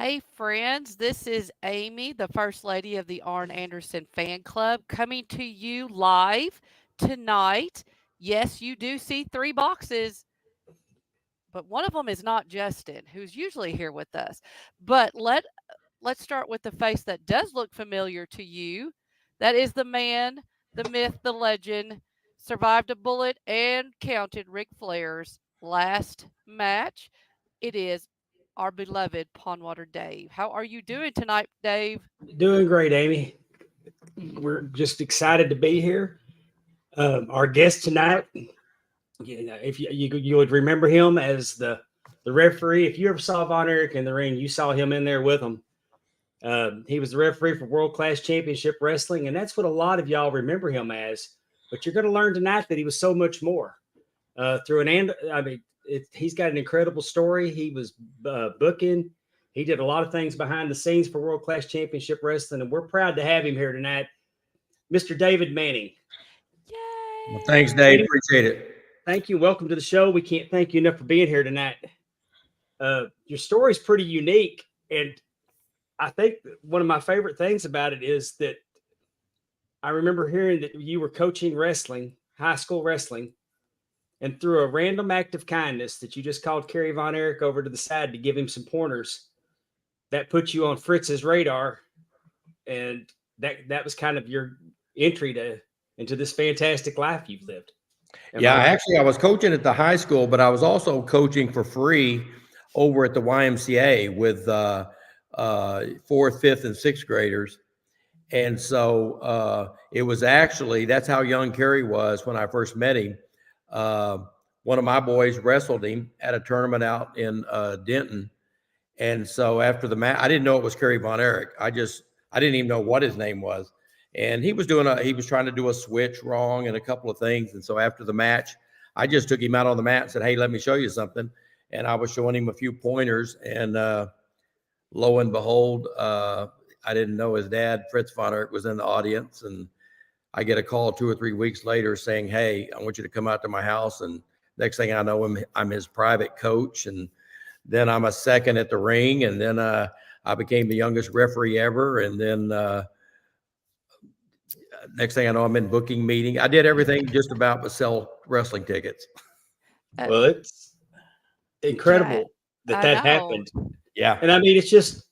Hey, friends, this is Amy, the First Lady of the Arn Anderson Fan Club, coming to you live tonight. Yes, you do see three boxes, but one of them is not Justin, who's usually here with us. But let's start with the face that does look familiar to you. That is the man, the myth, the legend, survived a bullet and counted Ric Flair's last match. It is our beloved Pondwater Dave. How are you doing tonight, Dave? Doing great, Amy. We're just excited to be here. Our guest tonight, if you would remember him as the referee. If you ever saw Von Erich in the ring, you saw him in there with him. He was the referee for World Class Championship Wrestling, and that's what a lot of y'all remember him as. But you're going to learn tonight that he was so much more. He's got an incredible story. He was booking. He did a lot of things behind the scenes for World Class Championship Wrestling, and we're proud to have him here tonight, Mr. David Manning. Yay! Well, thanks, Dave. Appreciate it. Thank you. Welcome to the show. We can't thank you enough for being here tonight. Your story is pretty unique, and I think one of my favorite things about it is that I remember hearing that you were coaching wrestling, high school wrestling, and through a random act of kindness that you just called Kerry Von Erich over to the side to give him some pointers, that put you on Fritz's radar, and that was kind of your entry into this fantastic life you've lived. Actually, I was coaching at the high school, but I was also coaching for free over at the YMCA with fourth, fifth, and sixth graders. And so it was actually, that's how young Kerry was when I first met him. One of my boys wrestled him at a tournament out in Denton. And so after the match, I didn't know it was Kerry Von Erich. I didn't even know what his name was. And he was trying to do a switch wrong and a couple of things. And so after the match, I just took him out on the mat and said, "Hey, let me show you something." And I was showing him a few pointers, and lo and behold, I didn't know his dad, Fritz Von Eric, was in the audience. And I get a call 2 or 3 weeks later saying, "Hey, I want you to come out to my house." And next thing I know, I'm his private coach. And then I'm a second at the ring. And then I became the youngest referee ever. And then next thing I know, I'm in booking meeting. I did everything just about but sell wrestling tickets. Well, it's incredible that happened. Yeah. And I mean, it's just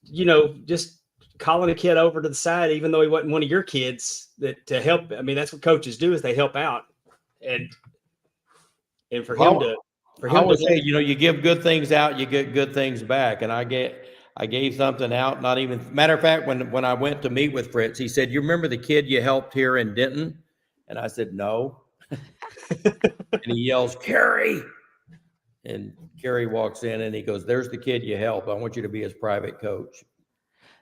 calling a kid over to the side, even though he wasn't one of your kids, to help. I mean, that's what coaches do, is they help out. And for him to say, you give good things out, you get good things back. And I gave something out, not even, matter of fact, when I went to meet with Fritz, he said, "You remember the kid you helped here in Denton?" And I said, "No." And he yells, "Kerry." And Kerry walks in and he goes, "There's the kid you helped. I want you to be his private coach."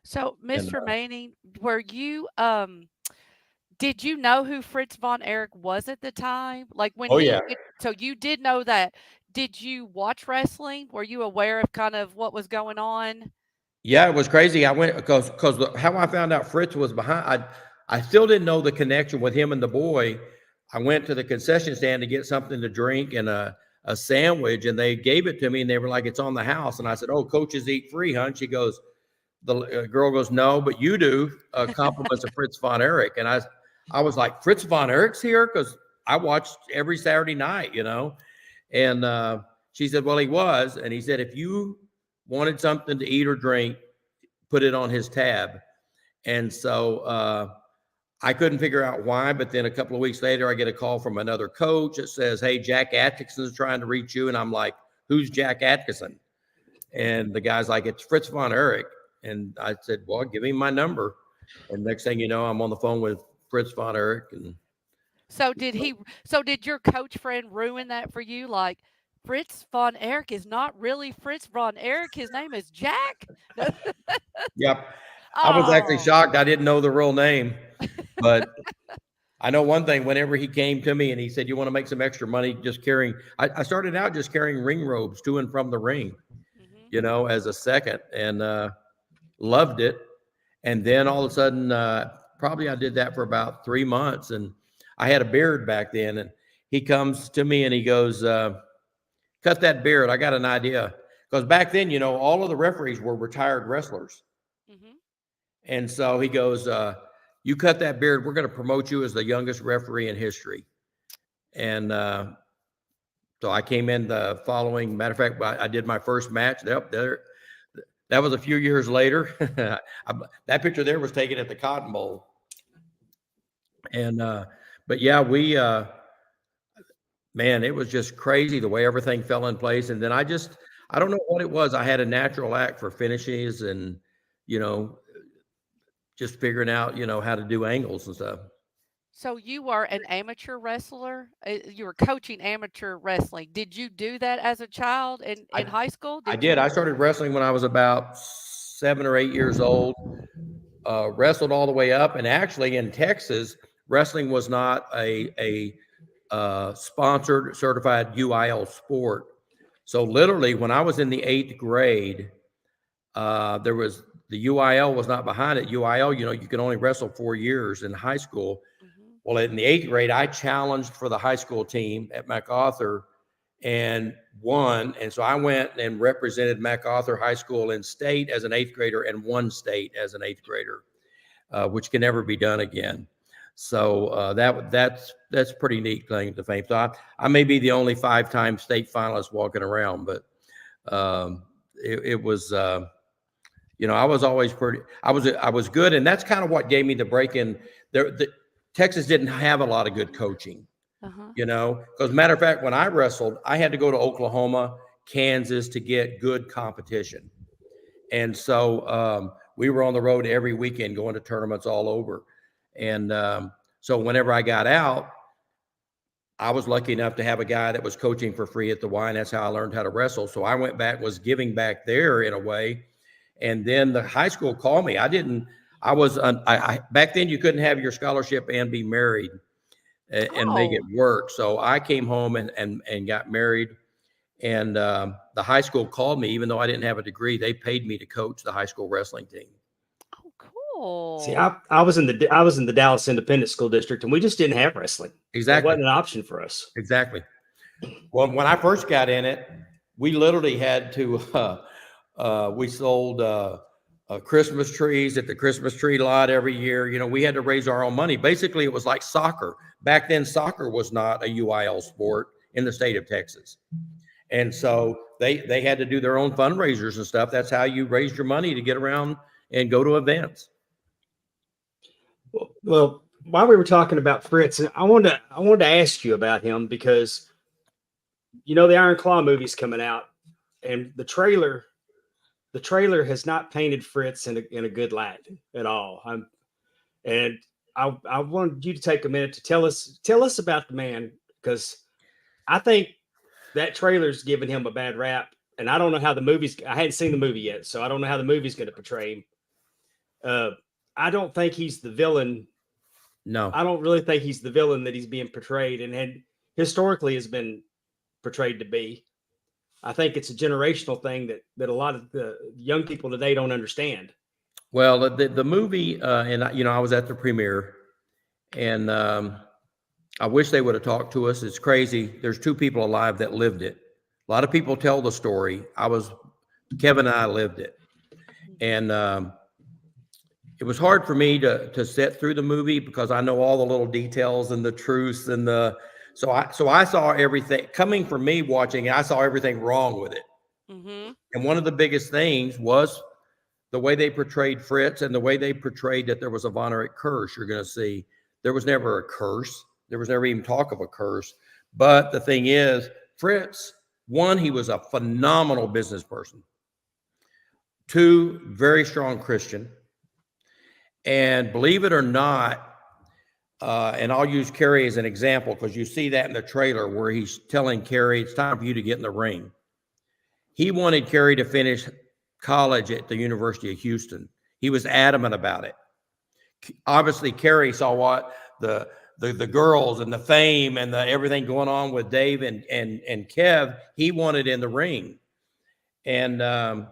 So, Mr. Manning, were you did you know who Fritz Von Erich was at the time? Like when so you did know that. Did you watch wrestling? Were you aware of kind of what was going on? Yeah, it was crazy. I went because how I found out Fritz was behind. I still didn't know the connection with him and the boy. I went to the concession stand to get something to drink and a sandwich, and they gave it to me, and they were like, "It's on the house." And I said, "Oh, coaches eat free, huh?" She goes, the girl goes, "No, but you do." Compliments of Fritz Von Erich. And I was like, "Fritz Von Erich's here?" Because I watched every Saturday night, And she said, "Well, he was." And he said, "If you wanted something to eat or drink, put it on his tab." And so I couldn't figure out why, but then a couple of weeks later, I get a call from another coach that says, "Hey, Jack Atkinson is trying to reach you." And I'm like, "Who's Jack Atkinson?" And the guy's like, "It's Fritz Von Erich." And I said, "Well, give him my number." And next thing you know, I'm on the phone with Fritz Von Erich. And so did your coach friend ruin that for you? Like, Fritz Von Erich is not really Fritz Von Erich. His name is Jack. Yep. I was actually shocked. I didn't know the real name, but I know one thing. Whenever he came to me and he said, "You want to make some extra money just carrying," I started out just carrying ring robes to and from the ring, as a second, and loved it. And then all of a sudden, probably I did that for about 3 months, and I had a beard back then. And he comes to me and he goes, "Cut that beard. I got an idea. because back then, you know, all of the referees were retired wrestlers. Mm-hmm. And so he goes, you cut that beard, we're going to promote you as the youngest referee in history. And so I came in the following, matter of fact, I did my first match. Yep, there. That was a few years later. That picture there was taken at the Cotton Bowl. And, but yeah, man, it was just crazy the way everything fell in place. And then I don't know what it was. I had a natural act for finishes and, you know, just figuring out, you know, how to do angles and stuff. So you were an amateur wrestler? You were coaching amateur wrestling. Did you do that as a child in high school? I did. I started wrestling when I was about 7 or 8 years old. Wrestled all the way up, and actually in Texas, wrestling was not a sponsored, certified UIL sport. So literally, when I was in the 8th grade, there was the UIL was not behind it. UIL, you know, you can only wrestle 4 years in high school. Mm-hmm. Well, in the 8th grade, I challenged for the high school team at MacArthur and won. And so I went and represented MacArthur High School in state as an 8th grader and won state as an 8th grader, which can never be done again. So that's pretty neat claim to fame. So I may be the only 5-time state finalist walking around, but it was, you know, I was always I was good. And that's kind of what gave me the break in there. Texas didn't have a lot of good coaching. Uh-huh. You know, because matter of fact, when I wrestled, I had to go to Oklahoma, Kansas to get good competition. And so we were on the road every weekend going to tournaments all over. And so whenever I got out, I was lucky enough to have a guy that was coaching for free at the Y, and that's how I learned how to wrestle. So I went back, was giving back there in a way. And then the high school called me. Back then you couldn't have your scholarship and be married and make it work. So I came home and got married, and the high school called me, even though I didn't have a degree. They paid me to coach the high school wrestling team. Oh, cool. See, I was in the Dallas Independent School District, and we just didn't have wrestling. Exactly. It wasn't an option for us. Exactly. Well, when I first got in it, we literally had to, we sold Christmas trees at the Christmas tree lot every year. You know, we had to raise our own money. Basically, it was like soccer. Back then, soccer was not a UIL sport in the state of Texas. And so they had to do their own fundraisers and stuff. That's how you raised your money to get around and go to events. Well, while we were talking about Fritz, I wanted to ask you about him because, you know, the Iron Claw movie's coming out, and the trailer has not painted Fritz in a good light at all. I wanted you to take a minute to tell us about the man, because I think that trailer's giving him a bad rap, and I don't know how I hadn't seen the movie yet, so I don't know how the movie's going to portray him. I don't think he's the villain. No, I don't really think he's the villain that he's being portrayed and historically has been portrayed to be. I think it's a generational thing that a lot of the young people today don't understand. Well, the movie, and you know, I was at the premiere, and I wish they would have talked to us. It's crazy. There's 2 people alive that lived it. A lot of people tell the story. Kevin and I lived it, and it was hard for me to sit through the movie because I know all the little details and the truths and so I saw everything coming from me watching. I saw everything wrong with it. Mm-hmm. And one of the biggest things was the way they portrayed Fritz and the way they portrayed that there was a Von Erich curse. You're going to see there was never a curse. There was never even talk of a curse. But the thing is, Fritz, 1, he was a phenomenal business person. 2, very strong Christian. And believe it or not, and I'll use Kerry as an example because you see that in the trailer where he's telling Kerry, it's time for you to get in the ring. He wanted Kerry to finish college at the University of Houston. He was adamant about it. Obviously, Kerry saw what the girls and the fame and everything going on with Dave and Kev. He wanted in the ring. And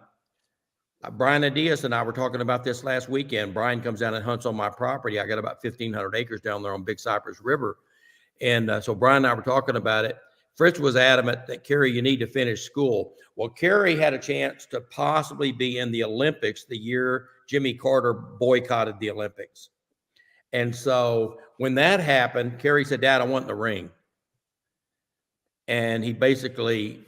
Brian Adias and I were talking about this last weekend. Brian comes down and hunts on my property. I got about 1,500 acres down there on Big Cypress River. And so Brian and I were talking about it. Fritz was adamant that, Kerry, you need to finish school. Well, Kerry had a chance to possibly be in the Olympics the year Jimmy Carter boycotted the Olympics. And so when that happened, Kerry said, Dad, I want in the ring. And he basically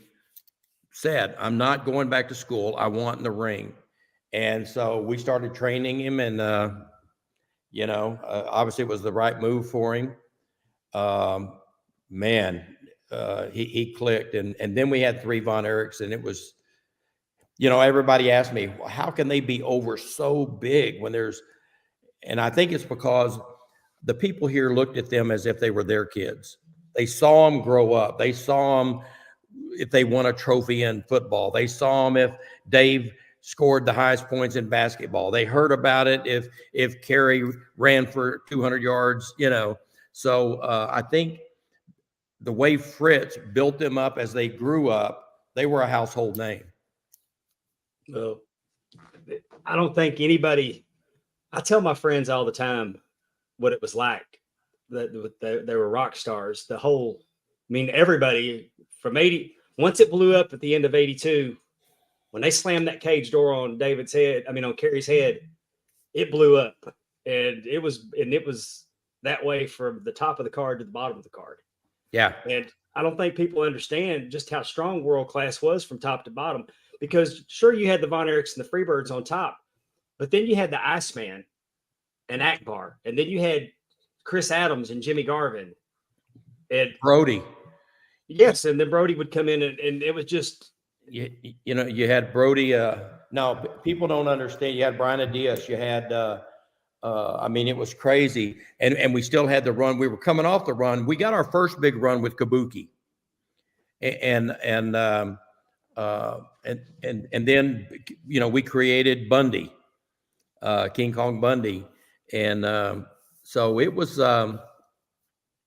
said, I'm not going back to school. I want in the ring. And so we started training him, and, obviously it was the right move for him. He clicked. And then we had 3 Von Erichs, and it was, everybody asked me, well, how can they be over so big when and I think it's because the people here looked at them as if they were their kids. They saw them grow up. They saw them if they won a trophy in football. They saw them if Dave scored the highest points in basketball. They heard about it if Kerry ran for 200 yards, So I think the way Fritz built them up as they grew up, they were a household name. Well, I don't think anybody, I tell my friends all the time what it was like. That they were rock stars. Everybody from 80, once it blew up at the end of 82, when they slammed that cage door on on Kerry's head, it blew up. And it was that way from the top of the card to the bottom of the card. Yeah. And I don't think people understand just how strong world class was from top to bottom, because sure, you had the Von Erichs and the Freebirds on top, but then you had the Iceman and Akbar, and then you had Chris Adams and Jimmy Garvin and Brody. Yes. And then Brody would come in, and it was just, you had Brody. No, people don't understand. You had Brian Adias. You had, it was crazy. And we still had the run. We were coming off the run. We got our first big run with Kabuki. And then, we created Bundy, King Kong Bundy. And so it was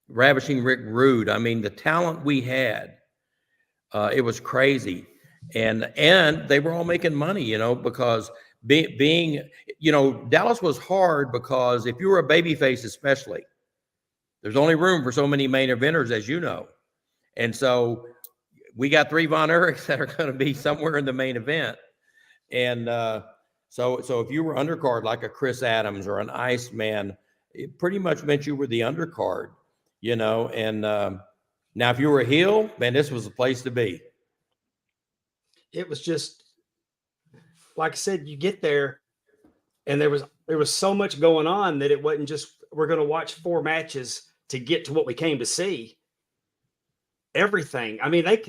Ravishing Rick Rude. The talent we had, it was crazy. And they were all making money, because being, Dallas was hard because if you were a babyface, especially, there's only room for so many main eventers, as you know. And so we got 3 Von Erichs that are going to be somewhere in the main event. And so if you were undercard like a Chris Adams or an Iceman, it pretty much meant you were the undercard, and now if you were a heel, man, this was the place to be. It was just, like I said, you get there and there was so much going on that it wasn't just, we're going to watch 4 matches to get to what we came to see. Everything.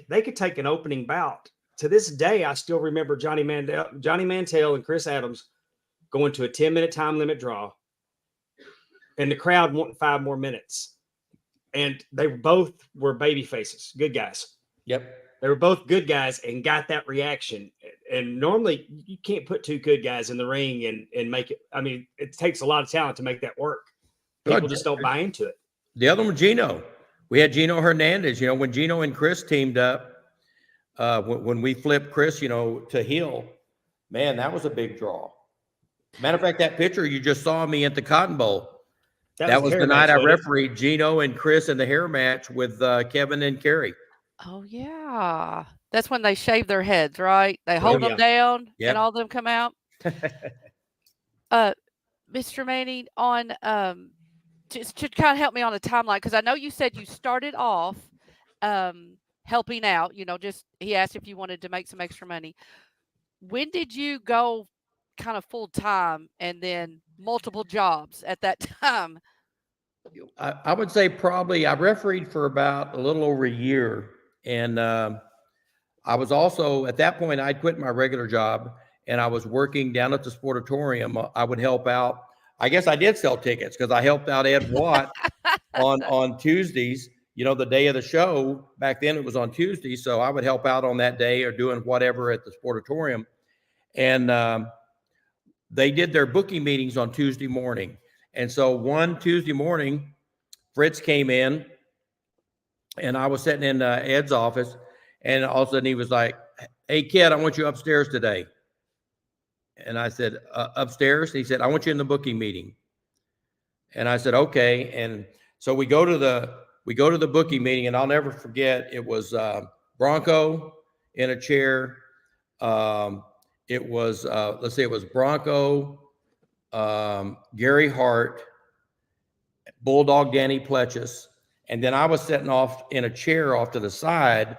They could take an opening bout. To this day, I still remember Johnny Mantell and Chris Adams going to a 10-minute time limit draw, and the crowd wanting 5 more minutes. And they both were baby faces, good guys. Yep. They were both good guys and got that reaction. And normally you can't put 2 good guys in the ring and make it. It takes a lot of talent to make that work. People just don't buy into it. The other one, Gino. We had Gino Hernandez. When Gino and Chris teamed up, when we flipped Chris, to heel, man, that was a big draw. Matter of fact, that picture you just saw me at the Cotton Bowl. That was the night I refereed Gino and Chris in the hair match with Kevin and Kerry. Oh, yeah. That's when they shave their heads, right? They hold them down and all of them come out. Mr. Manning, on just to kind of help me on a timeline, because I know you said you started off helping out, he asked if you wanted to make some extra money. When did you go kind of full time and then multiple jobs at that time? I would say probably I refereed for about a little over a year. And I was also, at that point, I'd quit my regular job and I was working down at the Sportatorium. I would help out. I guess I did sell tickets because I helped out Ed Watt on Tuesdays, the day of the show. Back then it was on Tuesday. So I would help out on that day or doing whatever at the Sportatorium. And they did their booking meetings on Tuesday morning. And so one Tuesday morning, Fritz came in and I was sitting in Ed's office, and all of a sudden he was like, "Hey kid, I want you upstairs today." And I said, "Upstairs?" He said, "I want you in the booking meeting." And I said, "Okay." And so we go to we go to the booking meeting, and I'll never forget, it was Bronco in a chair. It was, let's say it was Bronco, Gary Hart, Bulldog Danny Pletchus, and then I was sitting off in a chair off to the side,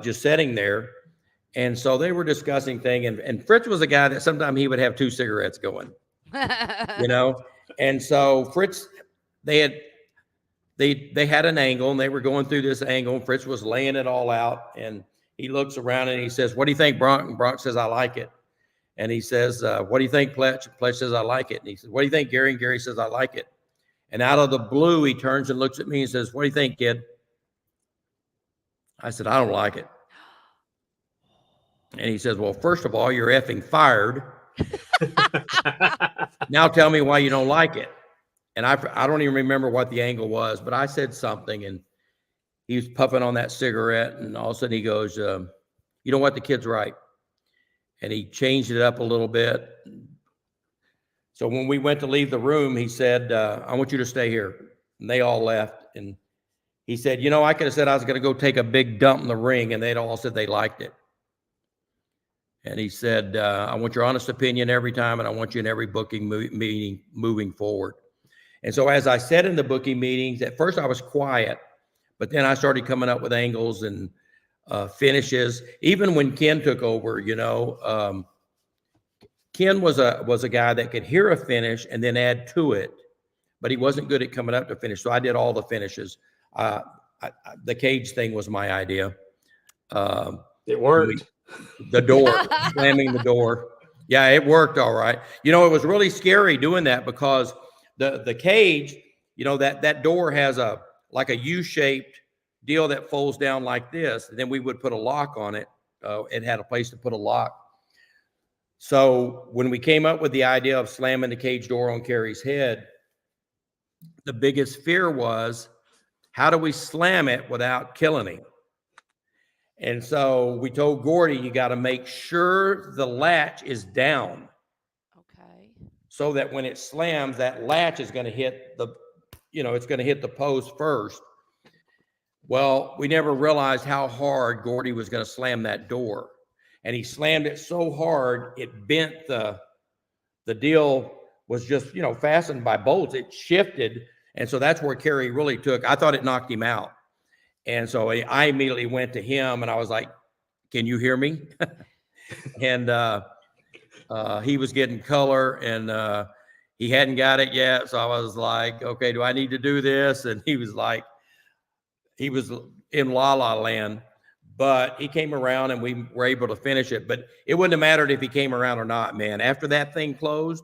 just sitting there. And so they were discussing things, and Fritz was a guy that sometimes he would have 2 cigarettes going, you know? And so Fritz, they had an angle, and they were going through this angle, and Fritz was laying it all out, and he looks around and he says, "What do you think, Bronk?" And Bronk says, "I like it." And he says, "What do you think, Pletch?" Pletch says, "I like it." And he says, "What do you think, Gary?" And Gary says, "I like it." And out of the blue, he turns and looks at me and says, "What do you think, kid?" I said, "I don't like it." And he says, "Well, first of all, you're effing fired. Now tell me why you don't like it." And I don't even remember what the angle was, but I said something, and he was puffing on that cigarette, and all of a sudden he goes, "You know what? The kid's right." And he changed it up a little bit. So when we went to leave the room, he said, "I want you to stay here." And they all left. And he said, "You know, I could have said I was going to go take a big dump in the ring," and they'd all said they liked it. And he said, "I want your honest opinion every time, and I want you in every booking meeting moving forward." And so as I said in the booking meetings, at first I was quiet, but then I started coming up with angles and finishes. Even when Ken took over, you know, Ken was a guy that could hear a finish and then add to it, but he wasn't good at coming up to finish. So I did all the finishes. The cage thing was my idea. It worked. The door, slamming the door. Yeah, it worked all right. You know, it was really scary doing that because the cage, you know, that door has like a U-shaped deal that folds down like this. And then we would put a lock on it. It had a place to put a lock. So when we came up with the idea of slamming the cage door on Kerry's head, the biggest fear was, how do we slam it without killing him? And so we told Gordy, you got to make sure the latch is down. Okay. So that when it slams, that latch is going to hit it's going to hit the post first. Well, we never realized how hard Gordy was going to slam that door. And he slammed it so hard, it bent the deal was just, you know, fastened by bolts. It shifted. And so that's where Kerry really took. I thought it knocked him out. And so I immediately went to him and I was like, "Can you hear me?" And he was getting color and he hadn't got it yet. So I was like, "Okay, do I need to do this?" And he was like, he was in la la land, but he came around and we were able to finish it. But it wouldn't have mattered if he came around or not, man. After that thing closed,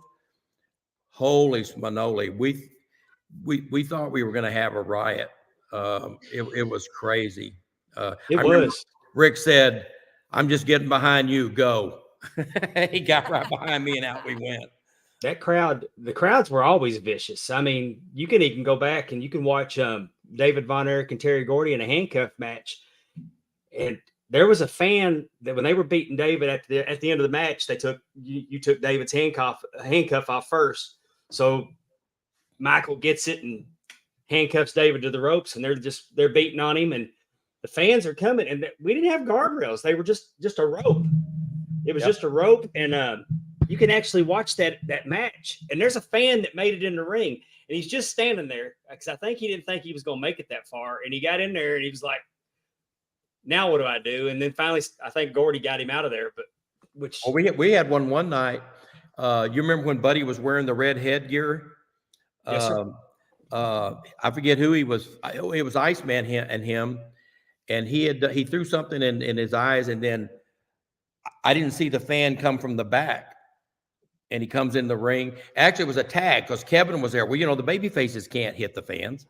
holy smanoli, we thought we were going to have a riot. It was crazy. It was. Rick said, "I'm just getting behind you. Go." He got right behind me and out we went. That crowd, the crowds were always vicious. I mean, you can even go back and you can watch David Von Eric and Terry Gordy in a handcuff match. And there was a fan that when they were beating David at the end of the match, they took you took David's handcuff off first. So Michael gets it and handcuffs David to the ropes, and they're beating on him, and the fans are coming, and we didn't have guardrails. They were just a rope. It was just a rope, and you can actually watch that match. And there's a fan that made it in the ring, and he's just standing there because I think he didn't think he was going to make it that far, and he got in there, and he was like, "Now what do I do?" And then finally, I think Gordy got him out of there. But we had one night. You remember when Buddy was wearing the red headgear? Yes, sir. I forget who he was. It was Iceman and him, and he threw something in his eyes, and then I didn't see the fan come from the back, and he comes in the ring. Actually, it was a tag because Kevin was there. Well, you know, the baby faces can't hit the fans,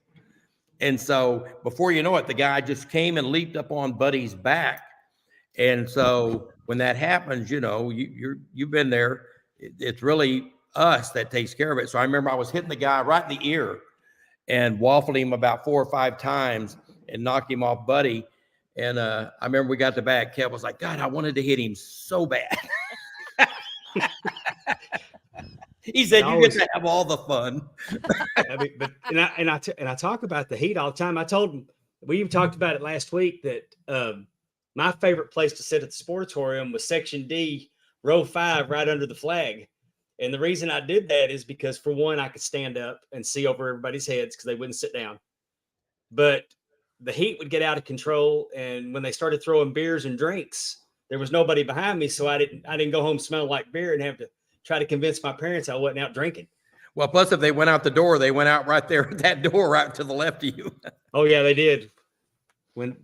and so before you know it, the guy just came and leaped up on Buddy's back, and so when that happens, you know, you've been there. It's really us that takes care of it. So I remember I was hitting the guy right in the ear and waffled him about 4 or 5 times and knocked him off Buddy. And I remember we got the back. Kev was like, "God, I wanted to hit him so bad." He said, "You always, get to have all the fun." I mean, but I talk about the heat all the time. I told him, we even talked about it last week, that my favorite place to sit at the sportatorium was section D, row 5, right under the flag. And the reason I did that is because, for one, I could stand up and see over everybody's heads because they wouldn't sit down. But the heat would get out of control, and when they started throwing beers and drinks, there was nobody behind me, so I didn't go home smelling like beer and have to try to convince my parents I wasn't out drinking. Well, plus if they went out the door, they went out right there at that door, right to the left of you. Oh yeah, they did. When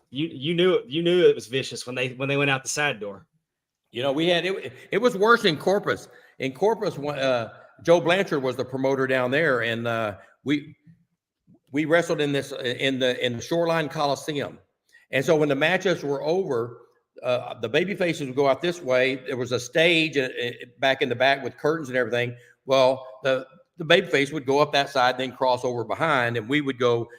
you knew it was vicious when they went out the side door. You know, we had it was worse in Corpus. In Corpus, Joe Blanchard was the promoter down there, and we wrestled in the Shoreline Coliseum. And so when the matches were over, the baby faces would go out this way. There was a stage back in the back with curtains and everything. Well, the baby face would go up that side, then cross over behind, and we would go.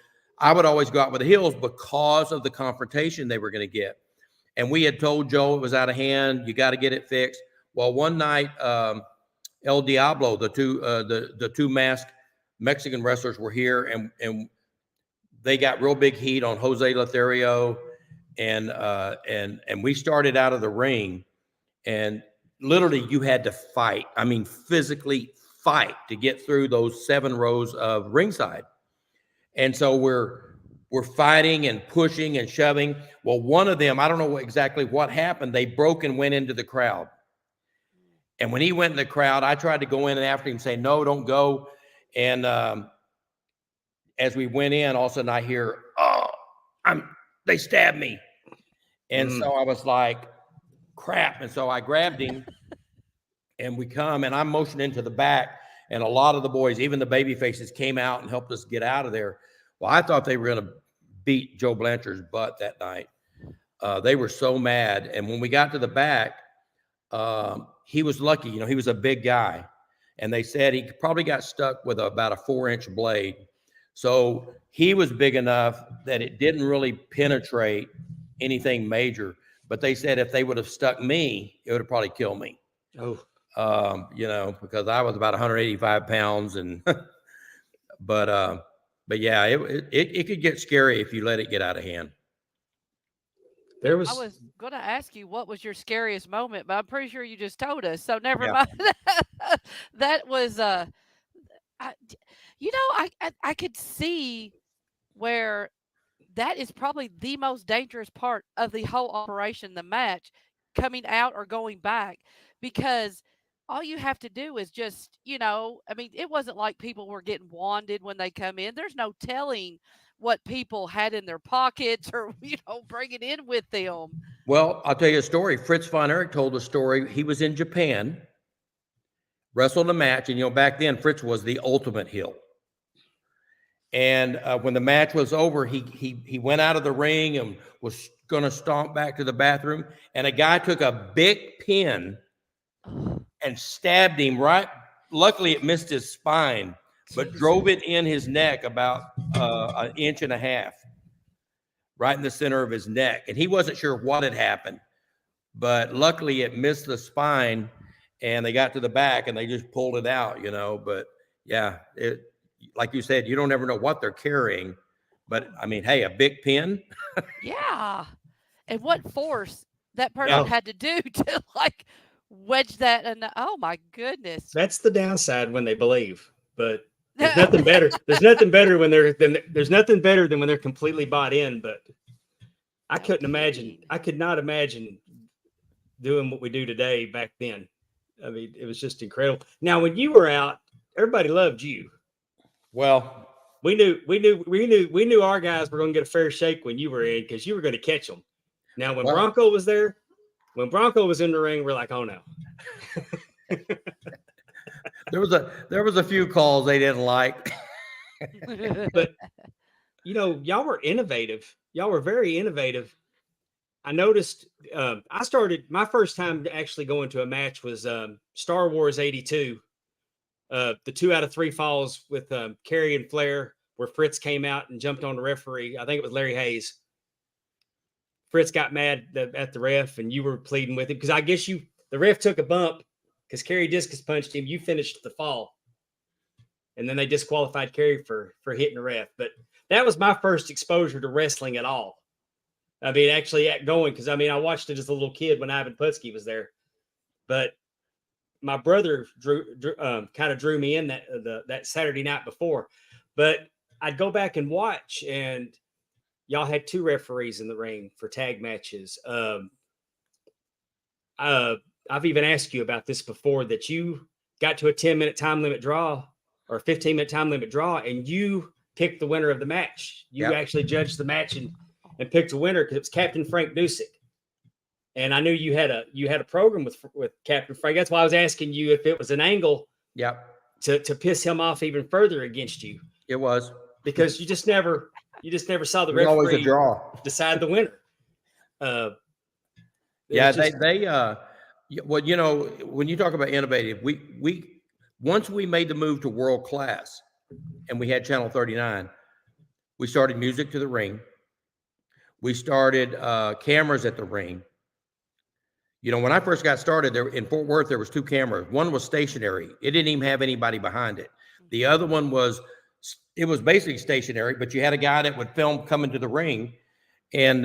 I would always go out with the heels because of the confrontation they were going to get. And we had told Joe it was out of hand. You got to get it fixed. Well, one night, El Diablo, the two masked Mexican wrestlers were here, and they got real big heat on Jose Lothario, and we started out of the ring, and literally you had to fight. I mean, physically fight to get through those 7 rows of ringside. And so we're fighting and pushing and shoving. Well, one of them, I don't know exactly what happened. They broke and went into the crowd. And when he went in the crowd, I tried to go in after him and say, "No, don't go." And as we went in, all of a sudden I hear, "Oh, they stabbed me." And so I was like, crap. And so I grabbed him and we come, and I'm motioning to the back, and a lot of the boys, even the baby faces, came out and helped us get out of there. Well, I thought they were going to beat Joe Blanchard's butt that night. They were so mad. And when we got to the back, he was lucky. You know, he was a big guy. And they said he probably got stuck with about a 4-inch blade. So he was big enough that it didn't really penetrate anything major. But they said if they would have stuck me, it would have probably killed me. Oh, You know, because I was about 185 pounds, and but yeah, it could get scary if you let it get out of hand. there I was was going to ask you what was your scariest moment, but I'm pretty sure you just told us. So never Yeah. mind. That was I, you know, I could see where that is probably the most dangerous part of the whole operation, the match, coming out or going back, because all you have to do is just, I mean, it wasn't like people were getting wanded when they come in. There's no telling what people had in their pockets or, bringing in with them. Well, I'll tell you a story. Fritz Von Eric told a story. He was in Japan, wrestled a match, and back then Fritz was the ultimate heel. And when the match was over, he went out of the ring and was going to stomp back to the bathroom, and a guy took a big pin and stabbed him right. Luckily, it missed his spine, but drove it in his neck about 1.5 inches, right in the center of his neck. And he wasn't sure what had happened, but luckily it missed the spine, and they got to the back and they just pulled it out, But yeah, like you said, you don't ever know what they're carrying. But I mean, hey, a big pin. Yeah. And what force that person had to do to wedge that. And oh my goodness. That's the downside when they believe, but there's nothing better. There's nothing better than when they're completely bought in. But I couldn't imagine. I could not imagine doing what we do today back then. I mean, it was just incredible. Now, when you were out, everybody loved you. Well, we knew our guys were going to get a fair shake when you were in, because you were going to catch them. Now, when Bronco was there, when Bronco was in the ring, we're like, oh no. There was a few calls they didn't like. But y'all were innovative. Y'all were very innovative. I noticed. I started my first time actually going to a match was Star Wars '82. The 2 out of 3 falls with Kerry and Flair, where Fritz came out and jumped on the referee. I think it was Larry Hayes. Fritz got mad at the ref, and you were pleading with him because I guess the ref took a bump because Kerry discus punched him. You finished the fall, and then they disqualified Kerry for hitting the ref. But that was my first exposure to wrestling at all. I mean, actually going, because I mean, I watched it as a little kid when Ivan Putski was there, but my brother kind of drew me in that Saturday night before. But I'd go back and watch, and y'all had 2 referees in the ring for tag matches. I've even asked you about this before, that you got to a 10-minute time limit draw or a 15-minute time limit draw, and you picked the winner of the match. You actually judged the match and picked a winner, because it was Captain Frank Dusick. And I knew you had a program with Captain Frank. That's why I was asking you if it was an angle to piss him off even further against you. It was, because you just never saw the it was always a referee draw. decide the winner. Well, you know, when you talk about innovative, we once we made the move to world class and we had Channel 39, we started music to the ring. We started cameras at the ring. You know, when I first got started there in Fort Worth, there was 2 cameras. One was stationary. It didn't even have anybody behind it. The other one was basically stationary, but you had a guy that would film coming to the ring. And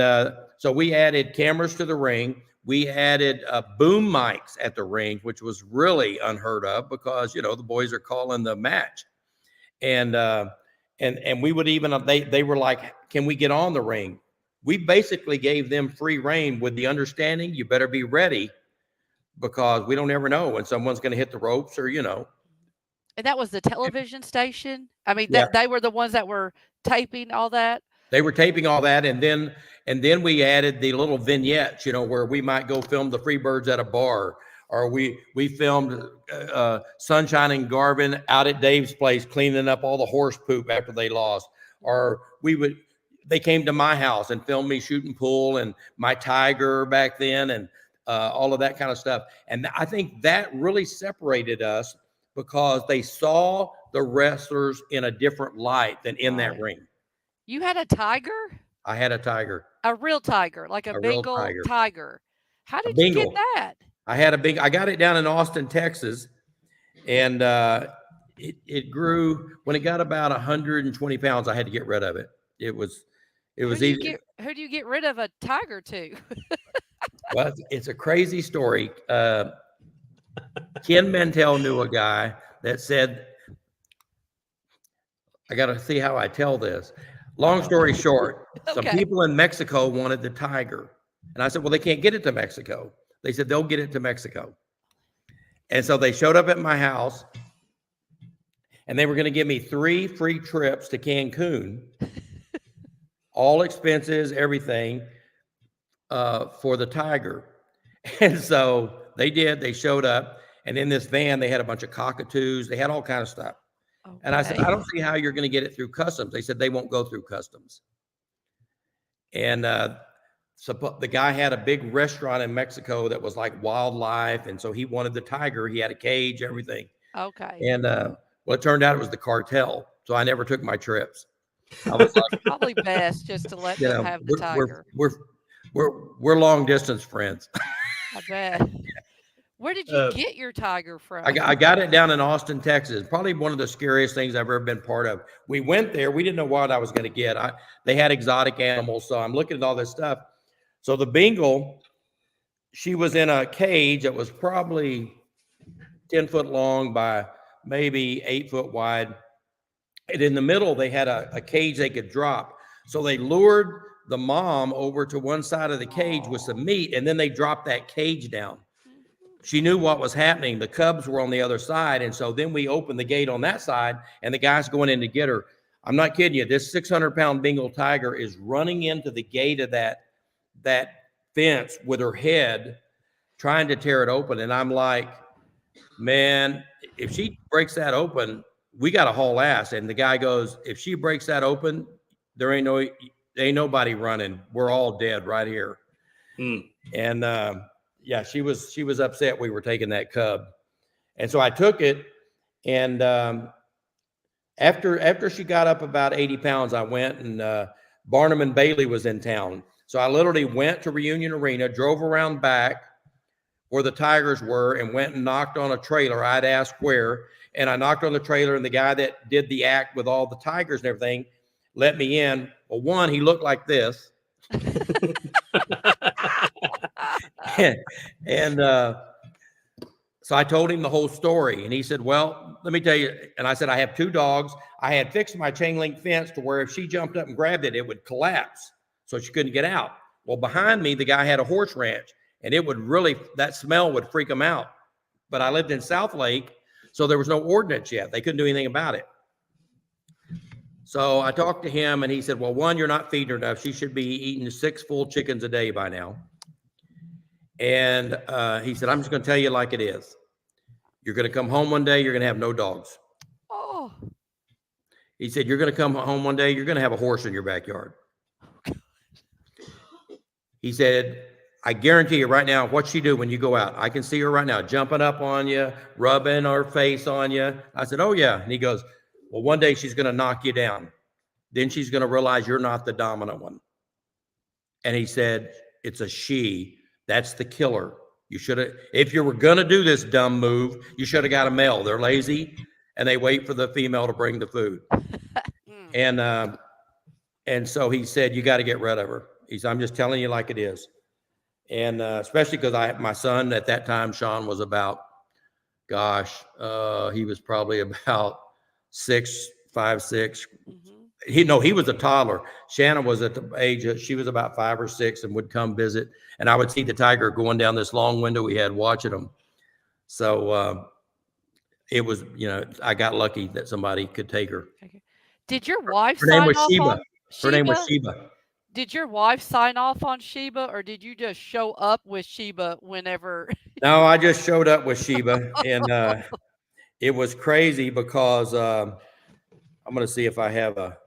so we added cameras to the ring. We added boom mics at the ring, which was really unheard of, because, you know, the boys are calling the match. And we would even, they were like, can we get on the ring? We basically gave them free reign with the understanding, you better be ready, because we don't ever know when someone's going to hit the ropes, or, you know. And that was the television station? I mean, Yeah. they were the ones that were taping all that? They were taping all that, and then we added the little vignettes, you know, where we might go film the Freebirds at a bar, or we filmed Sunshine and Garvin out at Dave's place cleaning up all the horse poop after they lost, or they came to my house and filmed me shooting pool and my tiger back then, and all of that kind of stuff. And I think that really separated us, because they saw the wrestlers in a different light than in that ring. You had a tiger? I had a tiger. A real tiger, like a Bengal tiger. How did you get that? I got it down in Austin, Texas, and it grew. When it got about 120 pounds, I had to get rid of it. It was easy. Who do you get rid of a tiger to? Well, it's a crazy story. Ken Mantell knew a guy that said, I got to see how I tell this. Long story short, some people in Mexico wanted the tiger. And I said, well, they can't get it to Mexico. They said, they'll get it to Mexico. And so they showed up at my house, and they were going to give me 3 free trips to Cancun, all expenses, everything, for the tiger. And so they did. They showed up, and in this van, they had a bunch of cockatoos. They had all kinds of stuff. Okay. And I said, I don't see how you're going to get it through customs. They said they won't go through customs. And so the guy had a big restaurant in Mexico that was like wildlife, and so he wanted the tiger. He had a cage, everything. Okay. And well, it turned out it was the cartel, so I never took my trips. I was like, probably best just to let them have the tiger. We're long distance friends. I bet. Where did you get your tiger from? I got it down in Austin, Texas. Probably one of the scariest things I've ever been part of. We went there. We didn't know what I was going to get. They had exotic animals, so I'm looking at all this stuff. So the Bengal, she was in a cage that was probably 10 foot long by maybe 8 foot wide. And in the middle, they had a cage they could drop. So they lured the mom over to one side of the cage with some meat, and then they dropped that cage down. She knew what was happening. The cubs were on the other side. And so then we opened the gate on that side, and the guy's going in to get her. I'm not kidding you. This 600-pound Bengal tiger is running into the gate of that fence with her head, trying to tear it open. And I'm like, man, if she breaks that open, we got to haul ass. And the guy goes, if she breaks that open, there ain't nobody running. We're all dead right here. And yeah, she was upset we were taking that cub. And so I took it, and after she got up about 80 pounds, I went, and Barnum and Bailey was in town. So I literally went to Reunion Arena, drove around back where the tigers were and went and knocked on a trailer. I'd asked where, and I knocked on the trailer, and the guy that did the act with all the tigers and everything let me in. Well, one, he looked like this. and so I told him the whole story, and he said, well, let me tell you. And I said, I have 2 dogs. I had fixed my chain link fence to where if she jumped up and grabbed it, it would collapse, so she couldn't get out. Well, behind me, the guy had a horse ranch, and it would really, that smell would freak him out. But I lived in South Lake, so there was no ordinance yet. They couldn't do anything about it. So I talked to him, and he said, well, one, you're not feeding her enough. She should be eating 6 full chickens a day by now. And he said, I'm just going to tell you like it is. You're going to come home one day, you're going to have no dogs. Oh. He said, you're going to come home one day, you're going to have a horse in your backyard. He said, I guarantee you right now, what she do when you go out, I can see her right now jumping up on you, rubbing her face on you. I said, oh, yeah. And he goes, well, one day she's going to knock you down. Then she's going to realize you're not the dominant one. And he said, it's a she. That's the killer. You should have, if you were going to do this dumb move, you should have got a male. They're lazy, and they wait for the female to bring the food. And so he said, you got to get rid of her. He said, I'm just telling you like it is. And especially because my son at that time, Sean, was about, he was probably about 5, 6. Mm-hmm. He was a toddler. Shannon was at the age of, she was about 5 or 6 and would come visit. And I would see the tiger going down this long window we had watching him. So it was, I got lucky that somebody could take her. Did your wife Her name sign was off Sheba. on Her name was Sheba. Did your wife sign off on Sheba, or did you just show up with Sheba whenever? No, I just showed up with Sheba, and it was crazy because I'm going to see if I have a.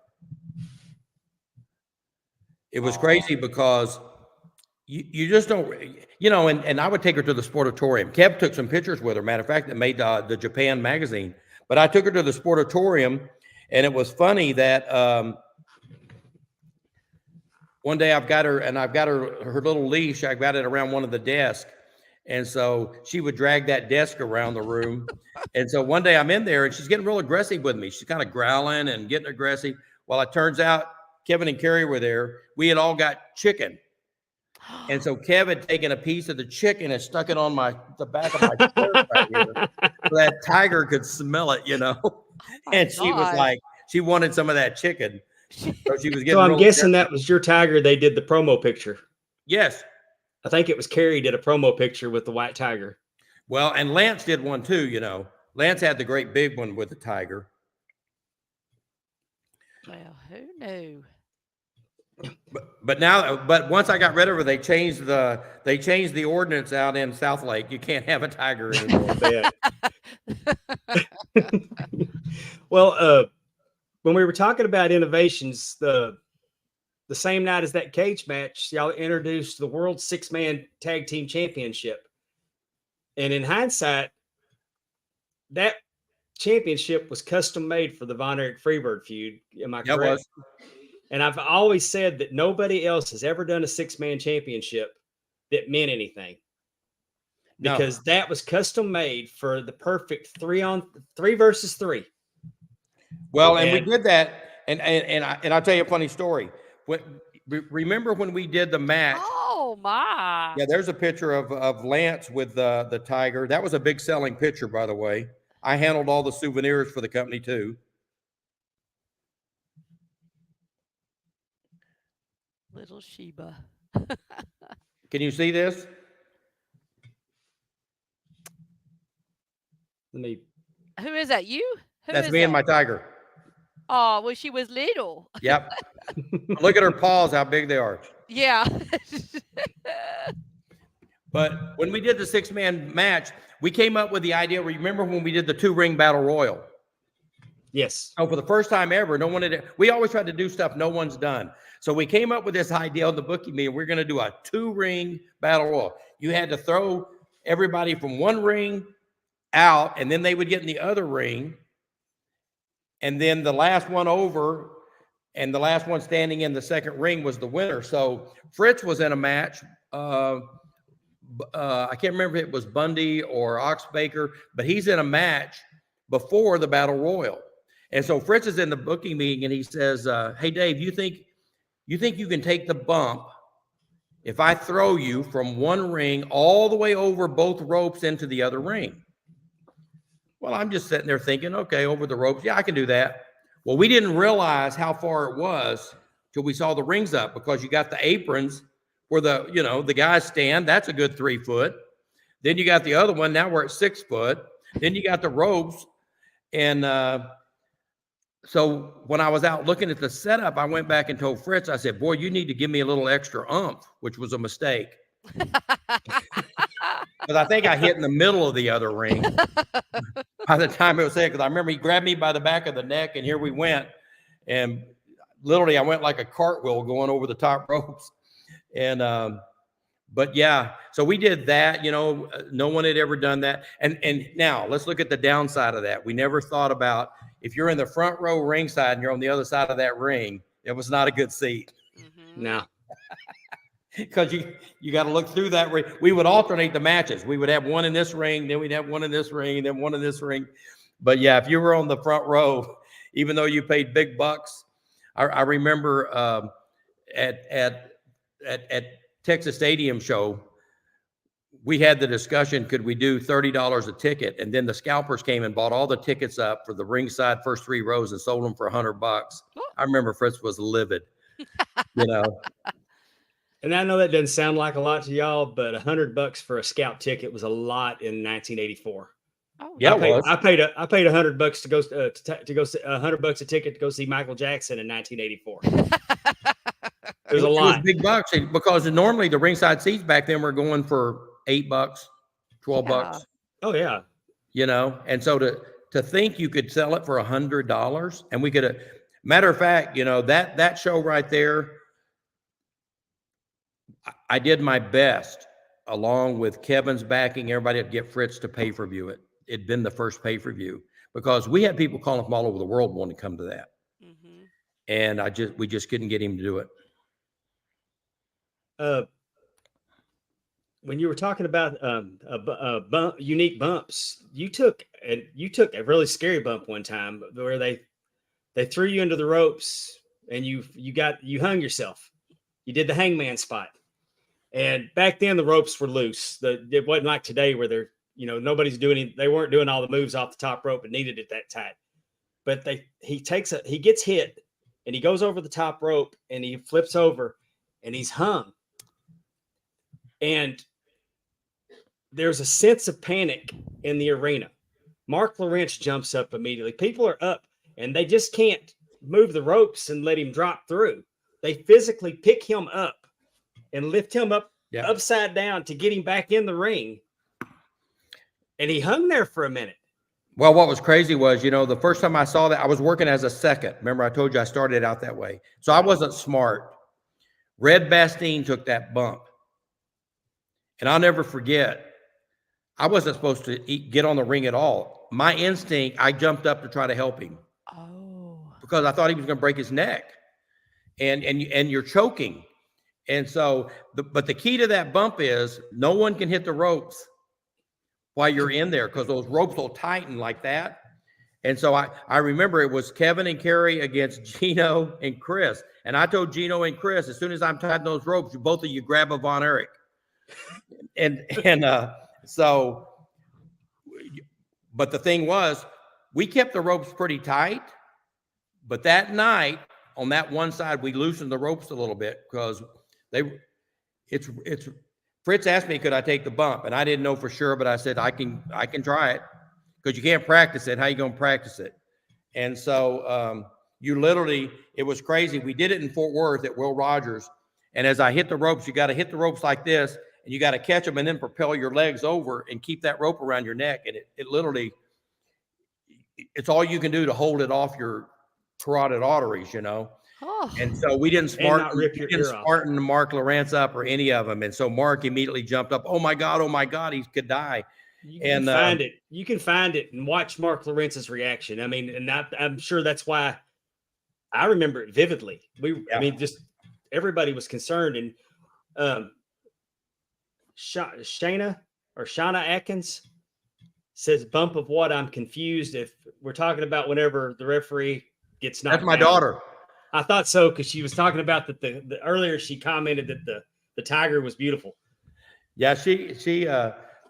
It was crazy because you just don't, and I would take her to the sportatorium. Kev took some pictures with her. Matter of fact, that made the Japan magazine. But I took her to the sportatorium, and it was funny that one day I've got her little leash. I've got it around one of the desks. And so she would drag that desk around the room. And so one day I'm in there and she's getting real aggressive with me. She's kind of growling and getting aggressive. Well, it turns out Kevin and Carrie were there. We had all got chicken. And so Kevin had taken a piece of the chicken and stuck it on the back of my shirt right here, so that tiger could smell it, And she was like, she wanted some of that chicken. So she was getting. So I'm guessing that was your tiger. They did the promo picture. Yes. I think it was Carrie did a promo picture with the white tiger. Well, and Lance did one too, Lance had the great big one with the tiger. Well, who knew? But once I got rid of her, they changed the ordinance out in South Lake. You can't have a tiger anymore. Well, when we were talking about innovations, the same night as that cage match, y'all introduced the World 6-Man Tag Team Championship. And in hindsight, that championship was custom made for the Von Erich Freebird feud. Am I correct? It was. And I've always said that nobody else has ever done a 6-man championship that meant anything. Because that was custom made for the perfect 3 versus 3. Well, and we did that, and I'll tell you a funny story. Remember when we did the match? Oh my! Yeah, there's a picture of Lance with the tiger. That was a big selling picture, by the way. I handled all the souvenirs for the company too. Little Sheba. Can you see this? Who is that? You? That's me and my tiger. Oh, well, she was little. Yep. Look at her paws, how big they are. Yeah. But when we did the 6-man match, we came up with the idea. Remember when we did the 2-ring battle royal? Yes. So for the first time ever, no one had. We always tried to do stuff no one's done. So we came up with this idea on the booking meeting. We're going to do a 2-ring battle royal. You had to throw everybody from one ring out, and then they would get in the other ring. And then the last one over and the last one standing in the second ring was the winner. So Fritz was in a match I can't remember if it was Bundy or Oxbaker, but he's in a match before the Battle Royal. And so Fritz is in the booking meeting and he says, hey, Dave, you think you can take the bump if I throw you from one ring all the way over both ropes into the other ring? Well, I'm just sitting there thinking, okay, over the ropes. Yeah, I can do that. Well, we didn't realize how far it was till we saw the rings up, because you got the aprons where the guys stand. That's a good 3 foot. Then you got the other one. Now we're at 6 foot. Then you got the ropes. And so when I was out looking at the setup, I went back and told Fritz, I said, boy, you need to give me a little extra oomph, which was a mistake. Because I think I hit in the middle of the other ring by the time it was there. Because I remember he grabbed me by the back of the neck, and here we went. And literally, I went like a cartwheel going over the top ropes. And but yeah, so we did that. No one had ever done that. And now let's look at the downside of that. We never thought about, if you're in the front row ringside and you're on the other side of that ring, it was not a good seat. Mm-hmm. No. Because you got to look through that ring. We would alternate the matches. We would have one in this ring, then we'd have one in this ring, and then one in this ring. But yeah, if you were on the front row, even though you paid big bucks, I remember at Texas Stadium show, we had the discussion, could we do $30 a ticket? And then the scalpers came and bought all the tickets up for the ringside first 3 rows and sold them for $100. I remember Fritz was livid, And I know that doesn't sound like a lot to y'all, but $100 for a scalp ticket was a lot in 1984. Oh, Yeah, I paid $100 to go $100 a ticket to go see Michael Jackson in 1984. It was a lot. It was big bucks, because normally the ringside seats back then were going for $8, $12. Oh yeah. And so to think you could sell it for $100, and we could, matter of fact, that show right there, I did my best, along with Kevin's backing, everybody, to get Fritz to pay-per-view it. It'd been the first pay-per-view, because we had people calling from all over the world wanting to come to that. Mm-hmm. And we just couldn't get him to do it. When you were talking about unique bumps, you took a really scary bump one time where they threw you into the ropes and you hung yourself. You did the hangman spot. And back then the ropes were loose. It wasn't like today where they're, they weren't doing all the moves off the top rope and needed it that tight. But he gets hit and he goes over the top rope and he flips over and he's hung. And there's a sense of panic in the arena. Mark Lawrence jumps up immediately. People are up and they just can't move the ropes and let him drop through. They physically pick him up and lift him up upside down to get him back in the ring. And he hung there for a minute. Well, what was crazy was, the first time I saw that, I was working as a second. Remember, I told you I started out that way. So I wasn't smart. Red Bastien took that bump. And I'll never forget, I wasn't supposed to get on the ring at all. My instinct, I jumped up to try to help him. Oh. Because I thought he was going to break his neck. And you're choking. And so, but the key to that bump is no one can hit the ropes while you're in there, because those ropes will tighten like that. And so I remember it was Kevin and Kerry against Gino and Chris. And I told Gino and Chris, as soon as I'm tied those ropes, both of you grab a Von Erich. So, but the thing was, we kept the ropes pretty tight. But that night, on that one side, we loosened the ropes a little bit, because Fritz asked me, could I take the bump? And I didn't know for sure, but I said, I can try it, because you can't practice it. How you going to practice it? And so it was crazy. We did it in Fort Worth at Will Rogers. And as I hit the ropes, you got to hit the ropes like this, and you got to catch them and then propel your legs over and keep that rope around your neck. And it literally, it's all you can do to hold it off your carotid arteries, Oh. And so we didn't smarten Mark Lawrence up or any of them. And so Mark immediately jumped up. Oh my God, he could die. You can find it. You can find it and watch Mark Lawrence's reaction. I mean, and I'm sure that's why I remember it vividly. I mean, just everybody was concerned. And Shana or Shauna Atkins says bump of what? I'm confused. If we're talking about whenever the referee gets knocked That's my down. daughter. I thought so because she was talking about that the earlier she commented that the tiger was beautiful. Yeah,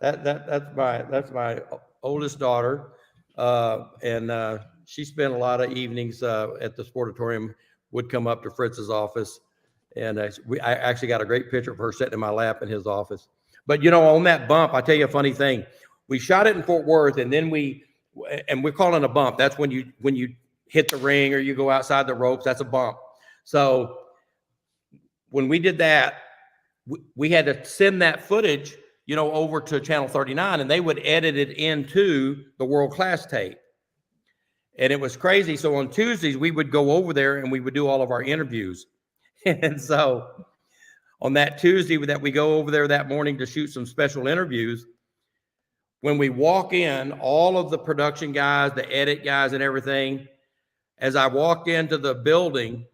that's my oldest daughter, and she spent a lot of evenings at the sportatorium. Would come up to Fritz's office, and I actually got a great picture of her sitting in my lap in his office. But on that bump, I tell you a funny thing. We shot it in Fort Worth, and then we're calling it a bump. That's when you hit the ring or you go outside the ropes. That's a bump. So when we did that, we had to send that footage, over to Channel 39, and they would edit it into the world class tape. And it was crazy. So on Tuesdays, we would go over there and we would do all of our interviews. And so on that Tuesday that we go over there that morning to shoot some special interviews, when we walk in, all of the production guys, the edit guys and everything, as I walked into the building,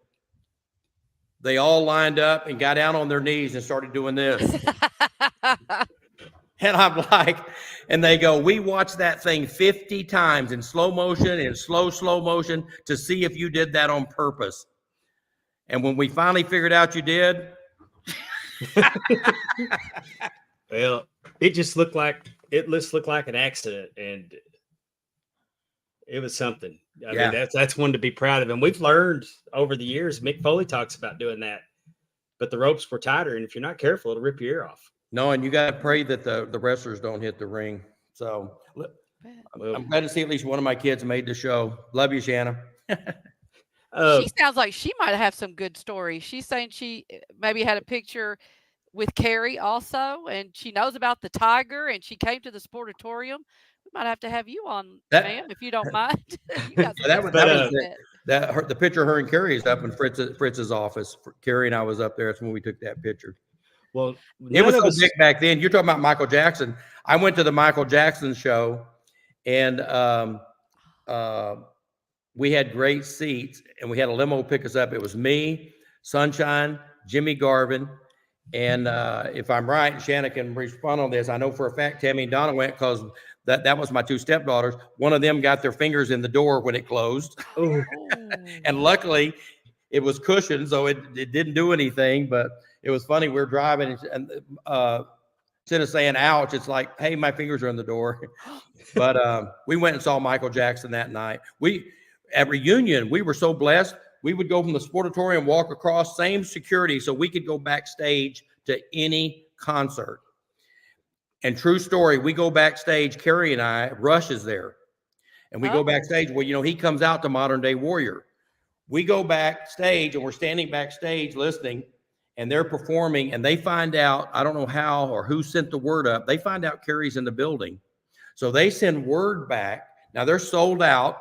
they all lined up and got down on their knees and started doing this. And I'm like, and they go, we watched that thing 50 times in slow motion and slow motion to see if you did that on purpose. And when we finally figured out you did. Well, it just looked like an accident, and it was something. I mean, that's one to be proud of. And we've learned over the years, Mick Foley talks about doing that, but the ropes were tighter, and if you're not careful, it'll rip your ear off. No, and you got to pray that the wrestlers don't hit the ring. So I'm glad to see at least one of my kids made the show. Love you, Shanna. She sounds like she might have some good stories. She's saying she maybe had a picture with Carrie also, and she knows about the tiger, and she came to the sportatorium. We might have to have you on, ma'am, if you don't mind. You got the picture of her and Carrie is up in Fritz's office. Carrie and I was up there. That's when we took that picture. Well, it was so big back then. You're talking about Michael Jackson. I went to the Michael Jackson show, and we had great seats, and we had a limo pick us up. It was me, Sunshine, Jimmy Garvin, and if I'm right, Shanna can respond on this. I know for a fact Tammy and Donna went because that was my two stepdaughters. One of them got their fingers in the door when it closed, and luckily it was cushioned, so it didn't do anything. But it was funny. We were driving, and instead of saying "ouch," it's like, "Hey, my fingers are in the door." But we went and saw Michael Jackson that night. At reunion, we were so blessed. We would go from the sportatorium, walk across, same security, so we could go backstage to any concert. And true story, we go backstage, Carrie and I, Rush is there. And we go backstage. Well, he comes out to Modern Day Warrior. We go backstage, and we're standing backstage listening, and they're performing, and they find out, I don't know how or who sent the word up, they find out Carrie's in the building. So they send word back. Now they're sold out,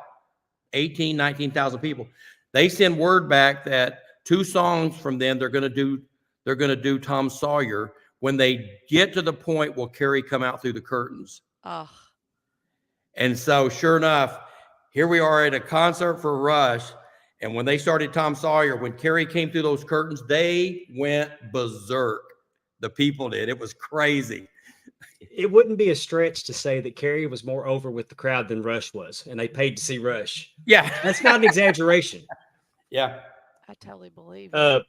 18, 19,000 people. They send word back that 2 songs from them, they're going to do Tom Sawyer. When they get to the point, will Carrie come out through the curtains? Oh. And so sure enough, here we are at a concert for Rush. And when they started Tom Sawyer, when Carrie came through those curtains, they went berserk. The people did. It was crazy. It wouldn't be a stretch to say that Carrie was more over with the crowd than Rush was, and they paid to see Rush. Yeah. That's not an exaggeration. Yeah. I totally believe it.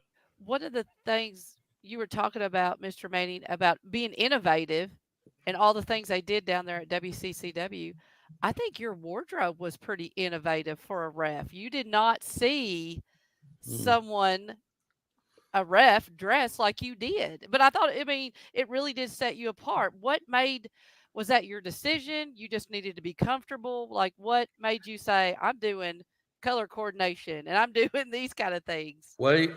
One of the things you were talking about, Mr. Manning, about being innovative and all the things they did down there at WCCW, I think your wardrobe was pretty innovative for a ref. You did not see a ref dressed like you did. But I thought, it really did set you apart. Was that your decision? You just needed to be comfortable? Like, what made you say, I'm doing color coordination and I'm doing these kind of things? Well,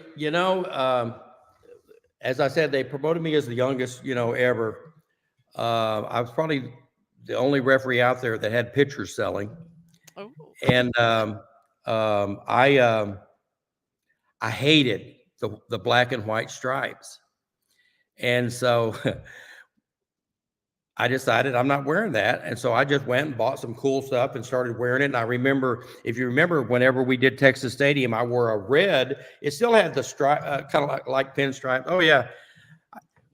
as I said, they promoted me as the youngest, ever. I was probably the only referee out there that had pictures selling. Oh. And I hated the black and white stripes. And so I decided I'm not wearing that. And so I just went and bought some cool stuff and started wearing it. And I remember, if you remember, whenever we did Texas Stadium, I wore a red. It still had the stripe, kind of like pinstripe. Oh, yeah.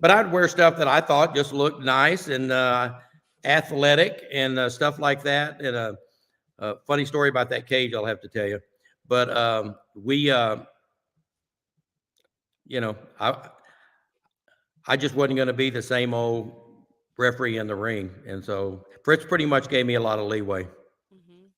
But I'd wear stuff that I thought just looked nice and athletic and stuff like that. And a funny story about that cage, I'll have to tell you. But you know, I just wasn't going to be the same old referee in the ring, and so Fritz pretty much gave me a lot of leeway.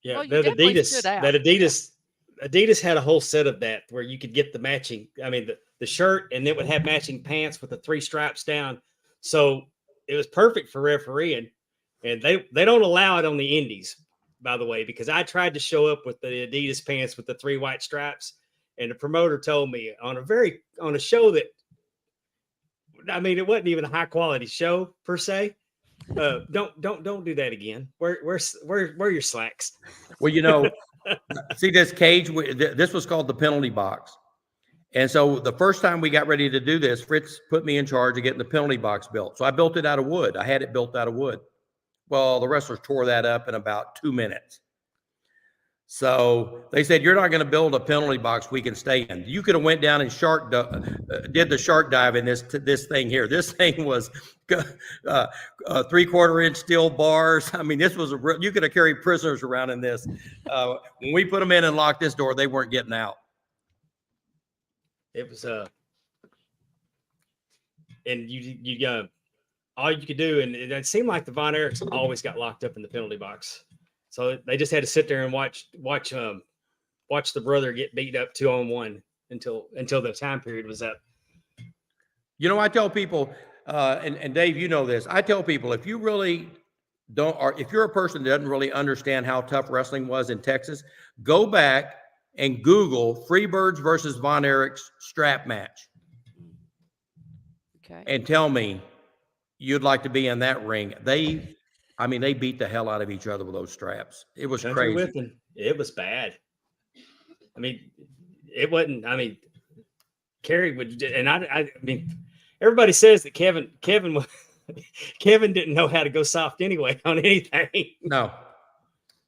Yeah, Well, you that definitely Adidas, stood out. that Adidas had a whole set of that where you could get the matching. I mean, the shirt, and it would have matching pants with the 3 stripes down. So it was perfect for refereeing. And they don't allow it on the indies, by the way, because I tried to show up with the Adidas pants with the 3 white stripes, and the promoter told me on a show that, I mean, it wasn't even a high quality show per se. Don't do that again. Where your slacks? Well, you know, see this cage. This was called the penalty box, and so the first time we got ready to do this, Fritz put me in charge of getting the penalty box built. So I built it out of wood. I had it built out of wood. Well, the wrestlers tore that up in about 2 minutes. So they said, "You're not going to build a penalty box we can stay in. You could have went down and did the shark dive in this thing here. This thing was 3/4 inch steel bars. I mean, this was you could have carried prisoners around in this. When we put them in and locked this door, they weren't getting out. It was and you all you could do, and it seemed like the Von Erichs always got locked up in the penalty box. So they just had to sit there and watch the brother get beat up 2-on-1 until the time period was up. You know, I tell people, and Dave, you know this. I tell people, if you really don't, or if you're a person that doesn't really understand how tough wrestling was in Texas, go back and Google Freebirds versus Von Erich's strap match. Okay. And tell me you'd like to be in that ring. They beat the hell out of each other with those straps. It was crazy. Whipping. It was bad. I mean, it wasn't. I mean, Kerry would, and I mean, everybody says that Kevin didn't know how to go soft anyway on anything. No.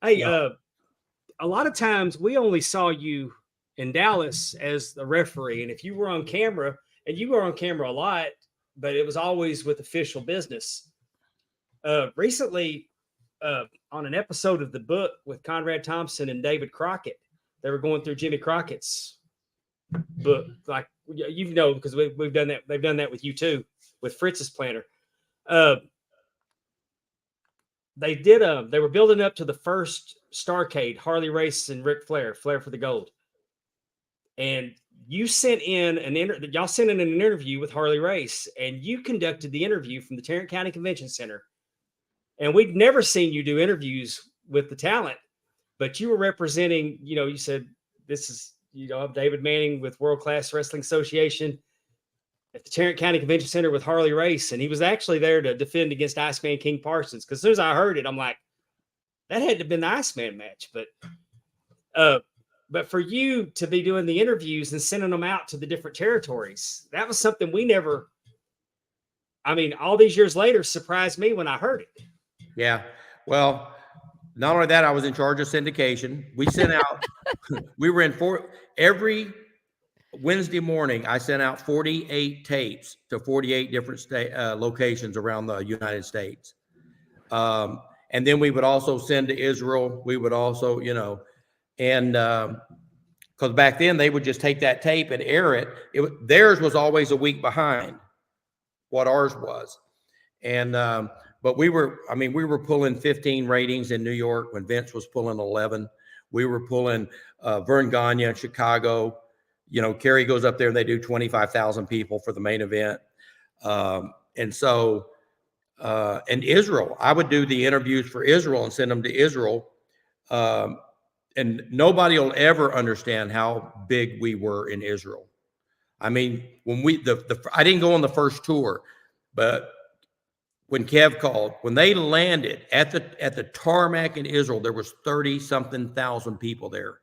Hey, no. A lot of times we only saw you in Dallas as the referee, and if you were on camera, and you were on camera a lot, but it was always with official business. Recently, on an episode of The Book with Conrad Thompson and David Crockett, they were going through Jimmy Crockett's book, like because we've done that. They've done that with you too, with Fritz's planner. They were building up to the first Starcade, Harley Race and Ric Flair for the gold, and you sent in y'all sent in an interview with Harley Race, and you conducted the interview from the Tarrant County Convention Center. And we'd never seen you do interviews with the talent, but you were representing, you said, this is, I'm David Manning with World Class Wrestling Association at the Tarrant County Convention Center with Harley Race. And he was actually there to defend against Iceman King Parsons. Cause as soon as I heard it, I'm like, that had to have been the Iceman match. But for you to be doing the interviews and sending them out to the different territories, that was something we never, all these years later, surprised me when I heard it. Yeah. Well, not only that, I was in charge of syndication. We sent out, we were in every Wednesday morning, I sent out 48 tapes to 48 different locations around the United States. And then we would also send to Israel. We would also, and because back then they would just take that tape and air it. Theirs was always a week behind what ours was. And, but we were pulling 15 ratings in New York when Vince was pulling 11. We were pulling Vern Gagne in Chicago. Kerry goes up there and they do 25,000 people for the main event. And so, and Israel, I would do the interviews for Israel and send them to Israel. And nobody will ever understand how big we were in Israel. I mean, when I didn't go on the first tour, but when Kev called, when they landed at the tarmac in Israel, there was 30-something thousand people there.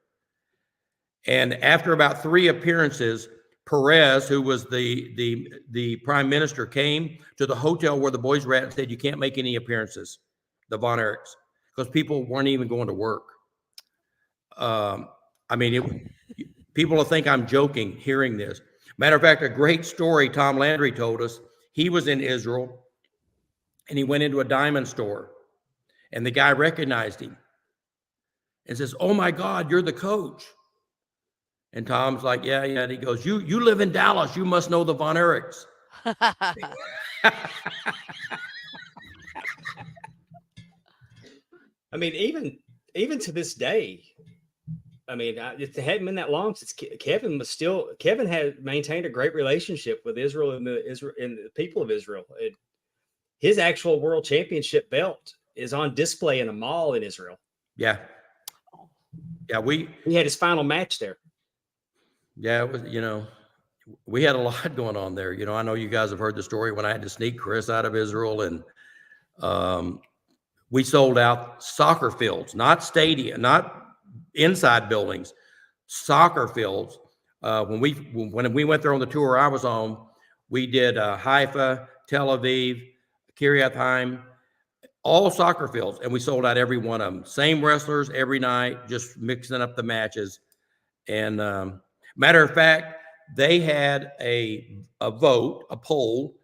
And after about 3 appearances, Perez, who was the prime minister, came to the hotel where the boys were at and said, "You can't make any appearances, the Von Erichs," because people weren't even going to work. People will think I'm joking hearing this. Matter of fact, a great story Tom Landry told us. He was in Israel, and he went into a diamond store, and the guy recognized him and says, "Oh my God, you're the coach." And Tom's like, "Yeah, yeah." And he goes, "You live in Dallas. You must know the Von Erichs." I mean, even to this day, I mean, it hadn't been that long since Kevin had maintained a great relationship with Israel and the people of Israel. His actual world championship belt is on display in a mall in Israel. Yeah. Yeah, he had his final match there. Yeah, it was, we had a lot going on there. I know you guys have heard the story when I had to sneak Chris out of Israel, and we sold out soccer fields, not stadium, not inside buildings, soccer fields. When we went there on the tour I was on, we did Haifa, Tel Aviv, Kiryat Haim, all soccer fields, and we sold out every one of them. Same wrestlers every night, just mixing up the matches. And matter of fact, they had a vote, a poll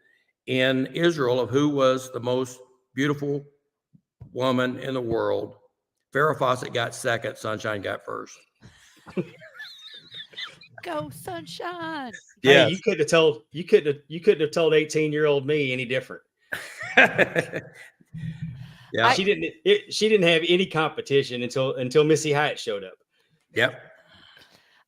in Israel of who was the most beautiful woman in the world. Farrah Fawcett got second, Sunshine got first. Go Sunshine. Yeah, hey, you couldn't have told 18-year-old me any different. Yeah, she didn't have any competition until Missy Hyatt showed up. Yep.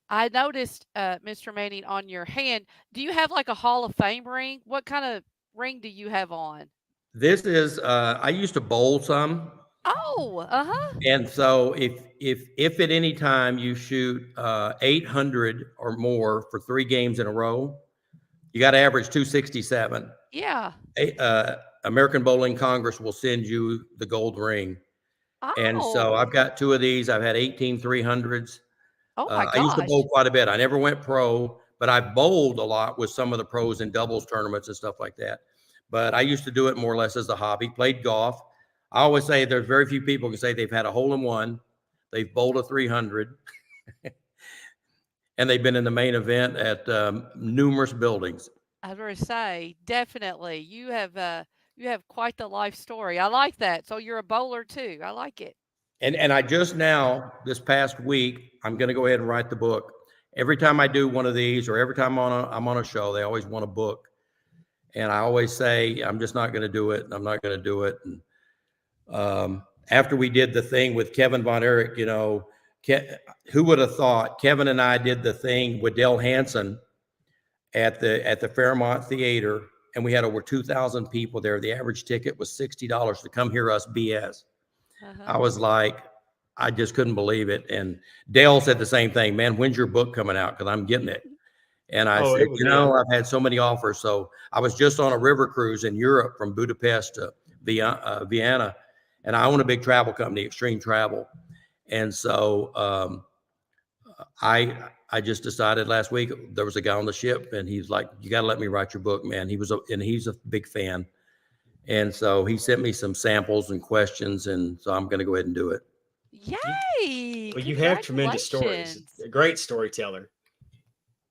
I noticed, Mr. Manning, on your hand, do you have like a Hall of Fame ring? What kind of ring do you have on? This is I used to bowl some. Oh, And so if at any time you shoot 800 or more for 3 games in a row, you got to average 267. Yeah. American Bowling Congress will send you the gold ring. Oh. And so I've got 2 of these. I've had 18 300s. Oh my gosh. I used to bowl quite a bit. I never went pro, but I bowled a lot with some of the pros in doubles tournaments and stuff like that. But I used to do it more or less as a hobby, played golf. I always say there's very few people who can say they've had a hole-in-one, they've bowled a 300, and they've been in the main event at numerous buildings. I was going to say, definitely. You have quite the life story. I like that. So you're a bowler too. I like it. And I just now, this past week, I'm going to go ahead and write the book. Every time I do one of these, or every time I'm on a show, they always want a book. And I always say, I'm just not going to do it. I'm not going to do it. And after we did the thing with Kevin Von Eric, who would have thought Kevin and I did the thing with Dale Hansen at the Fairmont Theater, and we had over 2,000 people there. The average ticket was $60 to come hear us BS. I was like, I just couldn't believe it. And Dale said the same thing, man, when's your book coming out? Because I'm getting it. And I said, I've had so many offers. So I was just on a river cruise in Europe from Budapest to Vienna. And I own a big travel company, Extreme Travel. And so I just decided last week, there was a guy on the ship, and he's like, you got to let me write your book, man. He's a big fan. And so he sent me some samples and questions. And so I'm going to go ahead and do it. Yay. Well, you have tremendous stories. A great storyteller.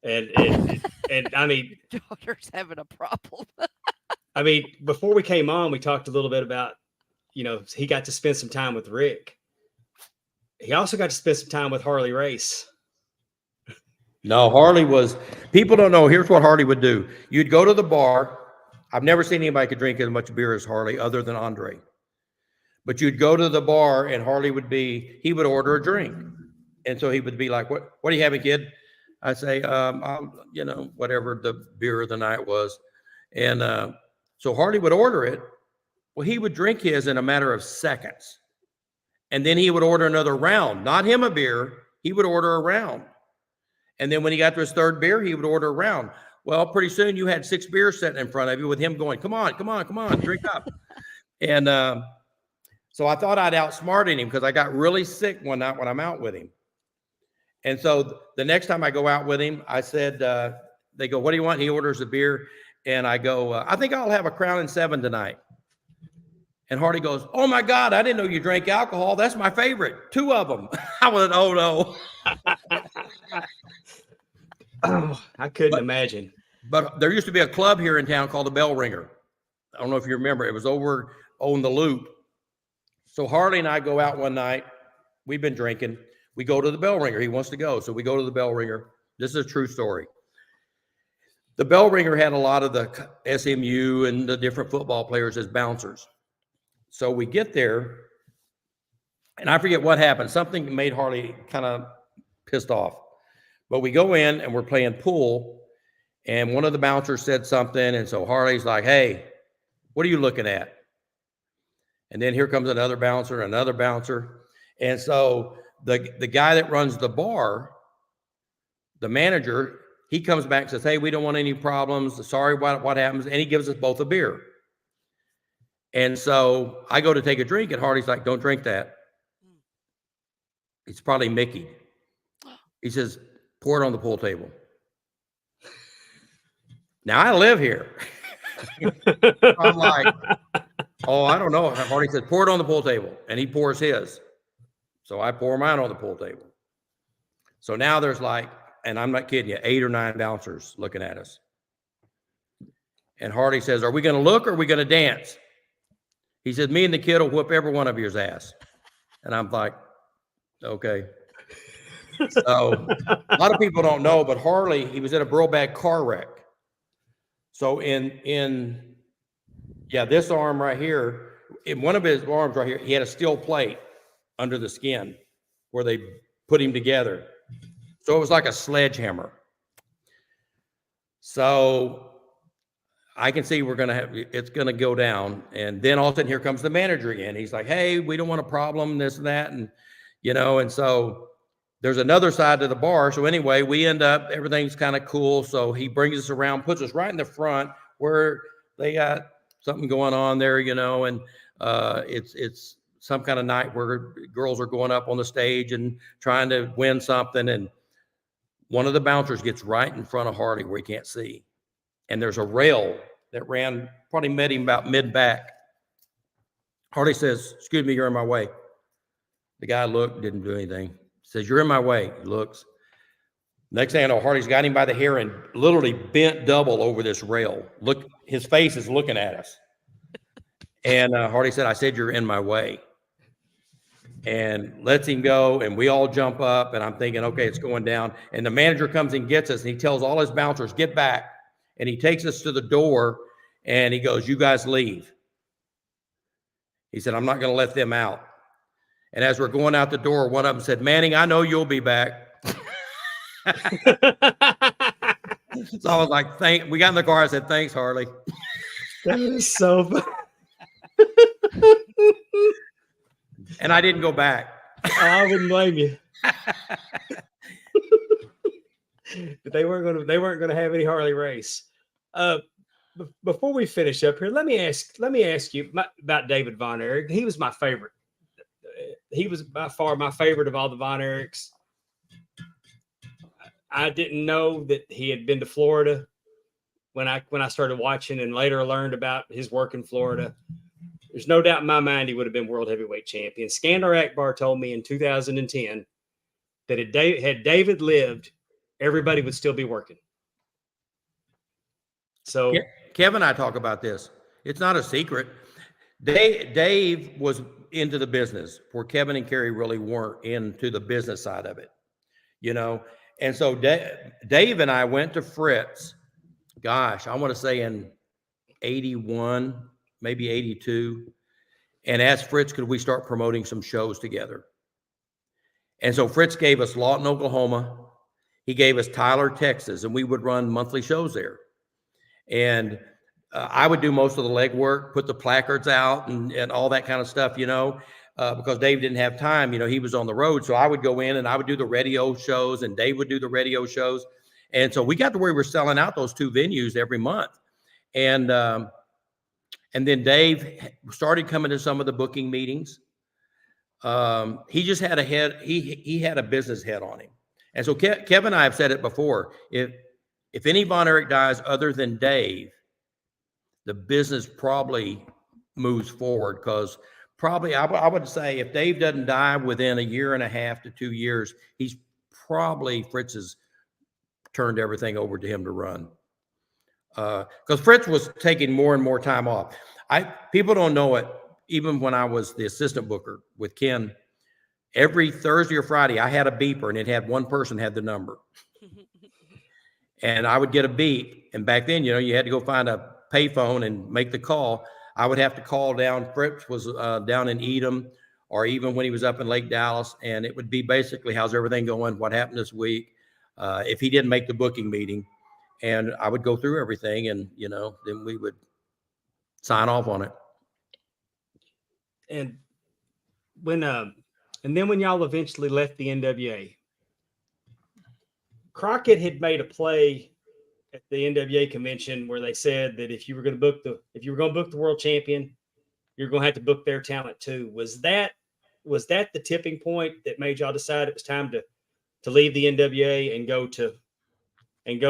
And I mean, daughter's having a problem. I mean, before we came on, we talked a little bit about, he got to spend some time with Rick. He also got to spend some time with Harley Race. No, Harley was, people don't know, here's what Harley would do. You'd go to the bar. I've never seen anybody could drink as much beer as Harley other than Andre. But you'd go to the bar and Harley he would order a drink. And so he would be like, what are you having, kid? I'd say, whatever the beer of the night was. And so Harley would order it. Well, he would drink his in a matter of seconds. And then he would order another round, not him a beer. He would order a round. And then when he got to his 3rd beer, he would order a round. Well, pretty soon you had 6 beers sitting in front of you with him going, come on, drink up. And so I thought I'd outsmarted him because I got really sick one night when I'm out with him. And so the next time I go out with him, I said, they go, what do you want? He orders a beer. And I go, I think I'll have a Crown and 7 tonight. And Harley goes, oh my God, I didn't know you drank alcohol. That's my favorite. 2 of them. I went, oh no. Oh, I couldn't imagine. But there used to be a club here in town called the Bell Ringer. I don't know if you remember. It was over on the Loop. So Harley and I go out one night. We've been drinking. We go to the Bell Ringer. He wants to go. So we go to the Bell Ringer. This is a true story. The Bell Ringer had a lot of the SMU and the different football players as bouncers. So we get there, and I forget what happened. Something made Harley kind of pissed off. But we go in, and we're playing pool, and one of the bouncers said something, and so Harley's like, hey, what are you looking at? And then here comes another bouncer. And so the guy that runs the bar, the manager, he comes back and says, hey, we don't want any problems. Sorry, what happens? And he gives us both a beer. And so I go to take a drink, and Harley's like, don't drink that. It's probably Mickey. He says, pour it on the pool table. Now, I live here. I'm like, oh, I don't know. Harley said, pour it on the pool table. And he pours his. So I pour mine on the pool table. So now there's like, and I'm not kidding you, 8 or 9 bouncers looking at us. And Harley says, are we going to look or are we going to dance? He said, me and the kid will whoop every one of yours ass. And I'm like, okay. So a lot of people don't know, but Harley, he was in a real bad car wreck. So in this arm right here, in one of his arms right here, he had a steel plate under the skin where they put him together. So it was like a sledgehammer. So I can see it's going to go down. And then all of a sudden here comes the manager again. He's like, hey, we don't want a problem, this and that. And, and so there's another side to the bar. So anyway, we end up, everything's kind of cool. So he brings us around, puts us right in the front where they got something going on there, and it's some kind of night where girls are going up on the stage and trying to win something. And one of the bouncers gets right in front of Harley where he can't see. And there's a rail that probably met him about mid-back. Harley says, excuse me, you're in my way. The guy looked, didn't do anything. Says, you're in my way. He looks. Next thing I know, Harley's got him by the hair and literally bent double over this rail. Look, his face is looking at us. And Harley said, I said, you're in my way. And lets him go, and we all jump up, and I'm thinking, okay, it's going down. And the manager comes and gets us, and he tells all his bouncers, get back. And he takes us to the door, and he goes, you guys leave. He said, I'm not going to let them out. And as we're going out the door, one of them said, Manning, I know you'll be back. So I was like, we got in the car. I said, thanks, Harley. That is so funny. And I didn't go back. I wouldn't blame you. But they weren't going to have any Harley Race. Before we finish up here, let me ask you about David Von Erich. He was my favorite. He was by far my favorite of all the Von Erichs. I didn't know that he had been to Florida when I started watching, and later learned about his work in Florida. There's no doubt in my mind he would have been world heavyweight champion. Skandar Akbar told me in 2010 that had David lived, everybody would still be working. So Kevin and I talk about this. It's not a secret. Dave was into the business where Kevin and Kerry really weren't into the business side of it, And so Dave and I went to Fritz, gosh, I want to say in 81, maybe 82, and asked Fritz, could we start promoting some shows together? And so Fritz gave us Lawton, Oklahoma. He gave us Tyler, Texas, and we would run monthly shows there. And I would do most of the legwork, put the placards out and all that kind of stuff, because Dave didn't have time. He was on the road. So I would go in and I would do the radio shows, and Dave would do the radio shows. And so we got to where we were selling out those 2 venues every month. And then Dave started coming to some of the booking meetings. He just had a head. He had a business head on him. And so Kevin and I have said it before. If any Von Erich dies other than Dave, the business probably moves forward, because probably I would say if Dave doesn't die within a year and a half to 2 years, he's probably Fritz has turned everything over to him to run. because Fritz was taking more and more time off. People don't know it. Even when I was the assistant booker with Ken, every Thursday or Friday, I had a beeper, and it had one person had the number. And I would get a beep. And back then, you had to go find a payphone and make the call. I would have to call down. Fritz was down in Edom, or even when he was up in Lake Dallas. And it would be basically, how's everything going? What happened this week? If he didn't make the booking meeting. And I would go through everything, and, then we would sign off on it. And then when y'all eventually left the NWA, Crockett had made a play at the NWA convention where they said that if you were going to book the world champion, you're going to have to book their talent too. Was that the tipping point that made y'all decide it was time to leave the NWA and go to and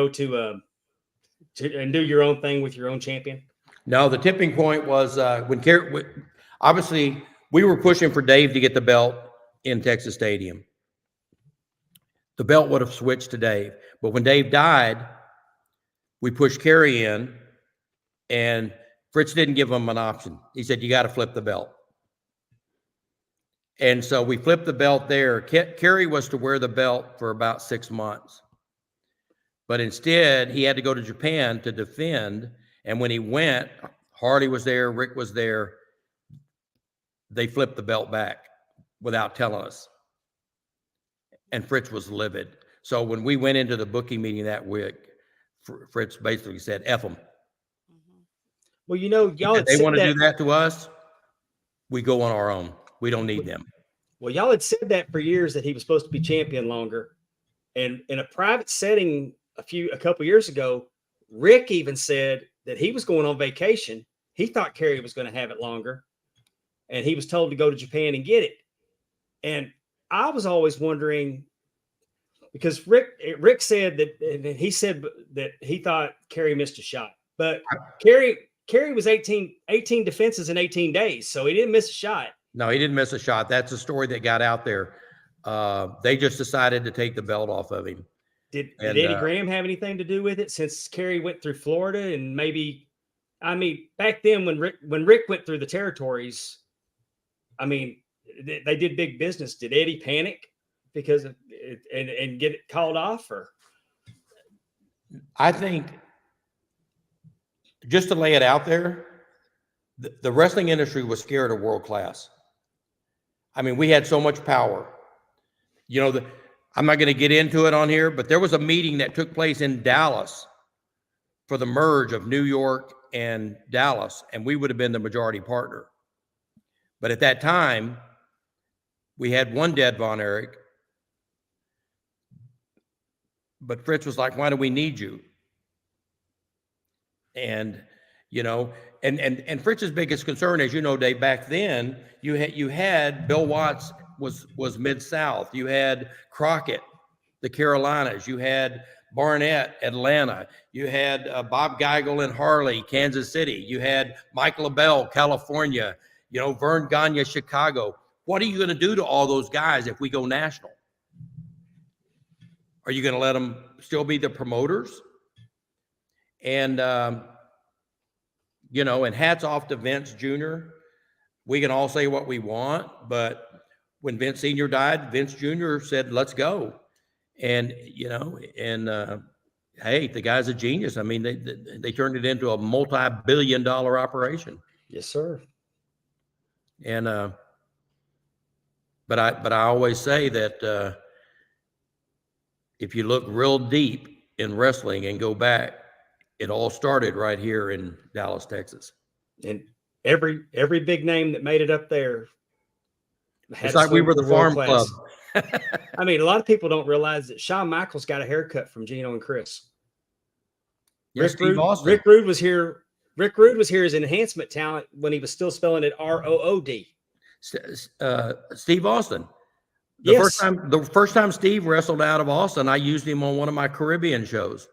do your own thing with your own champion? No, the tipping point was when obviously we were pushing for Dave to get the belt in Texas Stadium. The belt would have switched to Dave. But when Dave died, we pushed Kerry in, and Fritz didn't give him an option. He said, you got to flip the belt. And so we flipped the belt there. Kerry was to wear the belt for about 6 months. But instead, he had to go to Japan to defend. And when he went, Harley was there, Rick was there. They flipped the belt back without telling us. And Fritz was livid. So when we went into the booking meeting that week, Fritz basically said, F them. Well, y'all, if they want to do that to us, we go on our own. We don't need them. Well, y'all had said that for years, that he was supposed to be champion longer. And in a private setting a couple years ago, Rick even said that he was going on vacation. He thought Kerry was going to have it longer, and he was told to go to Japan and get it. And I was always wondering, because Rick said that he said that he thought Kerry missed a shot, but Kerry was 18 defenses in 18 days, so he didn't miss a shot. No, he didn't miss a shot. That's a story that got out there. They just decided to take the belt off of him. Did Eddie Graham have anything to do with it, since Kerry went through Florida? And maybe, back then when Rick went through the territories, they did big business. Did Eddie panic because of it and get it called off? Or I think, just to lay it out there, the wrestling industry was scared of world class. We had so much power. I'm not going to get into it on here, but there was a meeting that took place in Dallas for the merge of New York and Dallas, and we would have been the majority partner. But at that time, we had one dead Von Erich, but Fritz was like, why do we need you? And, and Fritz's biggest concern, as you know, Dave, back then, you had Bill Watts was Mid-South. You had Crockett, the Carolinas. You had Barnett, Atlanta. You had Bob Geigel and Harley, Kansas City. You had Mike LaBelle, California. Vern Gagne, Chicago. What are you going to do to all those guys if we go national? Are you going to let them still be the promoters? And, and hats off to Vince Jr. We can all say what we want, but when Vince Sr. died, Vince Jr. said, let's go. And, hey, the guy's a genius. They turned it into a multi-billion-dollar operation. Yes, sir. And, but I always say that if you look real deep in wrestling and go back, it all started right here in Dallas, Texas. And every big name that made it up there, it's like we were the farm club. A lot of people don't realize that Shawn Michaels got a haircut from Gino and Chris. Yes, Rick Rude was here. Rick Rude was here as enhancement talent when he was still spelling it ROOD. Steve Austin. The first time Steve wrestled out of Austin, I used him on one of my Caribbean shows.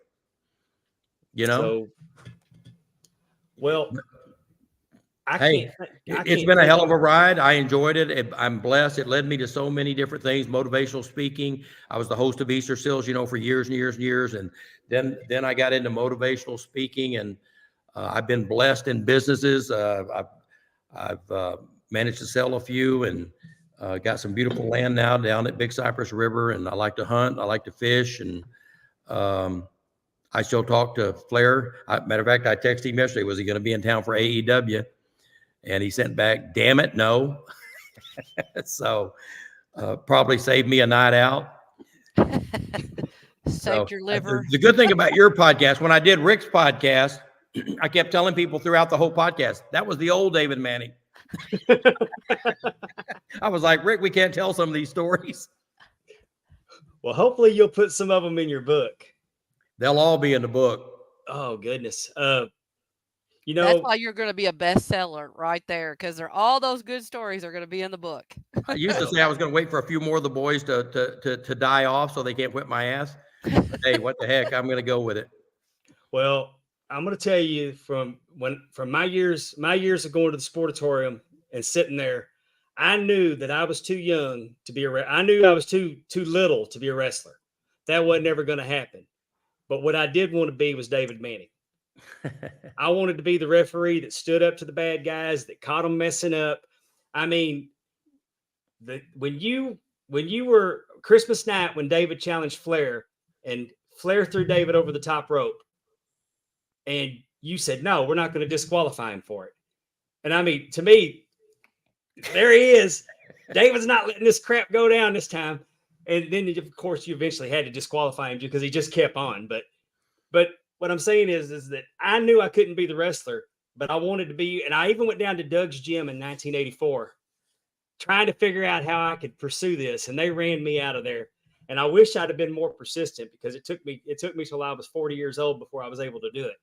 I Hey, can't. it's been a hell of a ride. I enjoyed it. I'm blessed. It led me to so many different things. Motivational speaking. I was the host of Easter Seals, for years and years and years. And then I got into motivational speaking, and I've been blessed in businesses. I've managed to sell a few, and got some beautiful land now down at Big Cypress River. And I like to hunt. I like to fish, and I still talk to Flair. Matter of fact, I texted him yesterday. Was he going to be in town for AEW? And he sent back, damn it, no. So probably saved me a night out. Saved your liver. The good thing about your podcast, when I did Rick's podcast, I kept telling people throughout the whole podcast, that was the old David Manning. I was like, Rick, we can't tell some of these stories. Well, hopefully you'll put some of them in your book. They'll all be in the book. Oh, goodness. That's why you're going to be a bestseller right there, because all those good stories are going to be in the book. I used to say I was going to wait for a few more of the boys to die off so they can't whip my ass. But hey, what the heck? I'm going to go with it. Well, I'm going to tell you from my years of going to the sportatorium and sitting there, I knew that I was too young to be I knew I was too little to be a wrestler. That wasn't ever going to happen. But what I did want to be was David Manning. I wanted to be the referee that stood up to the bad guys, that caught them messing up. I mean, when you were Christmas night, when David challenged Flair and Flair threw David over the top rope, and you said, no, we're not going to disqualify him for it. And I mean, to me, there he is. David's not letting this crap go down this time. And then, of course, you eventually had to disqualify him because he just kept on. But what I'm saying is that I knew I couldn't be the wrestler, but I wanted to be. And I even went down to Doug's gym in 1984, trying to figure out how I could pursue this. And they ran me out of there. And I wish I'd have been more persistent, because it took me till I was 40 years old before I was able to do it.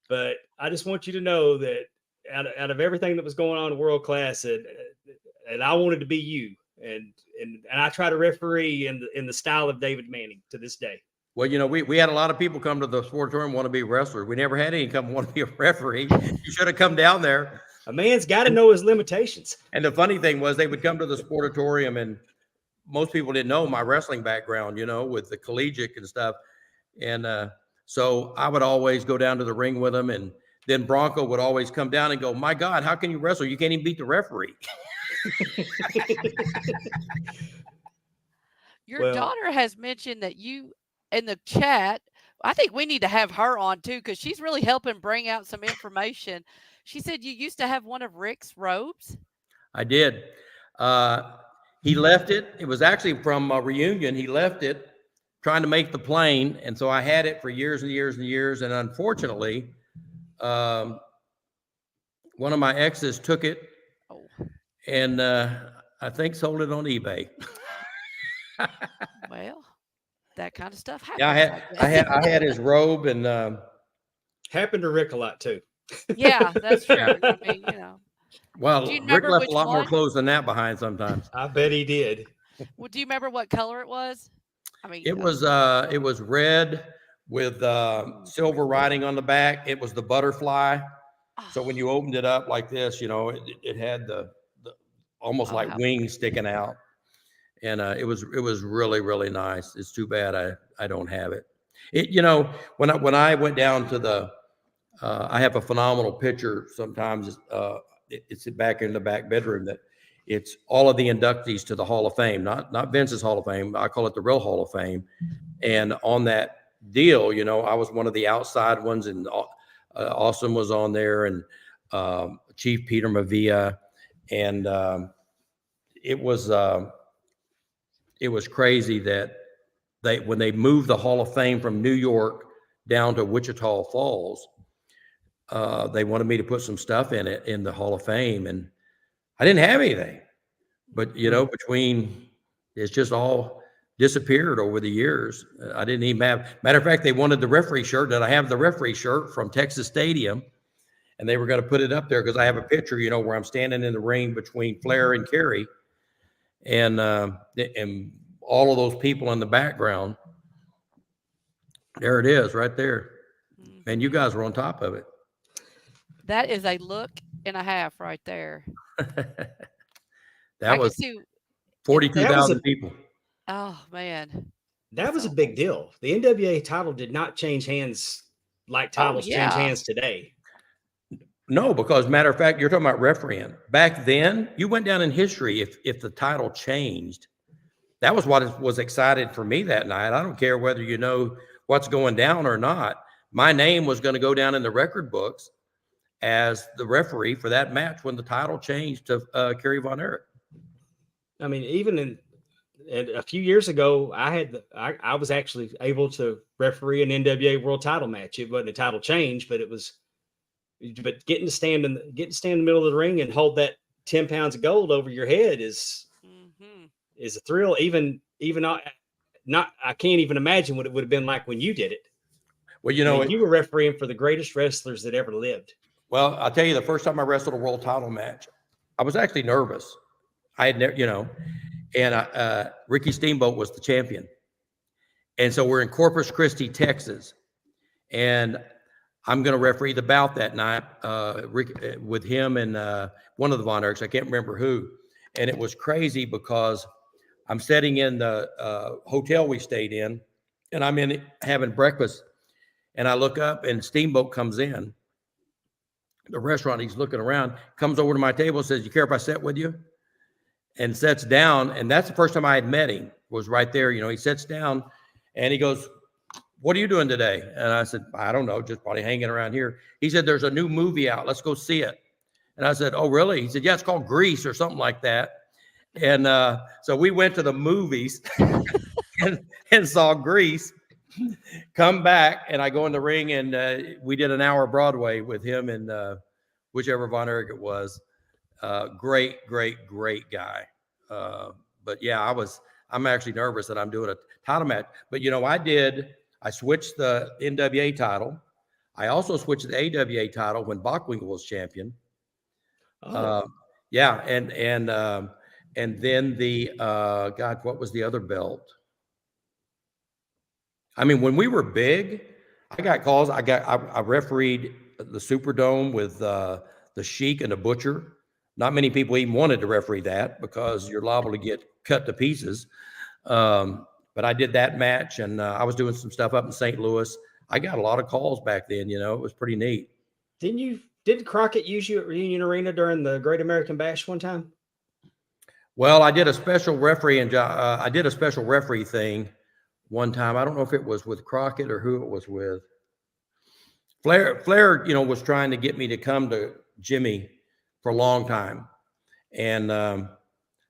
But I just want you to know that out of everything that was going on in world class, and I wanted to be you. And I try to referee in the style of David Manning to this day. Well, we had a lot of people come to the sportatorium want to be wrestlers. We never had any come want to be a referee. You should have come down there. A man's got to know his limitations. And the funny thing was, they would come to the sportatorium, and most people didn't know my wrestling background, with the collegiate and stuff. And so I would always go down to the ring with them. And then Bronco would always come down and go, my God, how can you wrestle? You can't even beat the referee. Your daughter has mentioned that you, in the chat, I think we need to have her on too, because she's really helping bring out some information. She said you used to have one of Rick's robes. I did. He left it. It was actually from a reunion. He left it trying to make the plane. And so I had it for years and years and years. And unfortunately, one of my exes took it and I think sold it on eBay. Well, that kind of stuff happens. Yeah, I had his robe, and happened to Rick a lot too. Yeah, that's true. I mean, Well, Rick left a lot more clothes than that behind sometimes. I bet he did. Well, do you remember what color it was? I mean, it was red with silver writing on the back. It was the butterfly. So when you opened it up like this, it had the almost like wings sticking out. And it was really, really nice. It's too bad I don't have it. When I went down to I have a phenomenal picture sometimes. It's back in the back bedroom that it's all of the inductees to the Hall of Fame, not Vince's Hall of Fame. I call it the real Hall of Fame. And on that deal, I was one of the outside ones, and Austin was on there, and Chief Peter Mavia, and it was crazy that when they moved the Hall of Fame from New York down to Wichita Falls, they wanted me to put some stuff in it in the Hall of Fame, and I didn't have anything. But between it's just all disappeared over the years. I didn't even have. Matter of fact, they wanted the referee shirt. That I have the referee shirt from Texas Stadium, and they were going to put it up there because I have a picture, where I'm standing in the ring between Flair and Kerry. And all of those people in the background, there it is right there. And you guys were on top of it. That is a look and a half right there. That I can was see in the 42,000 people. oh, man. That That's was a big awful. deal. The NWA title did not change hands like Oh, titles change yeah. hands today. No, because matter of fact, you're talking about refereeing. Back then, you went down in history if the title changed. That was what was excited for me that night. I don't care whether you know what's going down or not. My name was going to go down in the record books as the referee for that match when the title changed to Kerry Von Erich. I mean, even in a few years ago, I was actually able to referee an NWA World Title match. It wasn't a title change, but getting to stand in the middle of the ring and hold that 10 pounds of gold over your head is Mhm. a thrill. Even not I can't even imagine what it would have been like when you did it. Well, you I know, mean, you were refereeing for the greatest wrestlers that ever lived. well, I'll tell you, the first time I wrestled a world title match, I was actually nervous. I had never, and Ricky Steamboat was the champion. And so we're in Corpus Christi, Texas. And I'm going to referee the bout that night with him and one of the Von Erichs. I can't remember who. And it was crazy because I'm sitting in the hotel we stayed in, and I'm in having breakfast. And I look up, and Steamboat comes in the restaurant. He's looking around, comes over to my table, says, "You care if I sit with you?" And sits down. And that's the first time I had met him, was right there. He sits down and he goes, "What are you doing today?" And I said, "I don't know, just probably hanging around here." He said, "There's a new movie out. Let's go see it." And I said, "Oh, really?" He said, "Yeah, it's called Grease or something like that." And so we went to the movies and saw Grease. Come back, and I go in the ring, and we did an hour Broadway with him and whichever Von Erich it was. Great guy. But yeah, I'm actually nervous that I'm doing a title match. But I switched the NWA title. I also switched the AWA title when Bockwinkel was champion. Oh. Yeah, and then the God, what was the other belt? I mean, when we were big, I got calls. I refereed the Superdome with the Sheik and the Butcher. Not many people even wanted to referee that because you're liable to get cut to pieces. But I did that match, and I was doing some stuff up in St. Louis. I got a lot of calls back then. It was pretty neat. Did Crockett use you at Reunion Arena during the Great American Bash one time? Well, I did a special referee, and I did a special referee thing one time. I don't know if it was with Crockett or who it was with. Flair, was trying to get me to come to Jimmy for a long time. And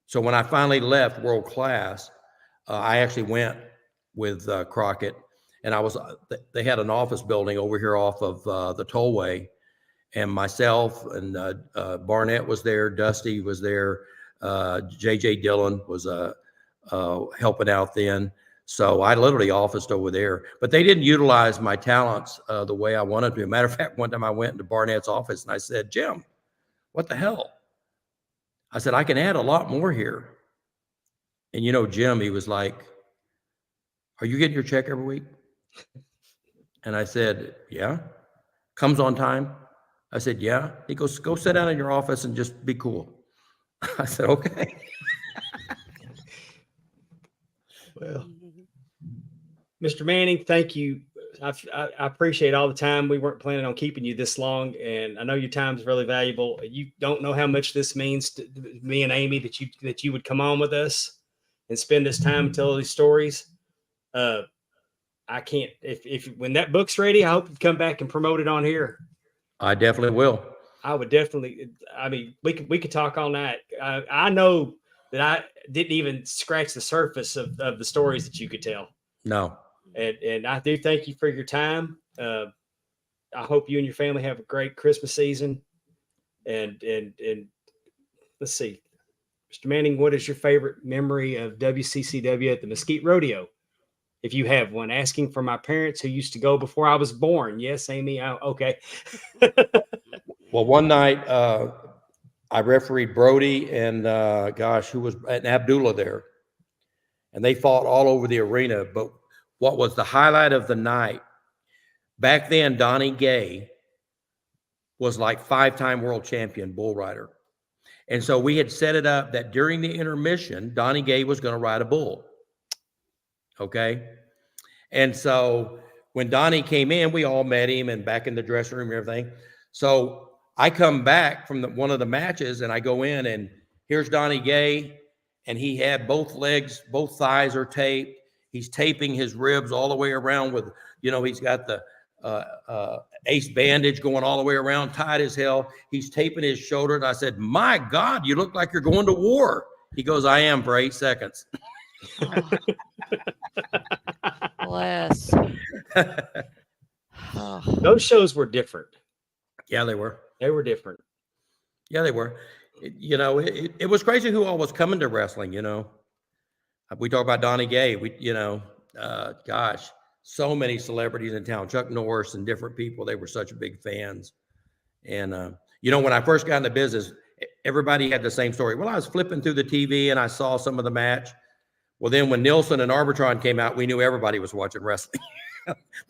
so when I finally left World Class, I actually went with Crockett, and they had an office building over here off of the tollway, and myself and Barnett was there, Dusty was there, JJ Dillon was helping out then. So I literally officed over there, but they didn't utilize my talents the way I wanted to. Matter of fact, one time I went into Barnett's office and I said, "Jim, what the hell?" I said, "I can add a lot more here." And Jim, he was like, "Are you getting your check every week?" And I said, "Yeah." "Comes on time?" I said, "Yeah." He goes, "Go sit down in your office and just be cool." I said, "Okay." Well, Mhm. Mr. Manning, thank you. I appreciate all the time. We weren't planning on keeping you this long, and I know your time is really valuable. You don't know how much this means to me and Amy that you would come on with us and spend this time and tell these stories. I can't. If when that book's ready, I hope you come back and promote it on here. I definitely will. I would definitely. I mean, we could talk all night. I know that I didn't even scratch the surface of the stories that you could tell. No. And I do thank you for your time. I hope you and your family have a great Christmas season. And let's see, Mr. Manning, what is your favorite memory of WCCW at the Mesquite Rodeo? If you have one, asking for my parents who used to go before I was born. Yes, Amy. Okay. Well, one night I refereed Brody and who was and Abdullah there, and they fought all over the arena. But what was the highlight of the night? Back then, Donnie Gay was like 5-time world champion bull rider. And so we had set it up that during the intermission, Donnie Gay was going to ride a bull. Okay. And so when Donnie came in, we all met him and back in the dressing room and everything. So I come back from one of the matches and I go in and here's Donnie Gay. And he had both legs, both thighs are taped. He's taping his ribs all the way around with, he's got the ace bandage going all the way around, tight as hell. He's taping his shoulder. And I said, my God, you look like you're going to war. He goes, I am for 8 seconds. Oh. Bless. Oh. Those shows were different. Yeah, they were. They were different. Yeah, they were. It was crazy who all was coming to wrestling, We talk about Donnie Gay. Gosh, so many celebrities in town, Chuck Norris and different people. They were such big fans. And, when I first got in the business, everybody had the same story. Well, I was flipping through the TV and I saw some of the match. Well, then when Nielsen and Arbitron came out, we knew everybody was watching wrestling.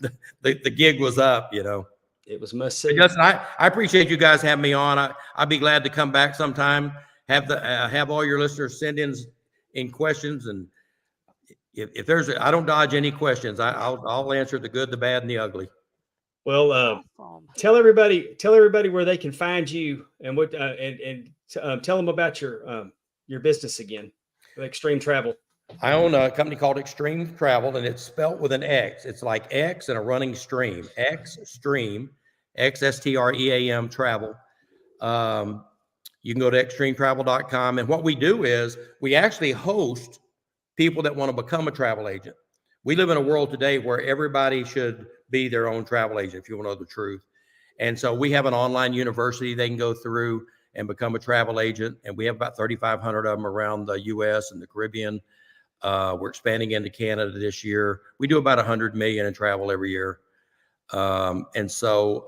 the gig was up, It was must see. Justin, I appreciate you guys having me on. I'd be glad to come back sometime. Have all your listeners send in questions, and if there's I don't dodge any questions. I'll answer the good, the bad, and the ugly. Well, Awesome. tell everybody where they can find you and what tell them about your business again, Extreme Travel. I own a company called Extreme Travel, and it's spelt with an X. It's like X and a running stream. Xstream, XSTREAM travel. You can go to extremetravel.com. And what we do is we actually host people that want to become a travel agent. We live in a world today where everybody should be their own travel agent, if you want to know the truth. And so we have an online university they can go through and become a travel agent. And we have about 3,500 of them around the U.S. and the Caribbean. We're expanding into Canada this year. We do about 100 million in travel every year. And so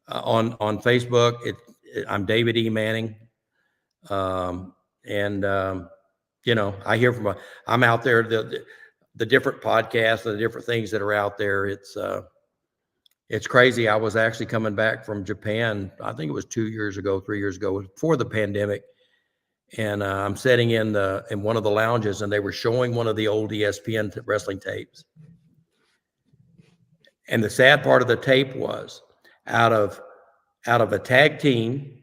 on Facebook, I'm David E. Manning. I hear from I'm out there, the different podcasts and the different things that are out there. It's crazy. I was actually coming back from Japan. I think it was 3 years ago, before the pandemic. And I'm sitting in one of the lounges, and they were showing one of the old ESPN wrestling tapes. And the sad part of the tape was out of a tag team,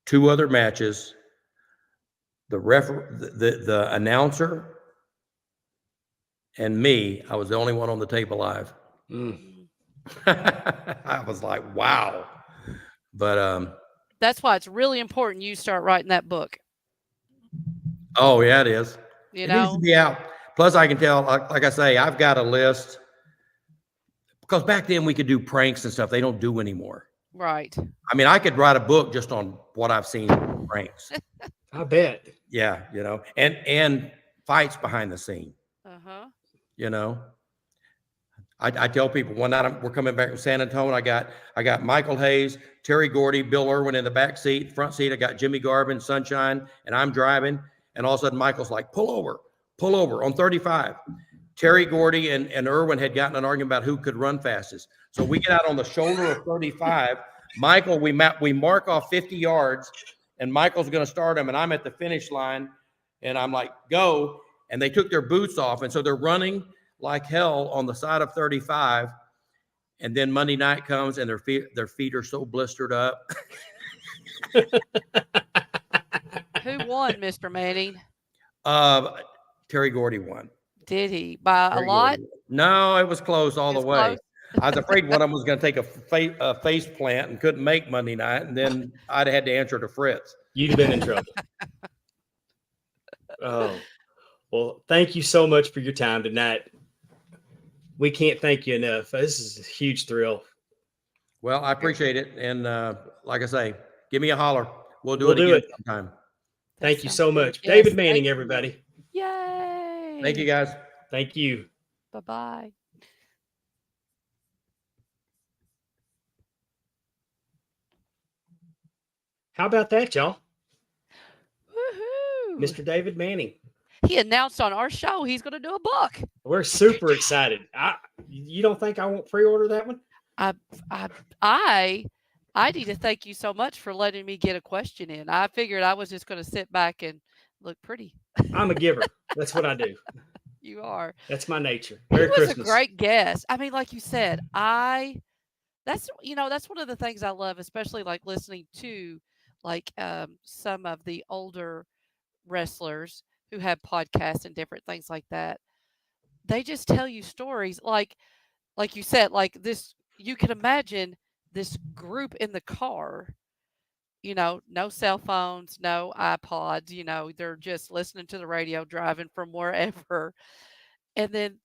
2 other matches, the announcer and me, I was the only one on the tape alive. I was like, wow. But that's why it's really important you start writing that book. Oh, yeah, it is. It needs to be out. Plus, I can tell, like I say, I've got a list. Because back then we could do pranks and stuff. They don't do anymore. Right. I mean, I could write a book just on what I've seen in pranks. I bet. Yeah, and fights behind the scene. Uh-huh. I tell people one night we're coming back from San Antonio. I got Michael Hayes, Terry Gordy, Bill Irwin in the back seat, front seat. I got Jimmy Garvin, Sunshine, and I'm driving. And all of a sudden, Michael's like, pull over on 35. Terry Gordy and Irwin had gotten an argument about who could run fastest. So we get out on the shoulder of 35. Michael, we mark off 50 yards, and Michael's going to start him, and I'm at the finish line, and I'm like, go. And they took their boots off, and so they're running like hell on the side of 35. And then Monday night comes, and their feet are so blistered up. Who won, Mr. Manning? Terry Gordy won. Did he? By Terry a lot? Gordy. No, it was close all It was the way. close? I was afraid one of them was going to take a face plant and couldn't make Monday night, and then I'd had to answer to Fritz. You'd have been in trouble. Oh, well, thank you so much for your time tonight. We can't thank you enough. This is a huge thrill. Well, I appreciate it. And like I say, give me a holler. We'll do it sometime. Thank you so much. Yes, David Manning, everybody. Yay. Thank you, guys. Thank you. Bye-bye. How about that, y'all? Woohoo. Mr. David Manning. He announced on our show he's going to do a book. We're super excited. You don't think I won't pre-order that one? I I need to thank you so much for letting me get a question in. I figured I was just going to sit back and look pretty. I'm a giver. That's what I do. You are. That's my nature. He Merry was a Christmas. great guest. I mean, like you said, that's one of the things I love, especially like listening to like some of the older wrestlers who have podcasts and different things like that. They just tell you stories like you said, like this you can imagine this group in the car, no cell phones, no iPods, they're just listening to the radio driving from wherever. And then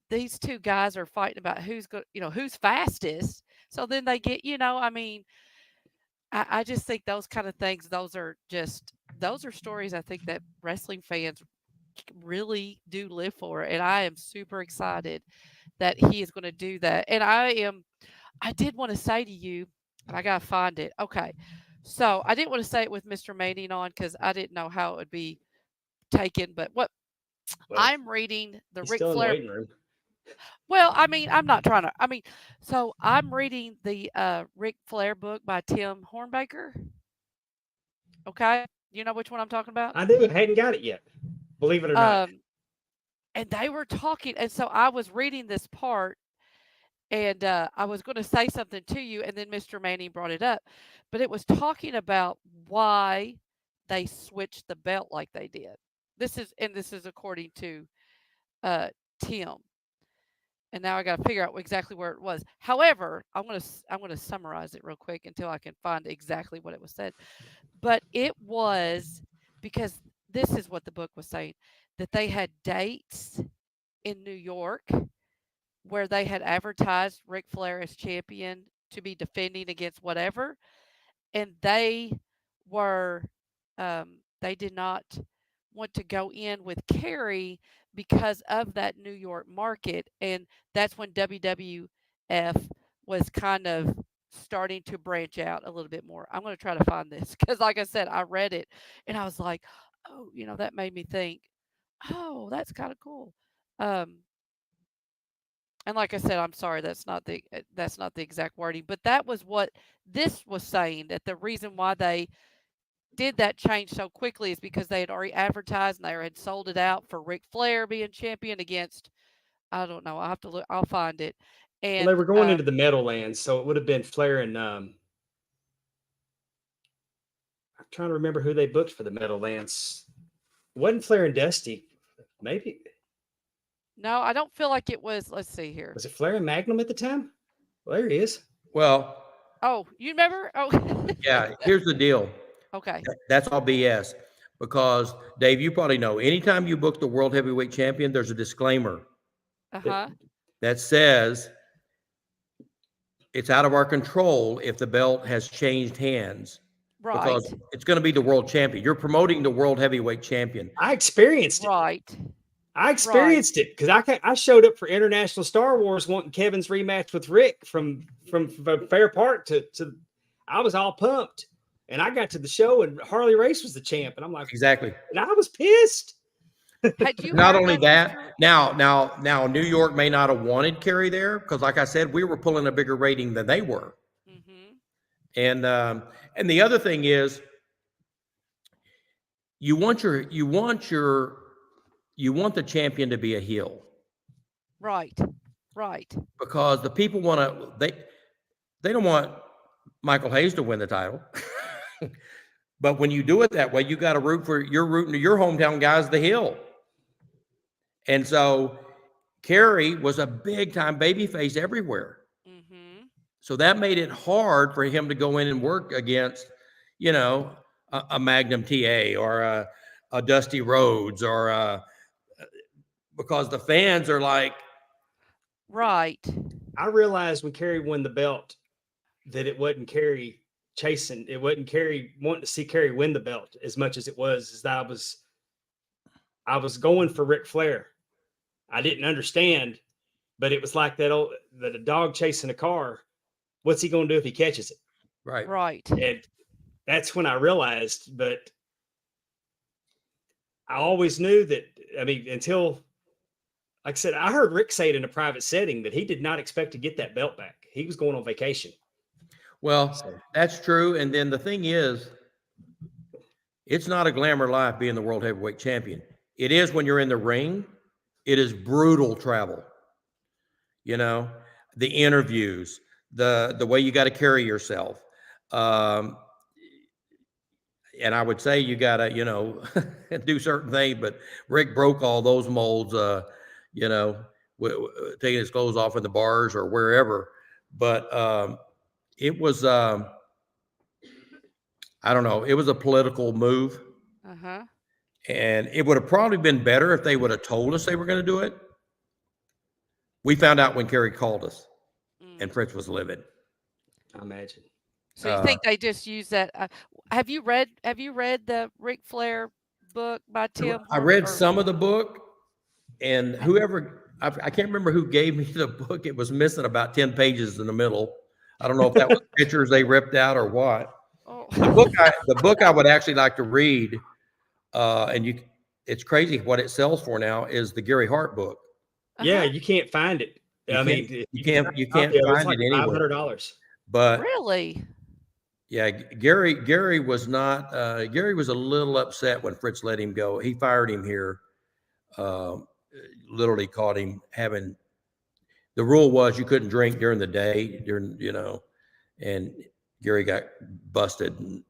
these two guys are fighting about who's fastest. So then they get, I mean, I just think those kind of things, those are stories I think that wrestling fans really do live for. And I am super excited that he is going to do that. And I did want to say to you, and I got to find it. Okay. So I didn't want to say it with Mr. Manning on because I didn't know how it would be taken. But what Well, I'm reading the he's Ric still in the Flair. waiting room. Well, I mean, I'm not trying to. I mean, so I'm reading the Ric Flair book by Tim Hornbaker. Okay, you know which one I'm talking about? I do. I hadn't got it yet. Believe it or not. And they were talking, and so I was reading this part, and I was going to say something to you, and then Mr. Manning brought it up, but it was talking about why they switched the belt like they did. This is according to Tim. And now I got to figure out exactly where it was. However, I'm going to summarize it real quick until I can find exactly what it was said. But it was because this is what the book was saying, that they had dates in New York where they had advertised Ric Flair as champion to be defending against whatever, and were they did not want to go in with Kerry because of that New York market, and that's when WWF was kind of starting to branch out a little bit more. I'm going to try to find this because, like I said, I read it and I was like, oh, that made me think, oh, that's kind of cool. And like I said, I'm sorry, that's not the exact wording, but that was what this was saying, that the reason why they did that change so quickly is because they had already advertised and they had sold it out for Ric Flair being champion against, I don't know, I'll have to look, I'll find it. Well, they And were going into the Meadowlands, so it would have been Flair and I'm trying to remember who they booked for the Meadowlands. It wasn't Flair and Dusty? Maybe no, I don't feel like it was. Let's see here. was it Flair and Magnum at the time? Well, there he is. Well, Oh, you remember? Oh, yeah, here's the deal. okay. That's all BS. Because, Dave, you probably know, anytime you book the World Heavyweight Champion, there's a disclaimer Uh-huh. that says it's out of our control if the belt has changed hands. Right. Because it's going to be the world champion. You're promoting the World Heavyweight Champion. I experienced it. Right. I experienced it because I showed up for International Star Wars wanting Kevin's rematch with Rick from Fair Park to I was all pumped, and I got to the show and Harley Race was the champ, and I'm like, Exactly. and I was pissed. Had you Not heard only of that, Mr. now New York may not have wanted Kerry there because, like I said, we were pulling a bigger rating than they were. Mhm. And the other thing is, you want the champion to be a heel. Right. Right. Because the people they don't want Michael Hayes to win the title. But when you do it that way, you got to you're rooting to your hometown guys, the heel. And so Kerry was a big time babyface everywhere. Mhm. So that made it hard for him to go in and work against, a Magnum TA or a Dusty Rhodes or because the fans are like, right. I realized when Kerry won the belt that it wasn't Kerry chasing, it wasn't Kerry wanting to see Kerry win the belt as much as it was as that I was going for Ric Flair. I didn't understand, but it was like that a dog chasing a car. What's he going to do if he catches it? right. Right. And that's when I realized, but I always knew that, I mean, until, like I said, I heard Rick say it in a private setting that he did not expect to get that belt back. He was going on vacation. Well, So, that's true. And then the thing is, it's not a glamour life being the world heavyweight champion. It is when you're in the ring. It is brutal travel. You know, the interviews, the way you got to carry yourself. Um, and I would say you got to, do certain things, but Rick broke all those molds, you know, taking his clothes off in the bars or wherever. But it was, I don't know, it was a political move. Uh-huh. And it would have probably been better if they would have told us they were going to do it. We found out when Kerry called us and Mm. Fritz was livid. I imagine. So you think they just use that? Have you read the Ric Flair book by Tim? I read some of the book, and I can't remember who gave me the book. It was missing about 10 pages in the middle. I don't know if that was pictures they ripped out or what. Oh. The book I would actually like to read, it's crazy what it sells for now, is the Gary Hart book. Yeah, you can't find it. You can't find it anywhere. $500. But Really? yeah, Gary was not. Gary was a little upset when Fritz let him go. He fired him here. Literally caught him having. The rule was you couldn't drink during the day, and Gary got busted. And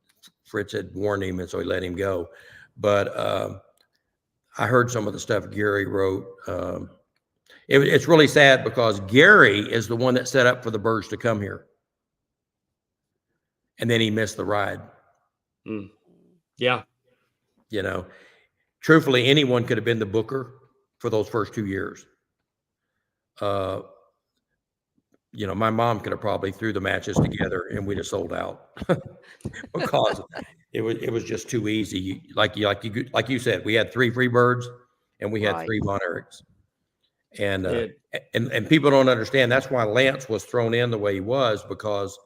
Fritz had warned him, and so he let him go. But I heard some of the stuff Gary wrote. It's really sad because Gary is the one that set up for the Birds to come here. And then he missed the ride. Mm. Yeah. Truthfully, anyone could have been the booker for those first 2 years. My mom could have probably threw the matches together and we'd have sold out because it was just too easy. Like you said, we had 3 Freebirds and we had Right. 3 Von Erichs. And people don't understand. That's why Lance was thrown in the way he was, because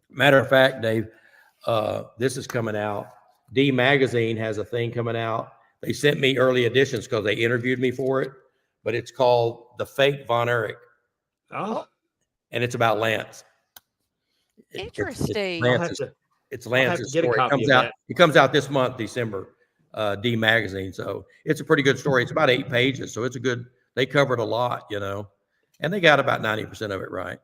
matter of fact, Dave, this is coming out. D Magazine has a thing coming out. They sent me early editions because they interviewed me for it, but it's called The Fake Von Erich. Oh, And it's about Lance. Interesting. It's Lance's get a story. copy of that. It comes out this month, December, D Magazine. So it's a pretty good story. It's about 8 pages. So they covered a lot, and they got about 90% of it right.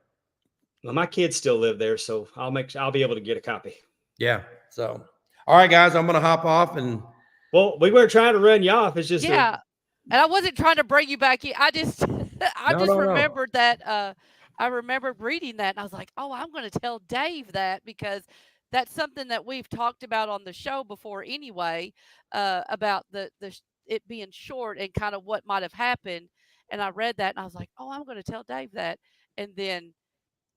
Well, my kids still live there, so I'll be able to get a copy. Yeah. So, all right, guys, I'm going to hop off Well, we weren't trying to run you off. It's just Yeah. And I wasn't trying to bring you back in. I just No. remembered that I remembered reading that and I was like, "Oh, I'm going to tell Dave that because that's something that we've talked about on the show before anyway, about it being short and kind of what might have happened." And I read that and I was like, "Oh, I'm going to tell Dave that." And then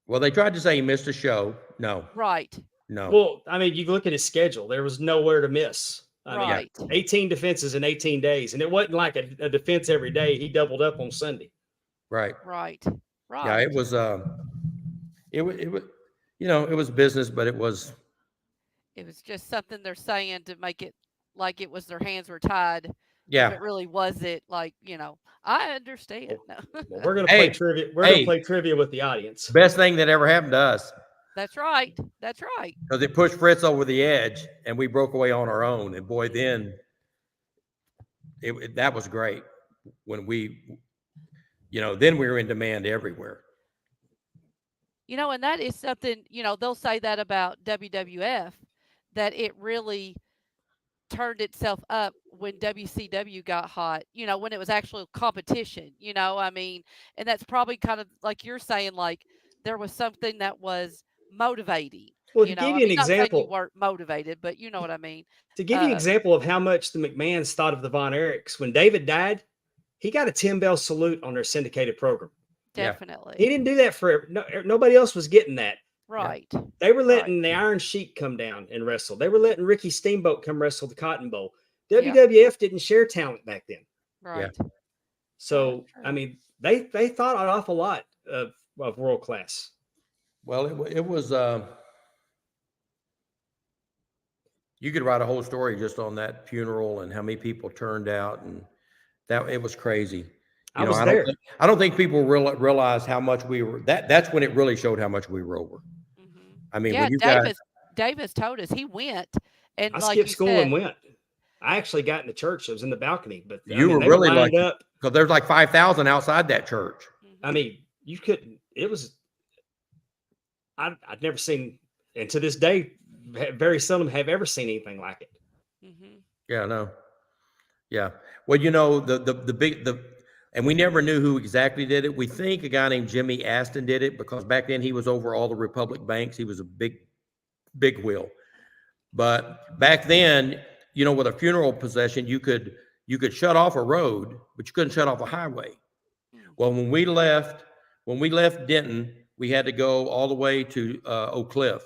well, they tried to say he missed a show. No. right. No. Well, I mean, you look at his schedule. There was nowhere to miss. I mean, Right. 18 defenses in 18 days. And it wasn't like a defense every day. He doubled up on Sunday. Right. Right. Yeah, it was it was business, but it was just something they're saying to make it like it was their hands were tied. yeah. If it really wasn't like, I understand. No. Well, we're going to play trivia. We're going to play trivia with the audience. Best thing that ever happened to us. That's right. That's right. Because it pushed Fritz over the edge and we broke away on our own. And boy, then that was great when then we were in demand everywhere. And that is something, they'll say that about WWF, that it really turned itself up when WCW got hot, when it was actual competition, I mean, and that's probably kind of like you're saying, like there was something that was motivating. Well, to give you an not saying example, you weren't motivated, but you know what I mean. To give you an example of how much the McMahons thought of the Von Erichs, when David died, he got a 10-bell salute on their syndicated program. Definitely. He didn't do that for nobody else was getting that. Right. They were letting the Iron Sheik come down and wrestle. They were letting Ricky Steamboat come wrestle the Cotton Bowl. WWF didn't share talent back then. Right. Yeah. So, I mean, they thought an awful lot of world class. Well, it was you could write a whole story just on that funeral and how many people turned out, and that it was crazy. I was there. I don't think people realize how much we were. That's when it really showed how much we were over. Mm-hmm. I mean, Yeah, when you got, Davis told us he went, and I like skipped you school said, and went. I actually got in the church. I was in the balcony, but I you mean, were they were really lined lucky up. because there's like 5,000 outside that church. I mean, you couldn't. It was. I'd never seen, and to this day, very seldom have ever seen anything like it. Mm-hmm. Yeah, no. Yeah. Well, and we never knew who exactly did it. We think a guy named Jimmy Aston did it because back then he was over all the Republic banks. He was a big wheel. But back then, with a funeral procession, you could shut off a road, but you couldn't shut off a highway. Well, when we left Denton, we had to go all the way to Oak Cliff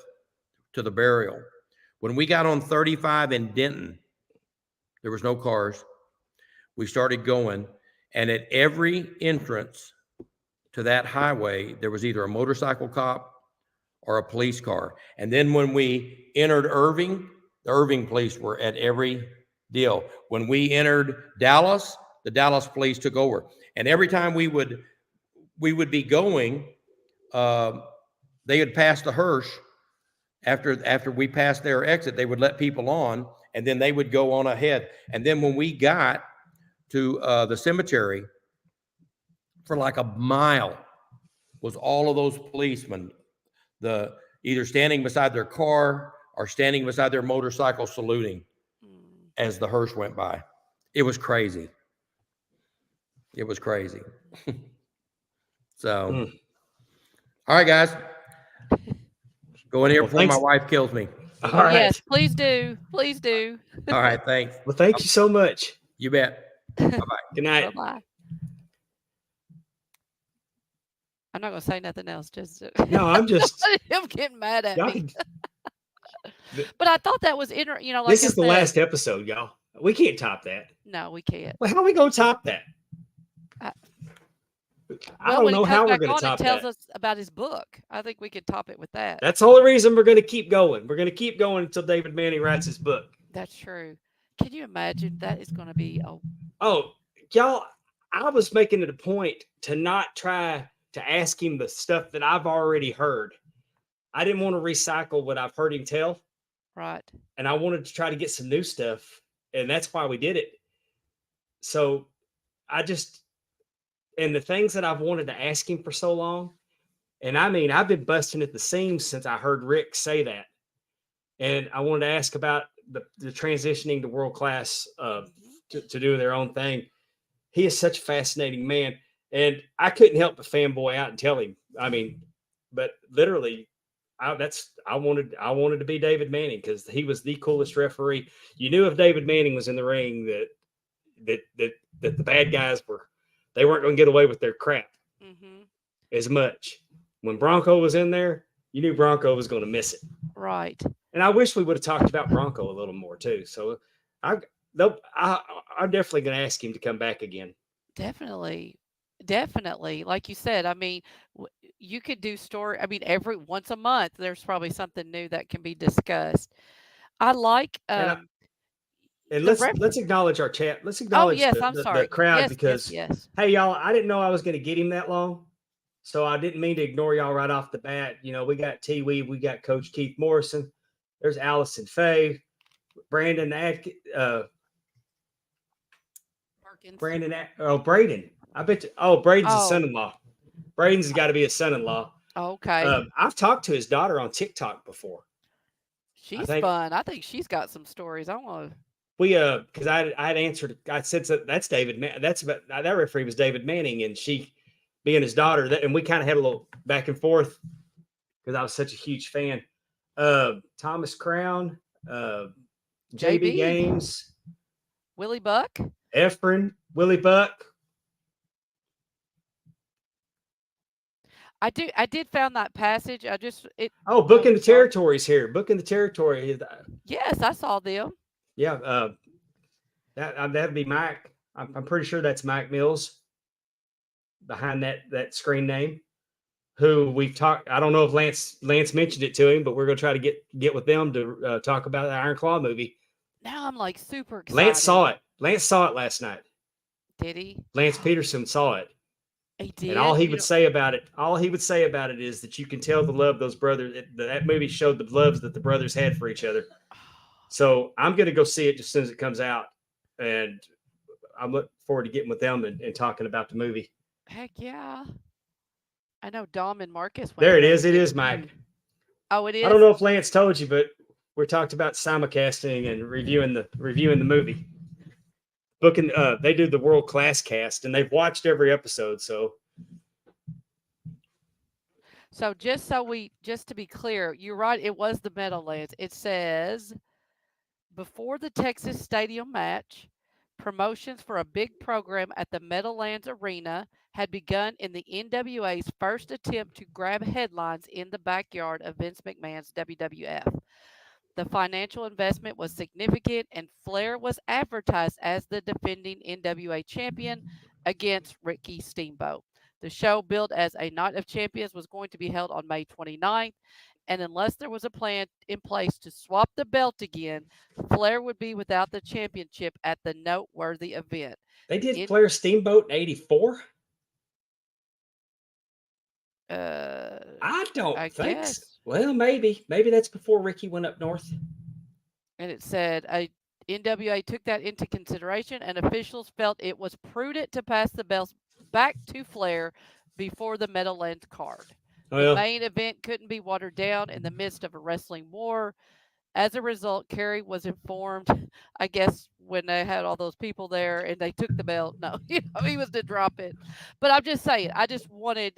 to the burial. When we got on 35 in Denton, there was no cars. We started going, and at every entrance to that highway, there was either a motorcycle cop or a police car. And then when we entered Irving, the Irving police were at every deal. When we entered Dallas, the Dallas police took over. And every time we would be going, they would pass the Hirsch. After we passed their exit, they would let people on, and then they would go on ahead. And then when we got to the cemetery, for like a mile was all of those policemen, either standing beside their car or standing beside their motorcycle saluting as the hearse went by. It was crazy. It was crazy. So, all right, guys. Go in here before my wife kills me. All Oh, right. yes, please do. Please do. All right, thanks. Well, thank you so much. You bet. Bye-bye. Good night. Bye-bye. I'm not going to say nothing else. Just No, I'm just. him getting mad at Y'all me. can, But I thought that was interesting. Like this I is the said, last episode, y'all. We can't top that. No, we can't. Well, how are we going to top that? I don't when know he how comes we're back going on to top and tells that. us about his book, I think we could top it with that. That's the only reason we're going to keep going. We're going to keep going until David Manning writes his book. That's true. Can you imagine that is going to be? Oh, y'all, I was making it a point to not try to ask him the stuff that I've already heard. I didn't want to recycle what I've heard him tell. Right. And I wanted to try to get some new stuff. And that's why we did it. So and the things that I've wanted to ask him for so long, and I mean, I've been busting at the seams since I heard Rick say that. And I wanted to ask about the transitioning to world class to do their own thing. He is such a fascinating man. And I couldn't help but fanboy out and tell him. I mean, but literally, I wanted to be David Manning because he was the coolest referee. You knew if David Manning was in the ring that the bad guys they weren't going to get away with their crap as much. When Bronco was in there, you knew Bronco was going to miss it. Right. And I wish we would have talked about Bronco a little more too. So I'm definitely going to ask him to come back again. Definitely. Like you said, I mean, you could do story. I mean, once a month, there's probably something new that can be discussed. I like, and let's acknowledge our chat. Let's acknowledge the crowd because, yes. Hey, y'all, I didn't know I was going to get him that long. So I didn't mean to ignore y'all right off the bat. You know, we got T Weave, we got Coach Keith Morrison. There's Allison Faye, Brandon Braden. I bet you. Oh, Braden's a son-in-law. Braden's got to be a son-in-law. Okay. I've talked to his daughter on TikTok before. She's fun. I think she's got some stories. I want to. Because I had answered. I said that's David. That referee was David Manning, and she, being his daughter, and we kind of had a little back and forth because I was such a huge fan. Thomas Crown, JB Games, Willie Buck, Efren, Willie Buck. I did found that passage. Booking the Territories here. Booking the Territory. Yes, I saw them. Yeah, that'd be Mike. I'm pretty sure that's Mike Mills behind that screen name. Who we've talked. I don't know if Lance mentioned it to him, but we're gonna try to get with them to talk about the Iron Claw movie. Now I'm like super excited. Lance saw it. Lance saw it last night. Did he? Lance Peterson saw it. He And all did. he would say about it, is that you can tell the love those brothers. That movie showed the loves that the brothers had for each other. So I'm going to go see it just as soon as it comes out, and I'm looking forward to getting with them and talking about the movie. Heck yeah. I know Dom and Marcus went There to it go is. It see it is, Mike. too. Oh, it I don't is? know if Lance told you, but we talked about simulcasting and reviewing the movie. Booking, they do the world class cast, and they've watched every episode. So So just to be clear, you're right, it was the Meadowlands. It says before the Texas Stadium match, promotions for a big program at the Meadowlands Arena had begun in the NWA's first attempt to grab headlines in the backyard of Vince McMahon's WWF. The financial investment was significant, and Flair was advertised as the defending NWA champion against Ricky Steamboat. The show, billed as a Night of Champions, was going to be held on May 29th, and unless there was a plan in place to swap the belt again, Flair would be without the championship at the noteworthy event. they did In, Flair Steamboat in '84. I don't I think so. guess. Well, maybe that's before Ricky went up north. And it said NWA took that into consideration, and officials felt it was prudent to pass the belts back to Flair before the Meadowlands card. The Well, main event couldn't be watered down in the midst of a wrestling war. As a result, Kerry was informed, I guess, when they had all those people there and they took the belt. No, he was to drop it. But I'm just saying, I just wanted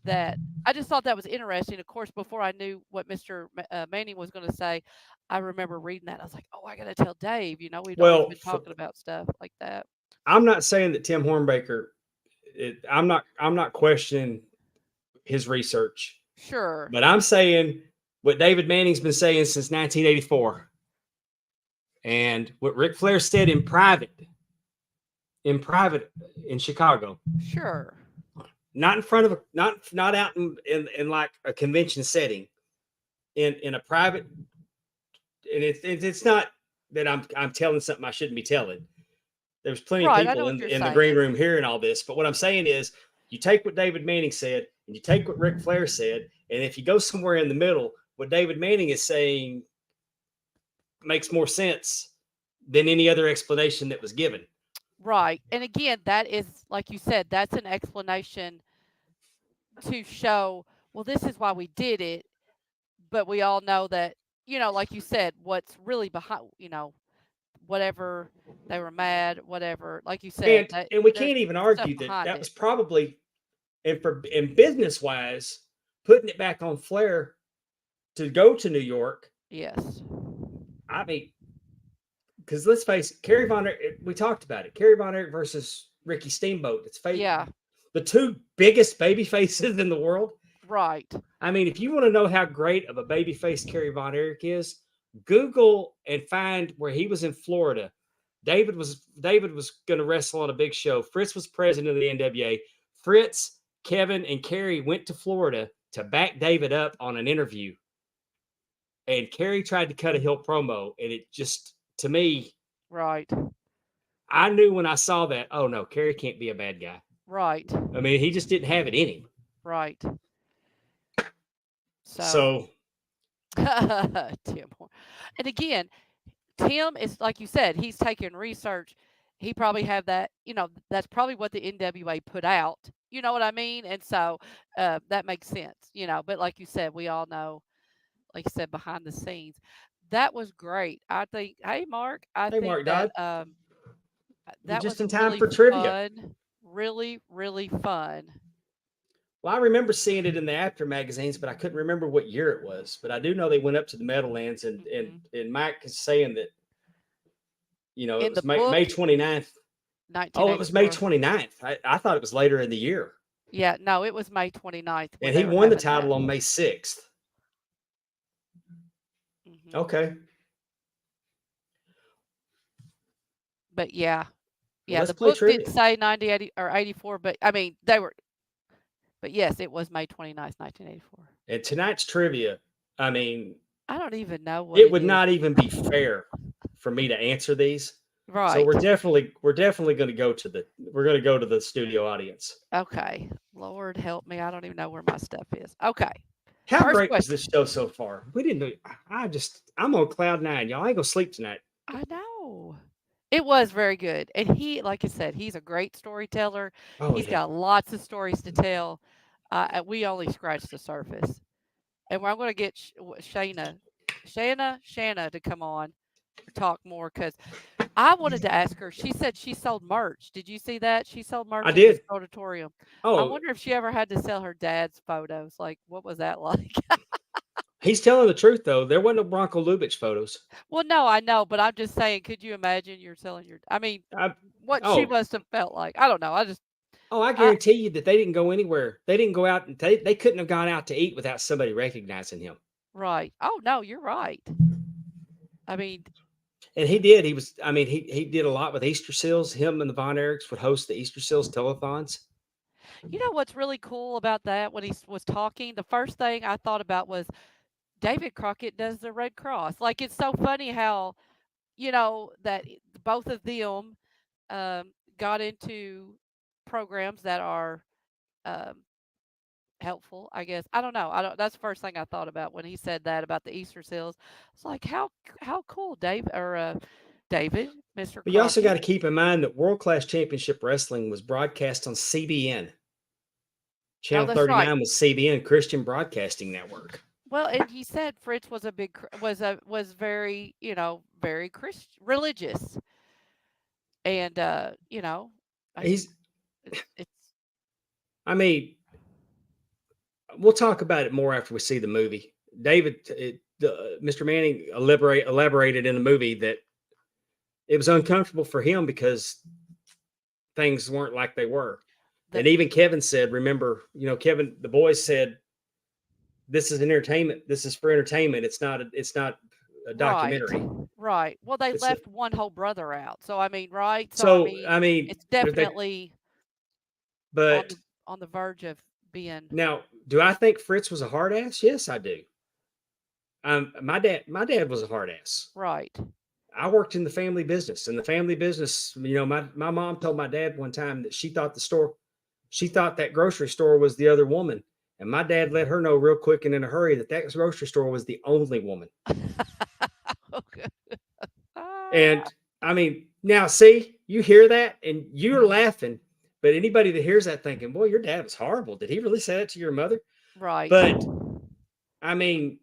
that. I just thought that was interesting. Of course, before I knew what Mr. Manning was going to say, I remember reading that. I was like, oh, I got to tell Dave. We'd always been talking about stuff like that. I'm not saying that Tim Hornbaker. I'm not questioning his research, Sure. but I'm saying what David Manning's been saying since 1984, and what Ric Flair said in private in Chicago. Sure. Not in front of not out in like a convention setting, in a private. And it's not that I'm telling something I shouldn't be telling. There's plenty of people in the green room hearing all this, but what I'm saying is, you take what David Manning said and you take what Ric Flair said, and if you go somewhere in the middle, what David Manning is saying makes more sense than any other explanation that was given. Right. And again, that is, like you said, that's an explanation to show, well, this is why we did it. But we all know that, like you said, what's really behind, whatever they were mad, whatever, like you said. And we can't even argue that was probably, and business wise, putting it back on Flair to go to New York. Yes. I mean, because let's face it, Kerry Von Erich, we talked about it. Kerry Von Erich versus Ricky Steamboat. It's the two biggest baby faces in the world. Right. I mean, if you want to know how great of a baby face Kerry Von Erich is, Google and find where he was in Florida. David was going to wrestle on a big show. Fritz was president of the NWA. Fritz, Kevin, and Kerry went to Florida to back David up on an interview. And Kerry tried to cut a heel promo, and it just, to me, right. I knew when I saw that, oh no, Kerry can't be a bad guy. Right. I mean, he just didn't have it in him. Right. So Tim. And again, Tim is, like you said, he's taking research. He probably had that, that's probably what the NWA put out. You know what I mean? And so that makes sense, but like you said, we all know, like you said, behind the scenes. That was great. I think, hey, Mark, I think Mark that that just was in time for trivia. Really, really fun. Well, I remember seeing it in the After magazines, but I couldn't remember what year it was. But I do know they went up to the Meadowlands, and Mike is saying that, it was May 29th. Oh, it was May 29th. I thought it was later in the year. Yeah, no, it was May 29th. And he won the title on May 6th. Mm-hmm. Okay. But yeah, the book didn't say 90, 80, or 84, but I mean, they were. But yes, it was May 29th, 1984. And tonight's trivia, I mean, I don't even know what it would not even be fair for me to answer these. So Right. we're definitely going to go to the studio audience. Okay. Lord help me. I don't even know where my stuff is. Okay. How First great was question. this show so far? We didn't. I'm on cloud nine, y'all. I ain't gonna sleep tonight. I know. It was very good. And he, like I said, he's a great storyteller. Oh He's yeah. got lots of stories to tell. We only scratched the surface. And I'm going to get Shanna to come on or talk more because I wanted to ask her. She said she sold merch. Did you see that? She sold I merch at this did. auditorium. I Oh, wonder if she ever had to sell her dad's photos. Like, what was that like? he's telling the truth though. There wasn't no Bronco Lubitsch photos. Well, no, I know, but I'm just saying, could you imagine you're selling your I mean, I, what she oh, must have felt like. I don't know. I I guarantee you that they didn't go anywhere. They didn't go out and they couldn't have gone out to eat without somebody recognizing him. right. Oh, no, you're right. I mean, And he did. He was. I mean, he did a lot with Easter seals. Him and the Von Erichs would host the Easter seals telethons. you know what's really cool about that when he was talking? The first thing I thought about was David Crockett does the Red Cross. Like it's so funny how, that both of them got into programs that are um, helpful, I guess. I don't know. I don't. That's the first thing I thought about when he said that about the Easter seals. It's like how cool, David, Mr. But you also got Crockett. to keep in mind that World Class Championship Wrestling was broadcast on CBN. Oh, Channel that's right. 39 was CBN, Christian Broadcasting Network. Well, and he said Fritz was a was very very religious, and I, He's. it's I mean, we'll talk about it more after we see the movie. Mr. Manning elaborated in the movie that it was uncomfortable for him because things weren't like they were. the And even Kevin said, remember, Kevin, the boys said, this is an entertainment. This is for entertainment. It's not a right, documentary. right. Well, they It's a, left one whole brother out, so I mean, right? So I so, mean, I mean, it's they, definitely on but the verge of being now, do I think Fritz was a hard ass? Yes, I do. My dad was a hard ass. right. I worked in the family business. In the family business, my mom told my dad one time that she thought that grocery store was the other woman. And my dad let her know real quick and in a hurry that grocery store was the only woman. Okay. Ah, And I mean, now see, you hear that and you're laughing, but anybody that hears that thinking, boy, your dad was horrible. Did he really say that to your mother? right. But I mean,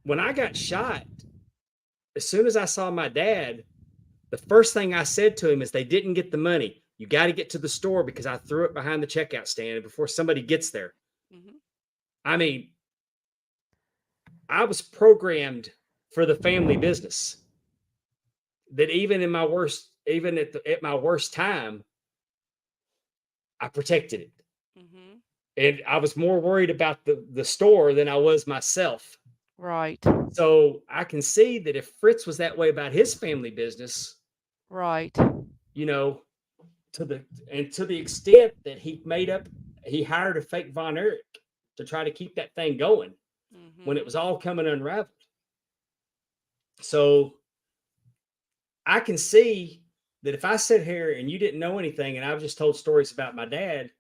when I got shot, as soon as I saw my dad, the first thing I said to him is they didn't get the money. You got to get to the store because I threw it behind the checkout stand before somebody gets there. Hmm. I mean, I was programmed for the family business that even at my worst time, I protected it. Hmm. And I was more worried about the store than I was myself. Right. So I can see that if Fritz was that way about his family business, Right. you know, to the extent that he hired a fake Von Erich to try to keep that thing going when it Hmm. was all coming unraveled. So I can see that if I sit here and you didn't know anything and I was just told stories about my dad,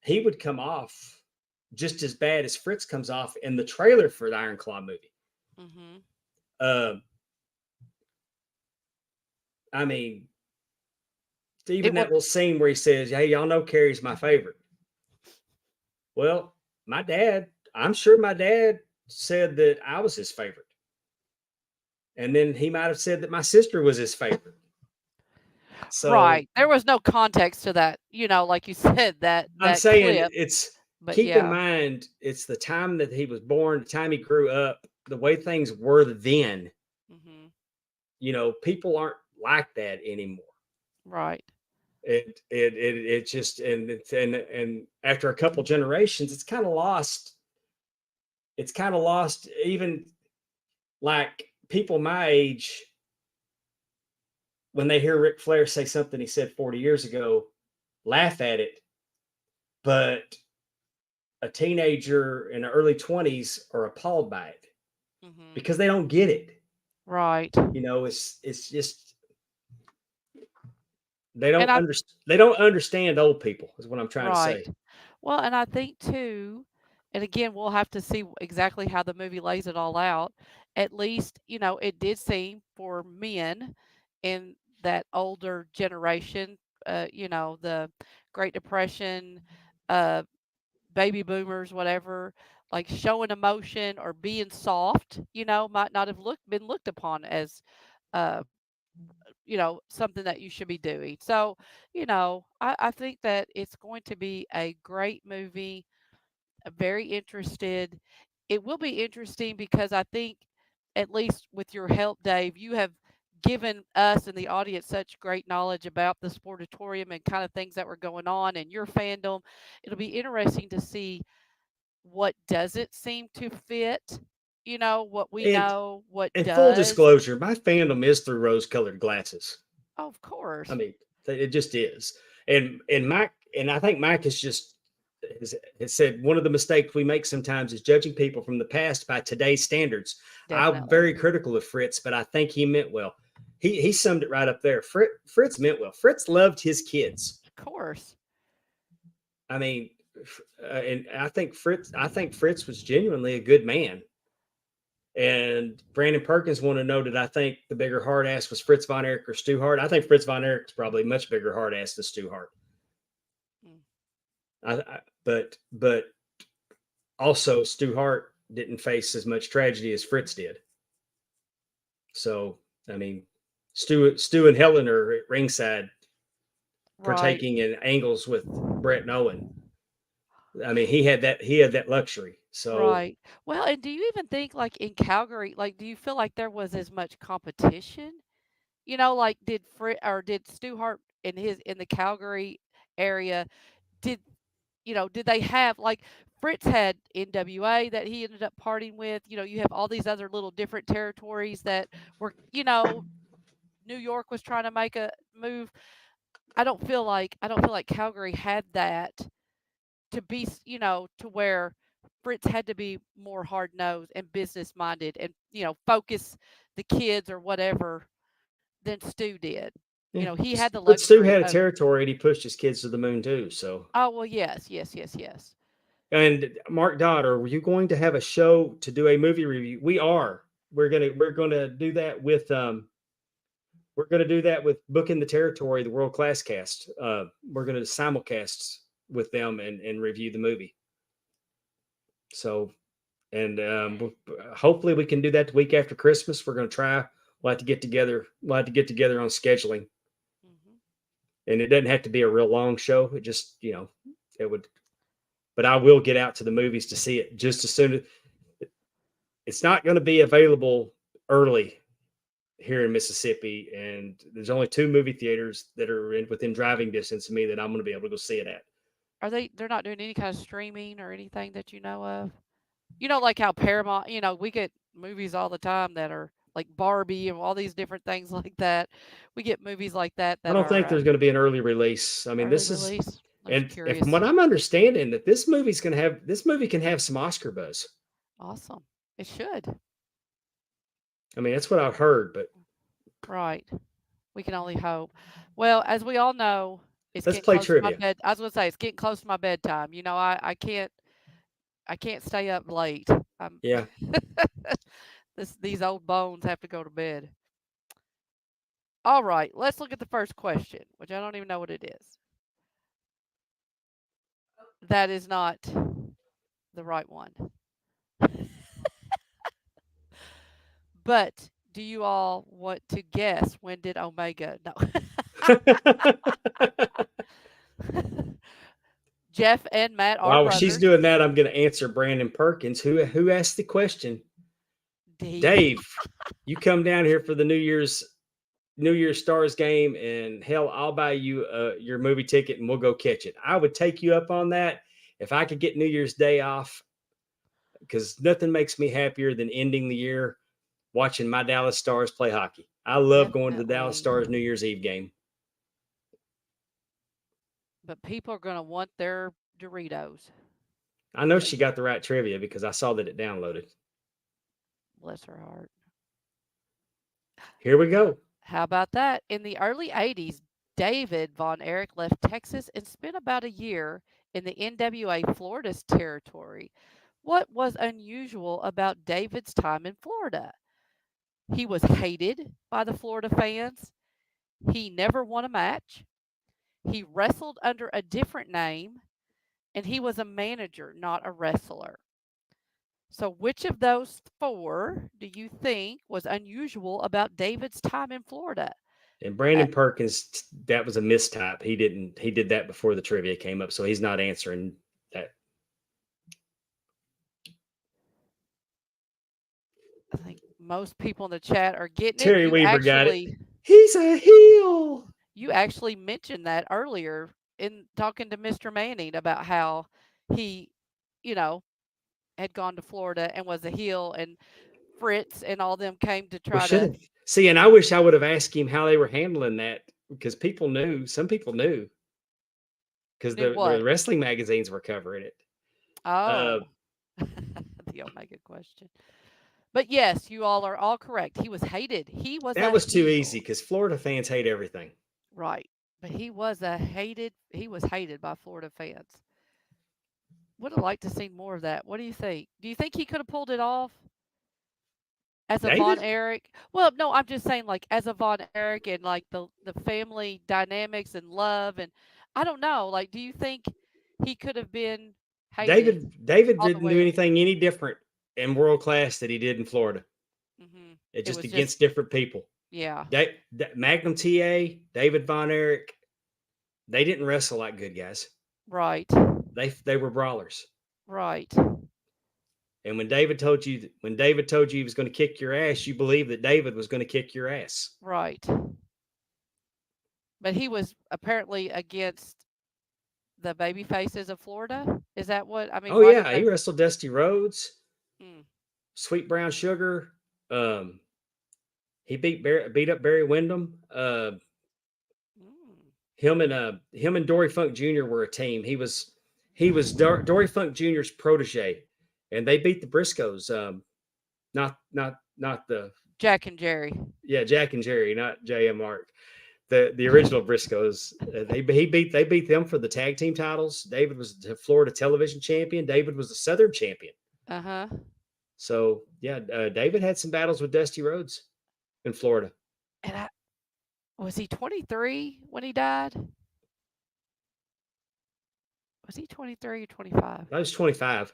he would come off just as bad as Fritz comes off in the trailer for the Iron Claw movie. Hmm. Uh, I mean, It even was that little scene where he says, "Hey, y'all know Carrie's my favorite." Well, I'm sure my dad said that I was his favorite. And then he might have said that my sister was his favorite. So right. There was no context to that, like you said, I'm that saying clip. But keep in yeah. mind, it's the time that he was born, the time he grew up, the way things were then. Hmm. People aren't like that anymore. Right. It just and after a couple generations, it's kind of lost. It's kind of lost. Even like people my age, when they hear Ric Flair say something he said 40 years ago, laugh at it. But a teenager in the early 20s are appalled by it Hmm. because they don't get it. Right. It's just And I they don't understand old people is what I'm trying to right. say. Well, and I think too, and again, we'll have to see exactly how the movie lays it all out. At least, it did seem for men in that older generation, the Great Depression, uh, baby boomers, whatever, like showing emotion or being soft, might not have been looked upon as, uh, something that you should be doing. So, I think that it's going to be a great movie. Very interested. It will be interesting because I think, at least with your help, Dave, you have given us and the audience such great knowledge about the sportatorium and kind of things that were going on in your fandom. It'll be interesting to see what doesn't seem to fit, what we And know, what full does. disclosure, my fandom is through rose-colored glasses. Of I course. mean, it just is. And Mike, and I think Mike has said one of the mistakes we make sometimes is judging people from the past by today's standards. I'm Definitely. very critical of Fritz, but I think he meant well. He summed it right up there. Fritz meant well. Fritz loved his kids. Of course. I mean, and I think Fritz was genuinely a good man. And Brandon Perkins wanted to know, did I think the bigger hard ass was Fritz Von Eric or Stu Hart? I think Fritz Von Eric is probably a much bigger hard ass than Stu Hart. Mm. But also Stu Hart didn't face as much tragedy as Fritz did. So I mean, Stu and Helen are at ringside Right. partaking in angles with Brett and Owen. I mean, he had that luxury. So Right. Well, and do you even think, like, in Calgary, like, do you feel like there was as much competition? Like, did Stu Hart in the Calgary area, did did they have, like, Fritz had NWA that he ended up parting with, you have all these other little different territories that were, New York was trying to make a move. I don't feel like Calgary had that to be, to where Fritz had to be more hard nosed and business minded and, focus the kids or whatever than Stu did. yeah. He had the But Stu luxury had a of, territory and he pushed his kids to the moon too. So oh, well, yes, yes, yes, yes. and Mark Dodd, were you going to have a show to do a movie review? We are. We're gonna do that with Booking the Territory, the World Class Cast. We're gonna simulcast with them and review the movie. So and hopefully we can do that the week after Christmas. We're gonna try. We'll have to get together. We'll have to get together on scheduling, Hmm. and it doesn't have to be a real long show. It just it would. But I will get out to the movies to see it just as soon as it's not going to be available early here in Mississippi, and there's only 2 movie theaters that are within driving distance of me that I'm going to be able to go see it at. They're not doing any kind of streaming or anything that you know of? Like how Paramount, we get movies all the time that are like Barbie and all these different things like that. We get movies like that I that don't are think there's going to be an early release. I mean, early this is, release. I'm just and if from curious. what I'm understanding, that this movie can have some Oscar buzz. Awesome. It should. I mean, that's what I've heard. But Right. We can only hope. Well, as we all know, it's let's getting play close to my trivia. bed. I was gonna say it's getting close to my bedtime. I can't stay up late. I'm Yeah, these old bones have to go to bed. All right, let's look at the first question, which I don't even know what it is. That is not the right one. But do you all want to guess when did Omega? No. Jeff and Matt are while she's brothers. doing that, I'm going to answer Brandon Perkins, who asked the question. D. Dave, you come down here for the New Year's Stars game, and hell, I'll buy you your movie ticket, and we'll go catch it. I would take you up on that if I could get New Year's Day off, because nothing makes me happier than ending the year watching my Dallas Stars play hockey. I love going to the Dallas Definitely. Stars New Year's Eve game. But people are going to want their Doritos. I know she got the right trivia because I saw that it downloaded. Bless her heart. Here we go. How about that? In the early 80s, David Von Erich left Texas and spent about a year in the NWA Florida's territory. What was unusual about David's time in Florida? He was hated by the Florida fans. He never won a match. He wrestled under a different name, and he was a manager, not a wrestler. So, which of those four do you think was unusual about David's time in Florida? And Uh, Brandon Perkins, that was a mistype. He did that before the trivia came up, so he's not answering that. I think most people in the chat are getting it. Terry Weaver got it. He's a heel. You actually mentioned that earlier in talking to Mr. Manning about how he, you know, had gone to Florida and was a heel, and Fritz and all them came to We try should to have. See, and I wish I would have asked him how they were handling that, because people knew. Some people knew, because do the what? wrestling magazines were covering it. Oh, the omega question. But yes, you all are all correct. He was hated. He was That a was too heel. easy, because Florida fans hate everything. Right. But he was hated by Florida fans. Would have liked to see more of that. What do you think? Do you think he could have pulled it off as a Von David, Erich? Well, no, I'm just saying like as a Von Erich and like the family dynamics and love, and I don't know. Like, do you think he could have been hated David all the didn't do way? anything any different in world class that he did in Florida. Mm-hmm. It It just was against different people. yeah, Magnum TA, David Von Erich, they didn't wrestle like good guys. right, They were brawlers. right, And when David told you he was going to kick your ass, you believed that David was going to kick your ass. right. But he was apparently against the baby faces of Florida. Is that what I mean? Oh Why did yeah, they? he wrestled Dusty Rhodes, Mm, Sweet Brown Sugar. He beat up Barry Windham. mm. Him and Dory Funk Jr. were a team. He was Dory Funk Jr.'s protege, and they beat the Briscoes. Not the Jack and Jerry. Jack and Jerry, not J and Mark. The original Briscoes. They beat them for the tag team titles. David was the Florida television champion. David was the Southern champion. Uh huh. So yeah, David had some battles with Dusty Rhodes in Florida. And was he 23 when he died? Was he 23 or 25? I was 25.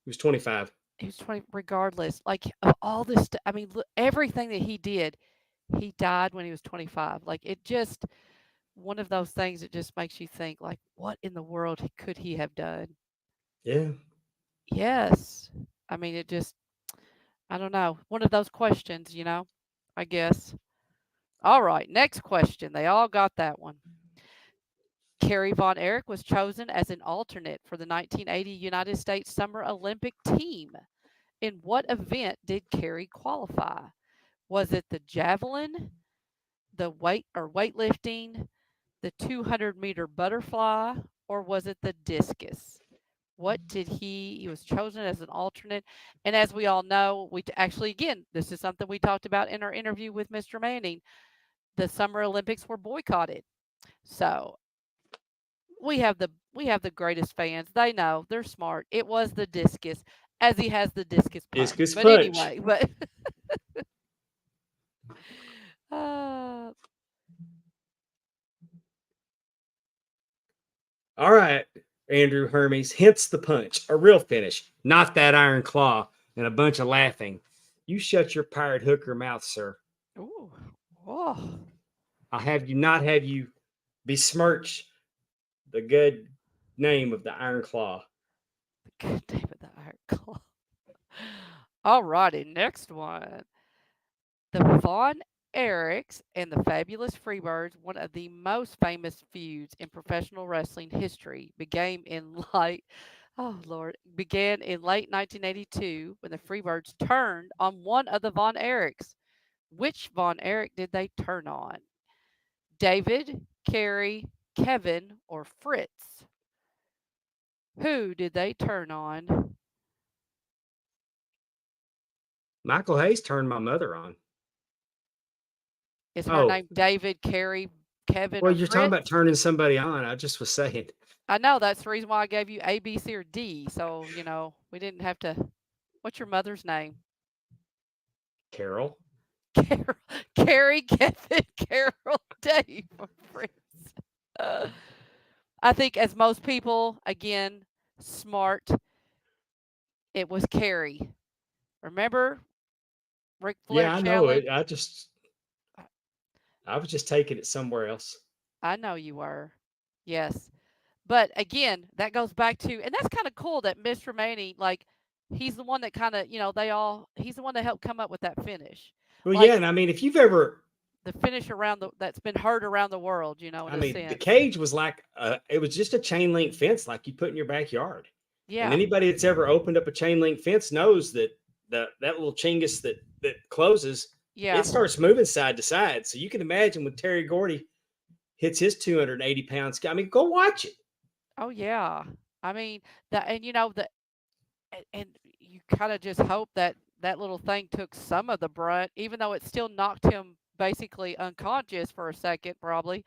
He was 25. He was 20. Regardless, like of all this, I mean, look, everything that he did, he died when he was 25. Like it just one of those things that just makes you think, like, what in the world could he have done? Yeah. Yes. I mean, it just, I don't know. One of those questions, I guess. All right. Next question. They all got that one. Carrie Von Erich was chosen as an alternate for the 1980 United States Summer Olympic team. In what event did Carrie qualify? Was it the javelin, the weightlifting, the 200-meter butterfly, or was it the discus? What did he was chosen as an alternate. And as we all know, actually, again, this is something we talked about in our interview with Mr. Manning. The Summer Olympics were boycotted. So we have the greatest fans. They know, they're smart. It was the discus, as he has the discus punch. Discus But punch. anyway, but uh, All right, Andrew Hermes, hence the punch, a real finish, not that iron claw and a bunch of laughing. You shut your pirate hooker mouth, sir. ooh, oh, I'll have you besmirch the good name of the Iron Claw. good name of the iron claw. All righty, next one. The Von Erichs and the Fabulous Freebirds, one of the most famous feuds in professional wrestling history, began in late 1982 when the Freebirds turned on one of the Von Erichs. Which Von Erich did they turn on? David, Kerry, Kevin, or Fritz? Who did they turn on? Michael Hayes turned my mother on. Is her name David, Kerry, Kevin Well, or you're talking about Fritz. turning somebody on. I just was saying, I know that's the reason why I gave you A, B, C, or D. So, we didn't have to. What's your mother's name? Carol. Carol, Carrie, Kevin, Carol, Dave, or Fritz. Uh, I think, as most people, again, smart, it was Carrie. Remember Ric Flair Yeah, I know challenge? it. I was just taking it somewhere else. I know you were. Yes. But again, that goes back to, and that's kind of cool that Mr. Manny, like, he's the one that kind of, he's the one that helped come up with that finish. Well, yeah, Like and I mean, if you've ever, the finish that's been heard around the world, in I a mean, the sense. cage was like, it was just a chain link fence, like you put in your backyard. And Yeah. anybody that's ever opened up a chain link fence knows that that little chingus that closes, Yeah. it starts moving side to side. So you can imagine when Terry Gordy hits his 280 pounds. I mean, go watch it. Oh yeah. I mean, that, and and you kind of just hope that that little thing took some of the brunt, even though it still knocked him basically unconscious for a second, probably.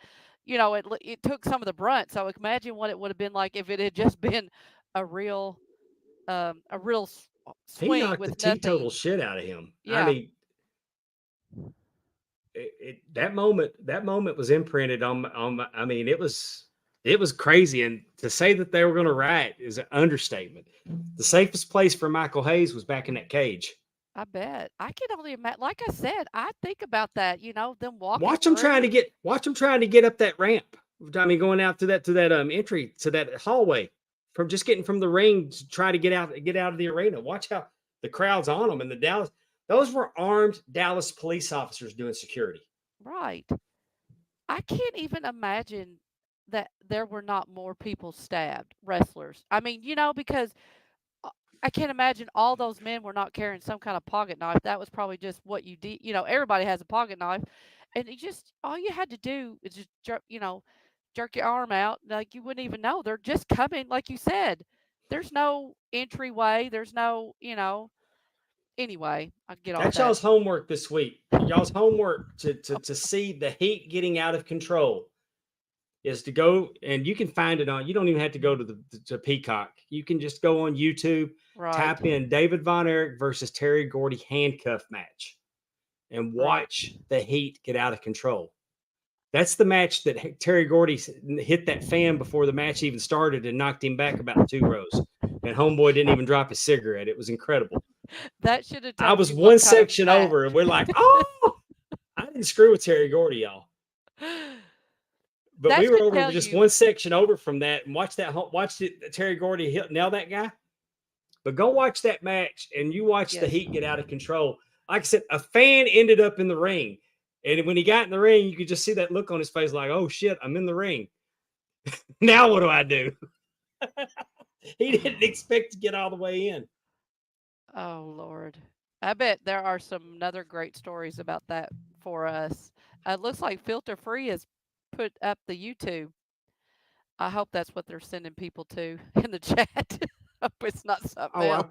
It took some of the brunt. So imagine what it would have been like if it had just been a real He swing knocked the with teetotal nothing. shit out of him. I Yeah. mean, that moment was imprinted I mean, it was crazy, and to say that they were going to riot is an understatement. The safest place for Michael Hayes was back in that cage. I bet. I can only imagine. Like I said, I think about that. Them walking Watch him trying to through. get up that ramp. I mean, going out to that entry to that hallway, from just getting from the ring to try to get out of the arena. Watch how the crowd's on them, and the Dallas, those were armed Dallas police officers doing security. Right. I can't even imagine that there were not more people stabbed, wrestlers. I mean, because uh, I can't imagine all those men were not carrying some kind of pocket knife. That was probably just what you did. Everybody has a pocket knife, and all you had to do is just jerk your arm out. Like, you wouldn't even know. They're just coming, like you said. There's no entryway. There's no. Anyway, I get off That's that. y'all's homework this week. Y'all's homework to see the heat getting out of control is to go, and you can find it on. You don't even have to go to Peacock. You can just go on YouTube, Right. type in David Von Erich versus Terry Gordy handcuff match, and Right. watch the heat get out of control. That's the match that Terry Gordy hit that fan before the match even started and knocked him back about 2 rows. And Homeboy didn't even drop his cigarette. It was incredible. That should have I told was you what one kind of section match. over, and we're like, oh, I didn't screw with Terry Gordy, y'all. But That we were should over tell just you. one section over from that and watched it, Terry Gordy nail that guy. But go watch that match and you watch the Yes. heat get out of control. Like I said, a fan ended up in the ring. And when he got in the ring, you could just see that look on his face like, oh shit, I'm in the ring. Now what do I do? He didn't expect to get all the way in. Oh Lord. I bet there are some another great stories about that for us. It looks like Filter Free has put up the YouTube. I hope that's what they're sending people to in the chat. Hope it's not something Oh, else.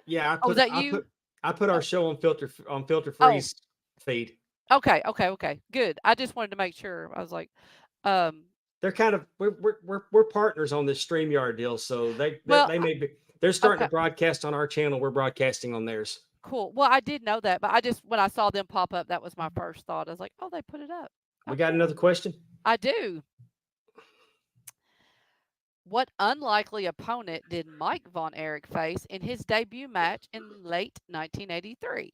yeah, Oh, is that you? I put our Oh, show on Filter oh, Free's feed. okay, okay, okay. Good. I just wanted to make sure. I was like, um, They're kind of we're partners on this StreamYard deal, so well, they may be they're starting okay, to broadcast on our channel. We're broadcasting on theirs. cool. Well, I did know that, but I just when I saw them pop up, that was my first thought. I was like, oh, they put it up. We got Okay, another question. I do. What unlikely opponent did Mike Von Erich face in his debut match in late 1983?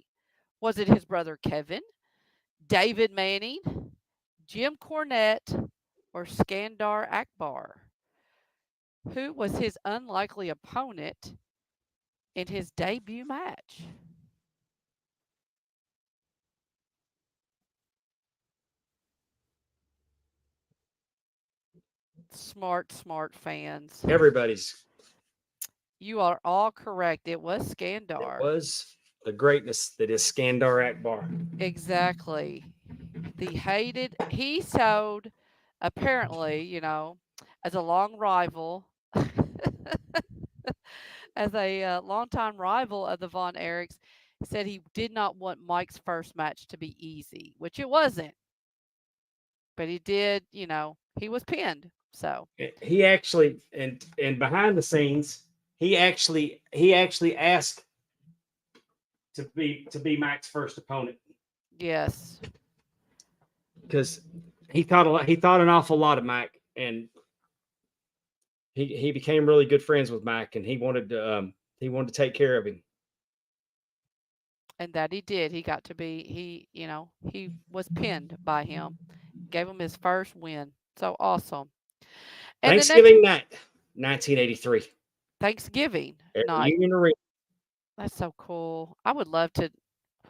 Was it his brother Kevin, David Manning, Jim Cornette, or Skandar Akbar? Who was his unlikely opponent in his debut match? Smart, smart fans. Everybody's You are all correct. It was it Skandar. was the greatness that is Skandar Akbar. Exactly. He showed, apparently, as a long rival, as a longtime rival of the Von Erichs, said he did not want Mike's first match to be easy, which it wasn't. But he did, he was pinned. So He actually, and behind the scenes, he actually asked to be Mike's first opponent yes, because he thought an awful lot of Mike, and he became really good friends with Mike, and he wanted to take care of him. and that he did. He got to be he was pinned by him. Gave him his first win. So awesome. And the next Thanksgiving night, 1983, Thanksgiving at the night. Union Arena. That's so cool. I would love to.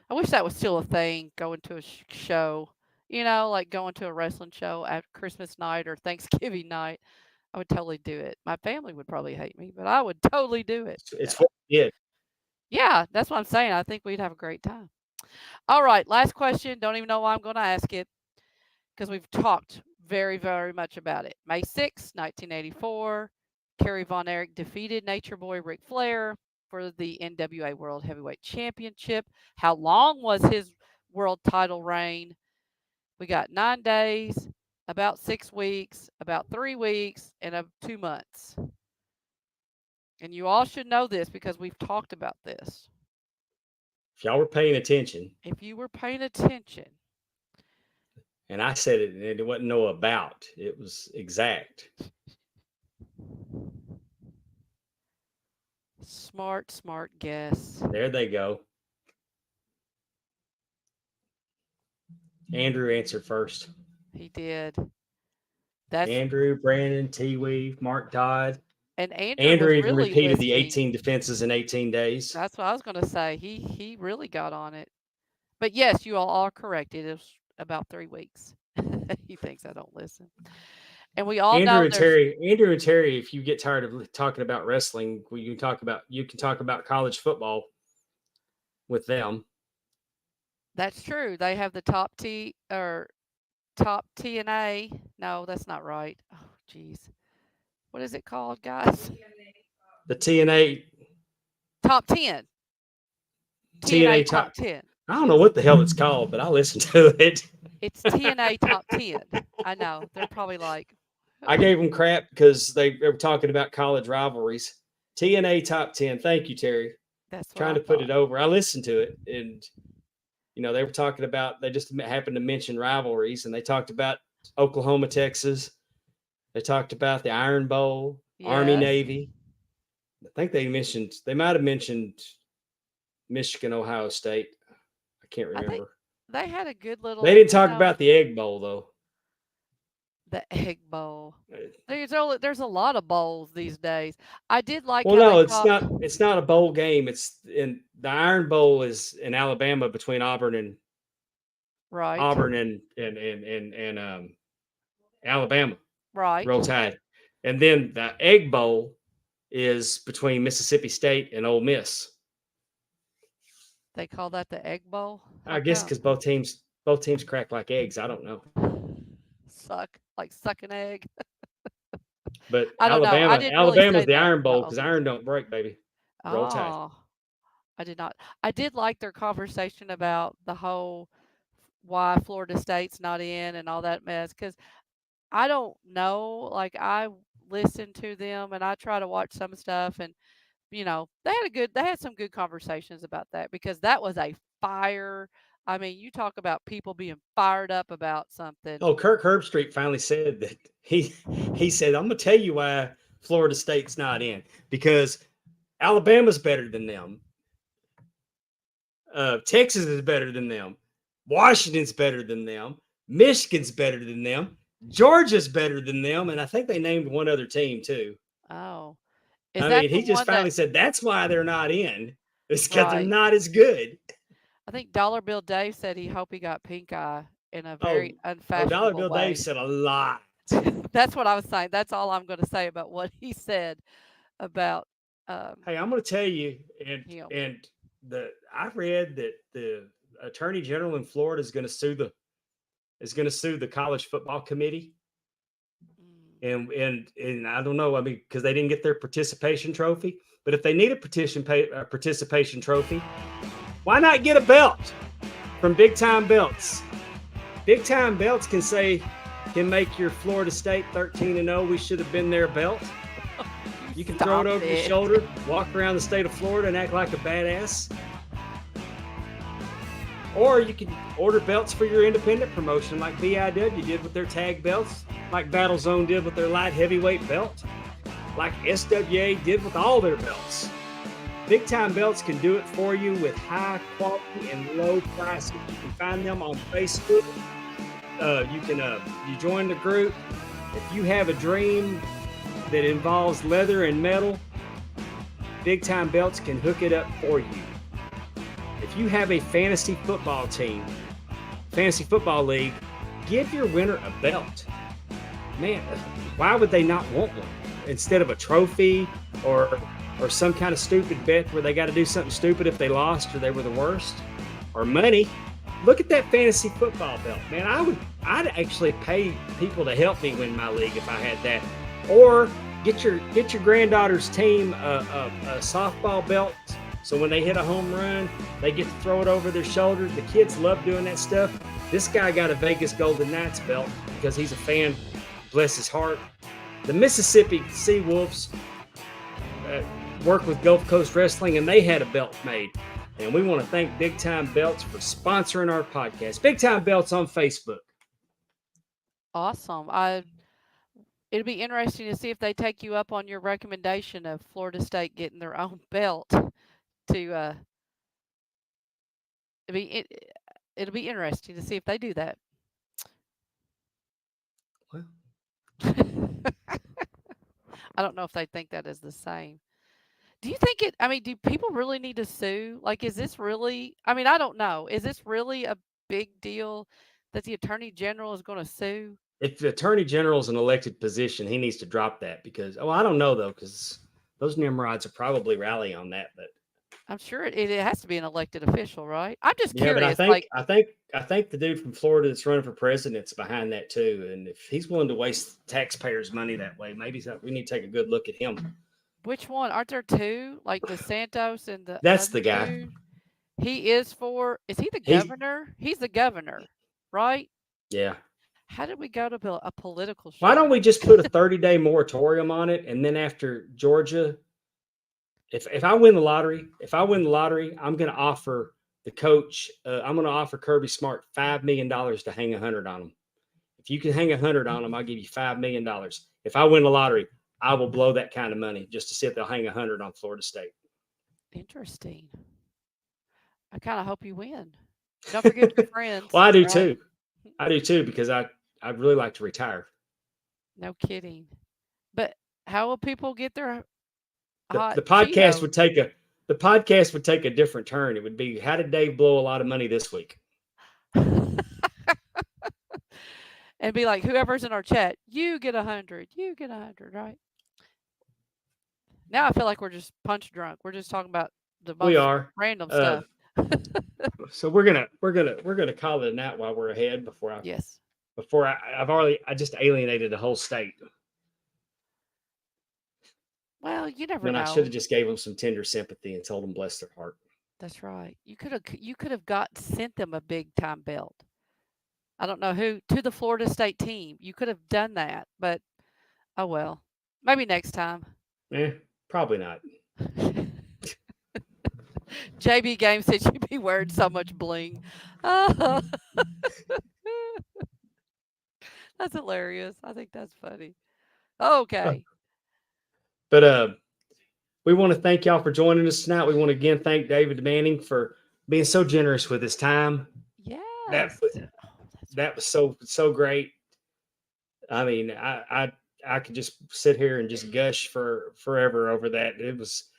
I wish that was still a thing. Going to a show, like going to a wrestling show at Christmas night or Thanksgiving night. I would totally do it. My family would probably hate me, but I would totally do it. It's what he did. Yeah, that's what I'm saying. I think we'd have a great time. All right, last question. Don't even know why I'm going to ask it because we've talked very, very much about it. May 6, 1984, Kerry Von Erich defeated Nature Boy Ric Flair for the NWA World Heavyweight Championship. How long was his world title reign? We got 9 days, about 6 weeks, about 3 weeks, and 2 months. And you all should know this because we've talked about this. If y'all were paying attention, If you were paying attention, and I said it, and it wasn't no about, it was exact. smart guess. There they go. Andrew answered first. He did. That's Andrew, Brandon, T-Weave, Mark Dodd. and Andrew was even really repeated the listening. 18 defenses in 18 days. That's what I was going to say. He really got on it. But yes, you all are correct. It is about 3 weeks. He thinks I don't listen. And we all know Andrew and Terry, if you get tired of talking about wrestling, you can talk about college football with them. that's true. They have the top TNA. No, that's not right. Oh, geez. What is it called, guys? The TNA Top 10. TNA Top top 10. I don't know what the hell it's called, but I listen to it. It's TNA Top 10. I know. They're probably like, I gave them crap because they were talking about college rivalries. TNA Top 10. Thank you, Terry. that's what Trying I to put thought. it over. I listened to it, and they were talking about, they just happened to mention rivalries, and they talked about Oklahoma, Texas. They talked about the Iron Bowl, Army, Yes. Navy. I think they might have mentioned Michigan, Ohio State. I can't I think remember. they had a good little. They didn't talk about the Egg Bowl, though. the Egg Bowl. There's a lot of bowls these days. I did like. Well, how no, they it's talked- not. It's not a bowl game. It's in the Iron Bowl is in Alabama between Auburn and Right. Alabama. Right. Roll Tide, and then the Egg Bowl is between Mississippi State and Ole Miss. They call that the Egg Bowl. I guess because both teams crack like eggs. I don't know, suck an egg. but I don't know. I Alabama, didn't really Alabama's say the that. Iron Bowl No. because iron don't break, baby. Roll Tide. Oh, I did not. I did like their conversation about the whole why Florida State's not in and all that mess because I don't know. Like I listen to them and I try to watch some stuff and they had some good conversations about that because that was a fire. I mean, you talk about people being fired up about something. Oh, Kirk Herbstreit finally said that he said, I'm going to tell you why Florida State's not in because Alabama's better than them. Texas is better than them. Washington's better than them. Michigan's better than them. Georgia's better than them. And I think they named one other team too. Oh. He just finally said that's why they're not in. It's because they're not as good. I think Dollar Bill Dave said he hoped he got pink eye in a very unfashionable Dollar Bill way. Dave said a lot. That's what I was saying. That's all I'm going to say about what he said about. Hey, I'm going to tell you, I read that the Attorney General in Florida is going to sue the College Football Committee. And I don't know. I mean, because they didn't get their participation trophy. But if they need a participation trophy, why not get a belt from Big Time Belts? Big Time Belts can say, can make your Florida State 13-0. We should have been there belt. You can throw it over your shoulder, walk around the state of Florida and act like a badass. Or you can order belts for your independent promotion like BIW did with their tag belts, like Battle Zone did with their light heavyweight belt, like SWA did with all their belts. Big Time Belts can do it for you with high quality and low prices. You can find them on Facebook. You join the group. If you have a dream that involves leather and metal, Big Time Belts can hook it up for you. If you have a fantasy football team, fantasy football league, give your winner a belt. Man, why would they not want one? Instead of a trophy or some kind of stupid bet where they got to do something stupid if they lost or they were the worst, or money. Look at that fantasy football belt, man. I'd actually pay people to help me win my league if I had that. Or get your granddaughter's team a softball belt, so when they hit a home run, they get to throw it over their shoulder. The kids love doing that stuff. This guy got a Vegas Golden Knights belt because he's a fan. Bless his heart. The Mississippi Sea Wolves work with Gulf Coast Wrestling, and they had a belt made. And we want to thank Big Time Belts for sponsoring our podcast. Big Time Belts on Facebook. Awesome. It'll be interesting to see if they take you up on your recommendation of Florida State getting their own belt. It'll be interesting to see if they do that. Well, I don't know if they think that is the same. Do you think do people really need to sue? Like, is this really, I don't know. Is this really a big deal that the Attorney General is going to sue? if the Attorney General is an elected position, he needs to drop that because, I don't know though, because those Nimrods are probably rallying on that, but I'm sure it has to be an elected official, right? I'm just yeah, curious. but I think the dude from Florida that's running for president's behind that too. And if he's willing to waste taxpayers' money that way, maybe we need to take a good look at him. Which one? Aren't there two? Like the Santos and the That's other the guy. dude? Is he the governor? He's the governor, right? Yeah. How did we go to a political show? Why don't we just put a 30-day moratorium on it? And then after Georgia, if I win the lottery, I'm going to offer the coach, I'm going to offer Kirby Smart $5 million to hang 100 on him. If you can hang 100 on him, I'll give you $5 million. If I win the lottery, I will blow that kind of money just to see if they'll hang 100 on Florida State. Interesting. I kind of hope you win. Don't forget your friends. Well, I do too. I do too, because I'd really like to retire. No kidding. But how will people get their the podcast would take a different turn. It would be, how did Dave blow a lot of money this week? And be like, whoever's in our chat, you get 100, right? Now I feel like we're just punch drunk. We're just talking about the most random stuff. So we're gonna call it a night while we're ahead before I just alienated the whole state. Well, you never know. I should have just gave them some tender sympathy and told them bless their heart. That's right. You could have sent them a Big Time belt. I don't know who, to the Florida State team. You could have done that, but oh well. Maybe next time. Probably not. JB Game said you'd be wearing so much bling. Oh. That's hilarious. I think that's funny. Okay. But we want to thank y'all for joining us tonight. We want to again thank David Manning for being so generous with his time. Yeah. That was so great. I mean, I could just sit here and just gush for forever over that. It was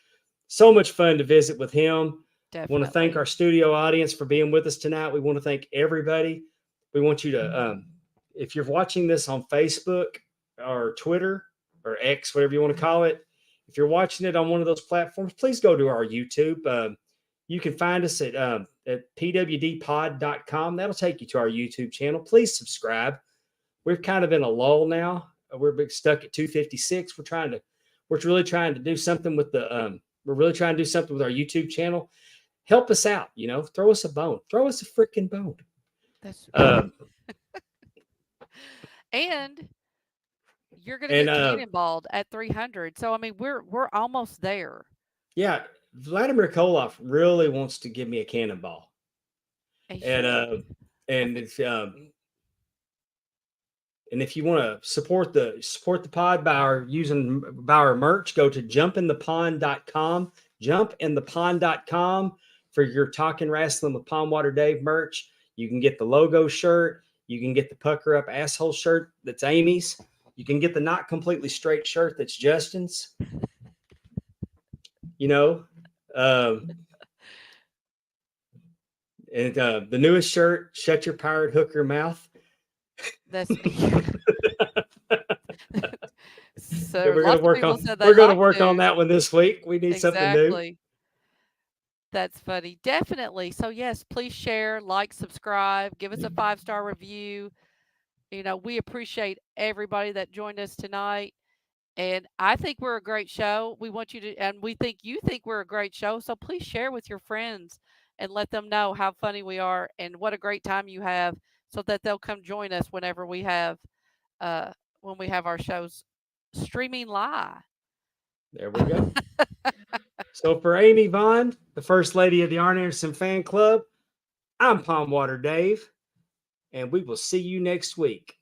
so much fun to visit with him. Definitely. I want to thank our studio audience for being with us tonight. We want to thank everybody. We want you to, if you're watching this on Facebook or Twitter or X, whatever you want to call it, if you're watching it on one of those platforms, please go to our YouTube. You can find us at pwdpod.com. That'll take you to our YouTube channel. Please subscribe. We're kind of in a lull now. We're stuck at 256. We're really trying to do something with our YouTube channel. Help us out, throw us a bone. Throw us a freaking bone. That's And you're going to And get cannonballed at 300. So I mean, we're almost there. yeah, Vladimir Koloff really wants to give me a cannonball. He And should. and it's and if you want to support the pod by our merch, go to jumpinthepond.com, jumpinthepond.com for your Talking Wrestling with Pondwater Dave merch. You can get the logo shirt, you can get the pucker up asshole shirt that's Amy's, you can get the not completely straight shirt that's Justin's. You know, and the newest shirt, shut your pirate hooker mouth. That's so We're lots gonna of work people on said they we're gonna like work on to. that one this week. We need something new. Exactly. That's funny. Definitely. So yes, please share, like, subscribe, give us a 5-star review. You know, we appreciate everybody that joined us tonight. And I think we're a great show. We want you to, and we think you think we're a great show. So please share with your friends and let them know how funny we are and what a great time you have, so that they'll come join us whenever uh, when we have our shows streaming live. There we go. So for Amy Vaughn, the first lady of the Arn Anderson fan club, I'm Pondwater Dave, and we will see you next week.